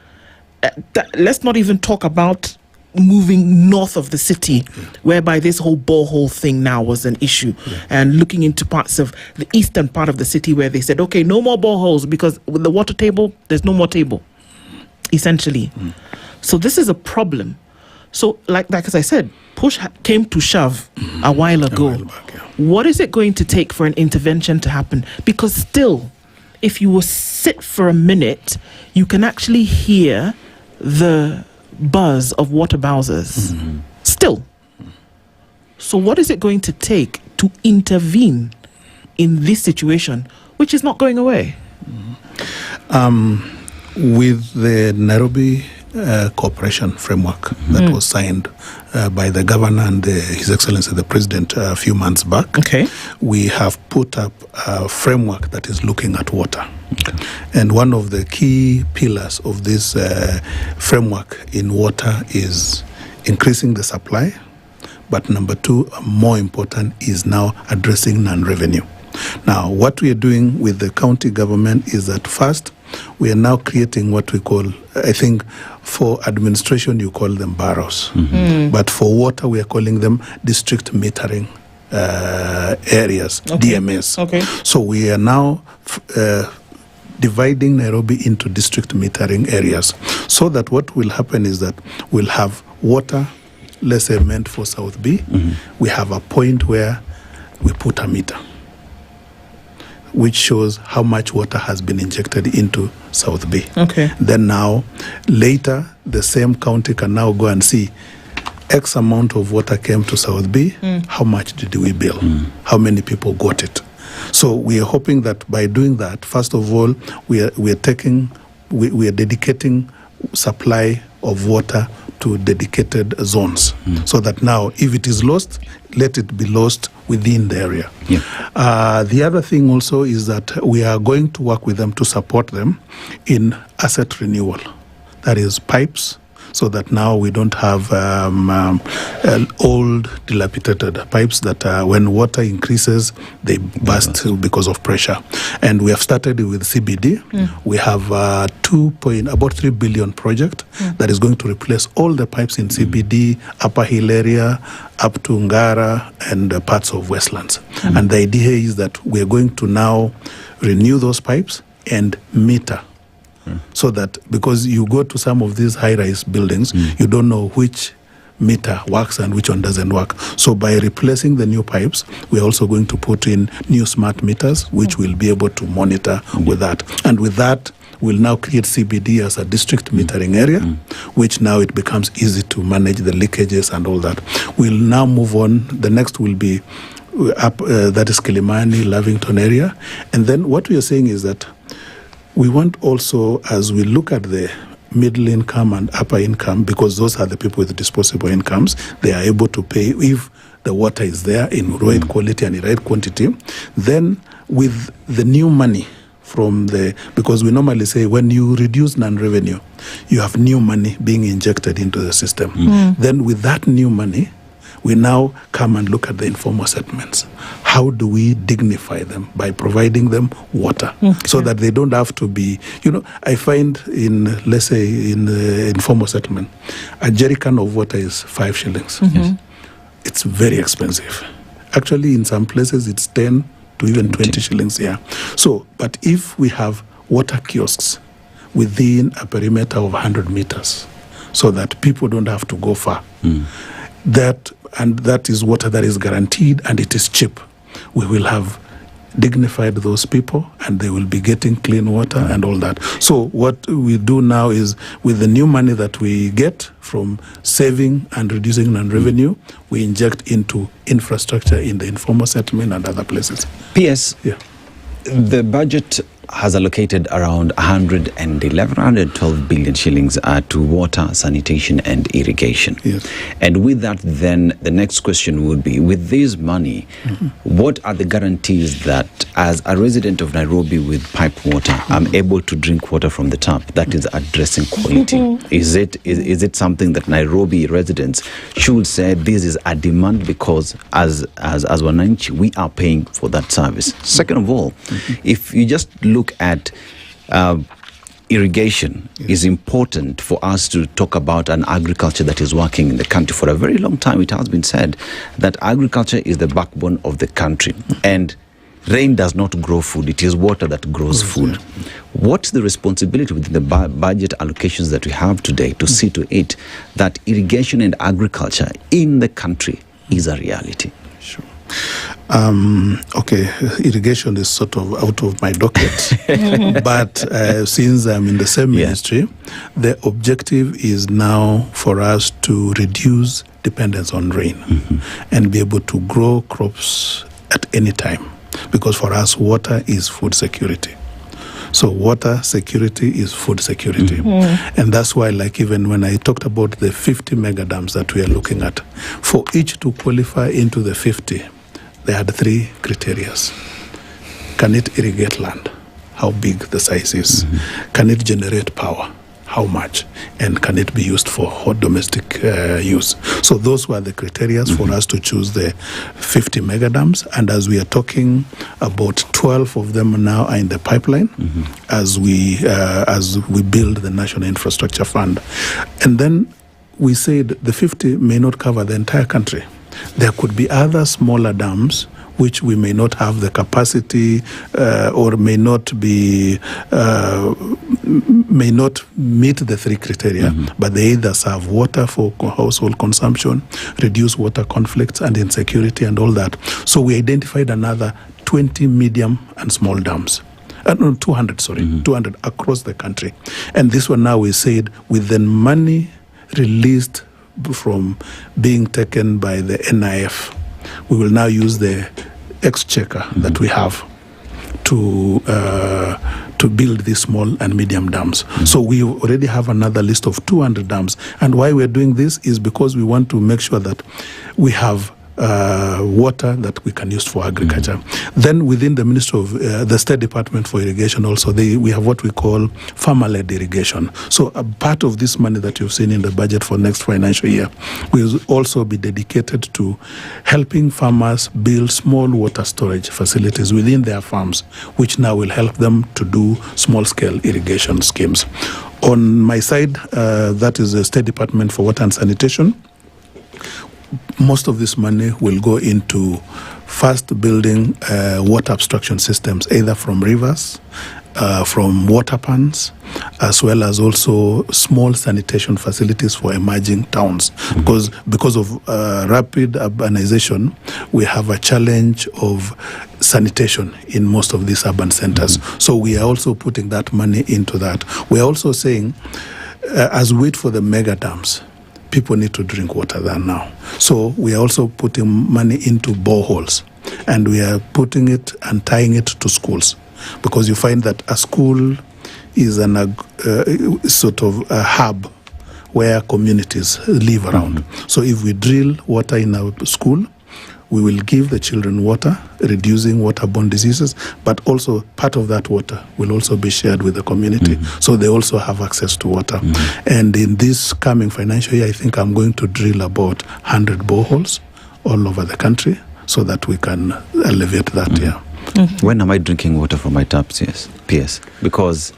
A: Let's not even talk about moving north of the city, whereby this whole borehole thing now was an issue, and looking into parts of the eastern part of the city where they said, okay, no more boreholes, because with the water table, there's no more table, essentially. So this is a problem. So like as I said, push came to shove a while ago. What is it going to take for an intervention to happen? Because still, if you will sit for a minute, you can actually hear the buzz of water bowsers still. So what is it going to take to intervene in this situation, which is not going away?
D: With the Nairobi cooperation framework that was signed by the governor and His Excellency the President a few months back, we have put up a framework that is looking at water. And one of the key pillars of this framework in water is increasing the supply. But number two, more important, is now addressing non-revenue. Now, what we are doing with the county government is that first, we are now creating what we call, I think, for administration, you call them barrows. But for water, we are calling them district metering areas, DMS. So we are now dividing Nairobi into district metering areas, so that what will happen is that we'll have water, let's say meant for South B, we have a point where we put a meter, which shows how much water has been injected into South B. Then now, later, the same county can now go and see X amount of water came to South B, how much did we bill? How many people got it? So we are hoping that by doing that, first of all, we are dedicating supply of water to dedicated zones, so that now, if it is lost, let it be lost within the area. The other thing also is that we are going to work with them to support them in asset renewal. That is pipes, so that now we don't have old dilapidated pipes that when water increases, they burst because of pressure. And we have started with CBD. We have about 3 billion project that is going to replace all the pipes in CBD, Upper Hill area, up to Ngara, and parts of Westlands. And the idea is that we are going to now renew those pipes and meter. So that, because you go to some of these high-rise buildings, you don't know which meter works and which one doesn't work. So by replacing the new pipes, we're also going to put in new smart meters, which will be able to monitor with that. And with that, we'll now create CBD as a district metering area, which now it becomes easy to manage the leakages and all that. We'll now move on. The next will be up, that is Kilimani, Lavington area. And then what we are saying is that we want also, as we look at the middle income and upper income, because those are the people with disposable incomes, they are able to pay if the water is there in right quality and in right quantity. Then with the new money from because we normally say when you reduce non-revenue, you have new money being injected into the system. Then with that new money, we now come and look at the informal settlements. How do we dignify them? By providing them water, so that they don't have to be, I find let's say in the informal settlement, a jerry can of water is 5 shillings. It's very expensive. Actually, in some places, it's 10 to even 20 shillings, So, but if we have water kiosks within a perimeter of 100 meters, so that people don't have to go far, that is water that is guaranteed and it is cheap, we will have dignified those people and they will be getting clean water and all that. So what we do now is, with the new money that we get from saving and reducing non-revenue, we inject into infrastructure in the informal settlement and other places.
B: PS, the budget has allocated around 112 billion shillings to water, sanitation and irrigation. And with that, then the next question would be, with this money, what are the guarantees that as a resident of Nairobi with piped water, I'm able to drink water from the tap that is addressing quality? Is it something that Nairobi residents should say this is a demand because as Wananchi, we are paying for that service? Second of all, if you just look at irrigation, is important for us to talk about an agriculture that is working in the country. For a very long time, it has been said that agriculture is the backbone of the country, and rain does not grow food, it is water that grows food. What's the responsibility within the budget allocations that we have today to see to it that irrigation and agriculture in the country is a reality?
D: Okay, irrigation is sort of out of my docket, but since I'm in the same ministry, the objective is now for us to reduce dependence on rain and be able to grow crops at any time, because for us water is food security. So water security is food security. And that's why, like, even when I talked about the 50 mega dams that we are looking at, for each to qualify into the 50, they had 3 criteria. Can it irrigate land? How big the size is? Can it generate power? How much? And can it be used for hot domestic use? So those were the criteria for us to choose the 50 mega dams. And as we are talking about, 12 of them now are in the pipeline as we build the National Infrastructure Fund. And then we said the 50 may not cover the entire country. There could be other smaller dams which we may not have the capacity or may not meet the 3 criteria, but they either serve water for household consumption, reduce water conflicts and insecurity and all that. So we identified another 20 medium and small dams. 200 across the country. And this one now we said, with the money released from being taken by the NIF, we will now use the exchequer that we have to build these small and medium dams. So we already have another list of 200 dams. And why we're doing this is because we want to make sure that we have water that we can use for agriculture. Then within the Ministry of the State Department for Irrigation also, we have what we call farmer-led irrigation. So a part of this money that you've seen in the budget for next financial year will also be dedicated to helping farmers build small water storage facilities within their farms, which now will help them to do small-scale irrigation schemes. On my side, that is the State Department for Water and Sanitation. Most of this money will go into first building water abstraction systems, either from rivers, from water pans, as well as also small sanitation facilities for emerging towns. Because of rapid urbanization, we have a challenge of sanitation in most of these urban centers. So we are also putting that money into that. We are also saying, as we wait for the mega dams, people need to drink water there now. So we are also putting money into boreholes, and we are putting it and tying it to schools, because you find that a school is sort of a hub where communities live around. So if we drill water in our school, we will give the children water, reducing waterborne diseases, but also part of that water will also be shared with the community, so they also have access to water. And in this coming financial year, I think I'm going to drill about 100 boreholes all over the country so that we can alleviate that.
B: When am I drinking water from my taps? Yes, PS. Because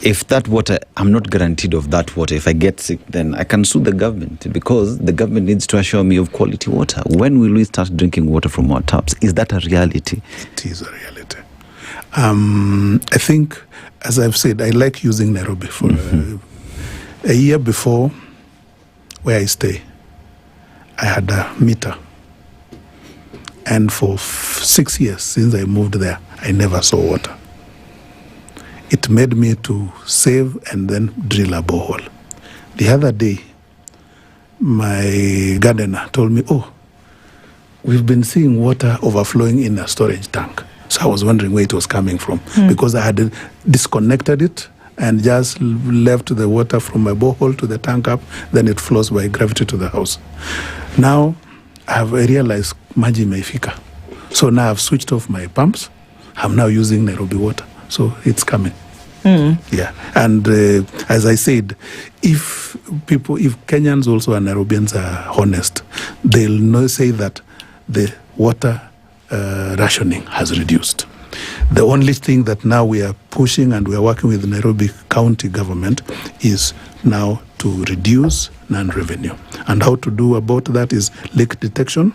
B: if that water, I'm not guaranteed of that water. If I get sick, then I can sue the government, because the government needs to assure me of quality water. When will we start drinking water from our taps? Is that a reality?
D: It is a reality. I think, as I've said, I like using Nairobi. For a year before, where I stay, I had a meter. And for 6 years since I moved there, I never saw water. It made me to save and then drill a borehole. The other day, my gardener told me, we've been seeing water overflowing in a storage tank. So I was wondering where it was coming from, because I had disconnected it and just left the water from my borehole to the tank up, then it flows by gravity to the house. Now, I realized maji imefika. So now I've switched off my pumps. I'm now using Nairobi water. So it's coming. Yeah. And as I said, if Kenyans also and Nairobians are honest, they'll say that the water rationing has reduced. The only thing that now we are pushing, and we are working with the Nairobi County government, is now to reduce non-revenue. And how to do about that is leak detection,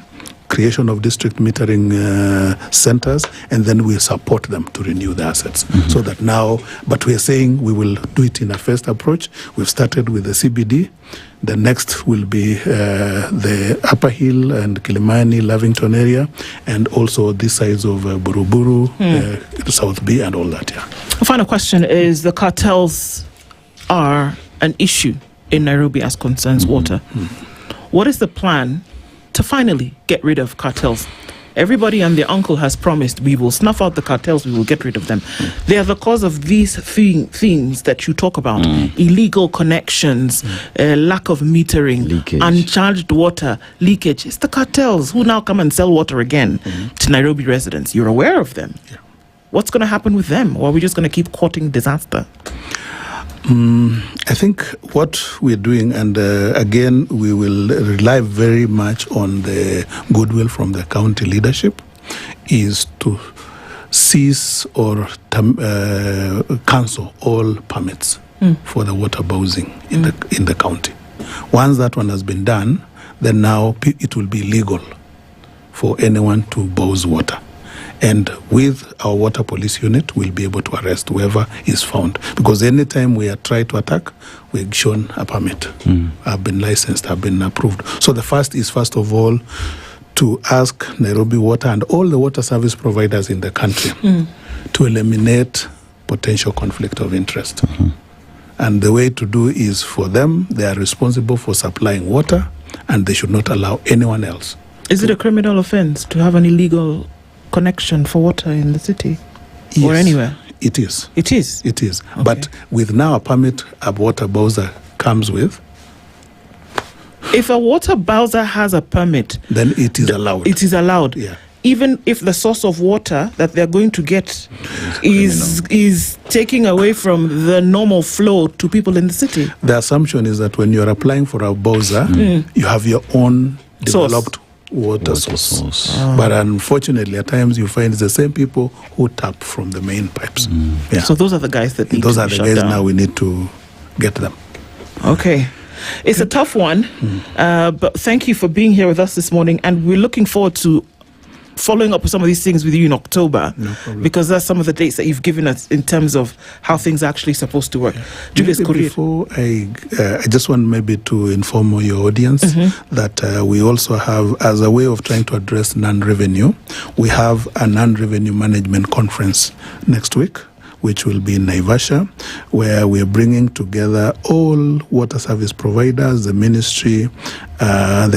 D: creation of district metering centers, and then we support them to renew the assets. So that now, but we are saying we will do it in a phased approach. We've started with the CBD. The next will be the Upper Hill and Kilimani, Lavington area, and also this sides of Buruburu, South B, and all that.
A: The final question is, the cartels are an issue in Nairobi as concerns water. What is the plan to finally get rid of cartels? Everybody and their uncle has promised, we will snuff out the cartels, we will get rid of them. They are the cause of these things that you talk about. Illegal connections, lack of metering, leakage, uncharged water, leakage. It's the cartels who now come and sell water again to Nairobi residents. You're aware of them. What's going to happen with them? Or are we just going to keep courting disaster?
D: I think what we're doing, and again, we will rely very much on the goodwill from the county leadership, is to cease or cancel all permits for the water bowsing in the county. Once that one has been done, then now it will be legal for anyone to bowse water. And with our water police unit, we'll be able to arrest whoever is found. Because anytime we are trying to attack, we're shown a permit. I've been licensed, I've been approved. So the first is, first of all, to ask Nairobi Water and all the water service providers in the country to eliminate potential conflict of interest. And the way to do is for them, they are responsible for supplying water, and they should not allow anyone else.
A: Is it a criminal offense to have an illegal connection for water in the city or anywhere?
D: It is.
A: It is?
D: It is. Okay. But with now a permit a water bowser comes with.
A: If a water bowser has a permit,
D: then it is allowed.
A: It is allowed.
D: Yeah.
A: Even if the source of water that they're going to get is taking away from the normal flow to people in the city.
D: The assumption is that when you're applying for a bowser, you have your own developed water source. But unfortunately, at times you find it's the same people who tap from the main pipes.
A: So those are the guys that need
D: those
A: to
D: are
A: be
D: the
A: shut
D: guys
A: down.
D: now we need to get them.
A: Okay. It's a tough one, but thank you for being here with us this morning, and we're looking forward to following up with some of these things with you in October, because that's some of the dates that you've given us in terms of how things are actually supposed to work. Julius Kor.
D: Before I just want maybe to inform your audience that we also have, as a way of trying to address non-revenue, we have a non-revenue management conference next week, which will be in Naivasha, where we are bringing together all water service providers, the ministry, and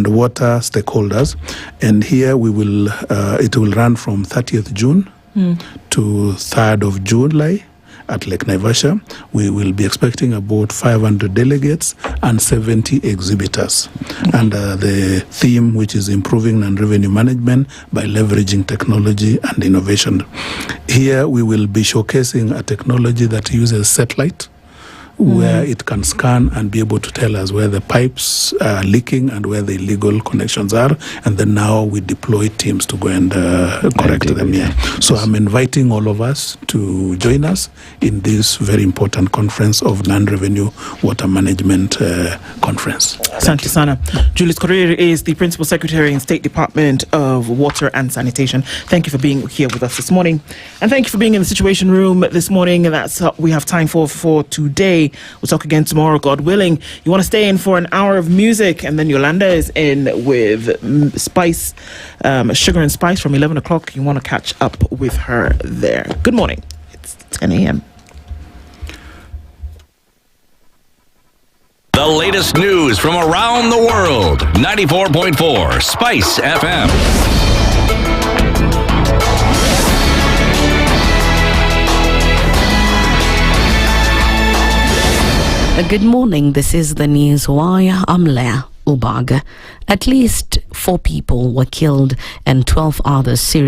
D: water stakeholders. And here we will, it will run from 30th June to 3rd of July. at Lake Naivasha. We will be expecting about 500 delegates and 70 exhibitors. And the theme, which is improving non-revenue management by leveraging technology and innovation. Here we will be showcasing a technology that uses satellite, where it can scan and be able to tell us where the pipes are leaking and where the illegal connections are. And then now we deploy teams to go and correct them here. So I'm inviting all of us to join us in this very important conference of non-revenue water management conference.
A: Thank you, Sana. Julius Kor is the Principal Secretary in State Department of Water and Sanitation. Thank you for being here with us this morning. And thank you for being in the Situation Room this morning. And that's what we have time for today. We'll talk again tomorrow, God willing. You want to stay in for an hour of music, and then Yolanda is in with Spice, Sugar and Spice from 11 o'clock. You want to catch up with her there. Good morning. It's 10 a.m.
C: The latest news from around the world. 94.4 Spice FM.
Q: Good morning. This is the News Wire. I'm Leah Ubaga. At least 4 people were killed and 12 others seriously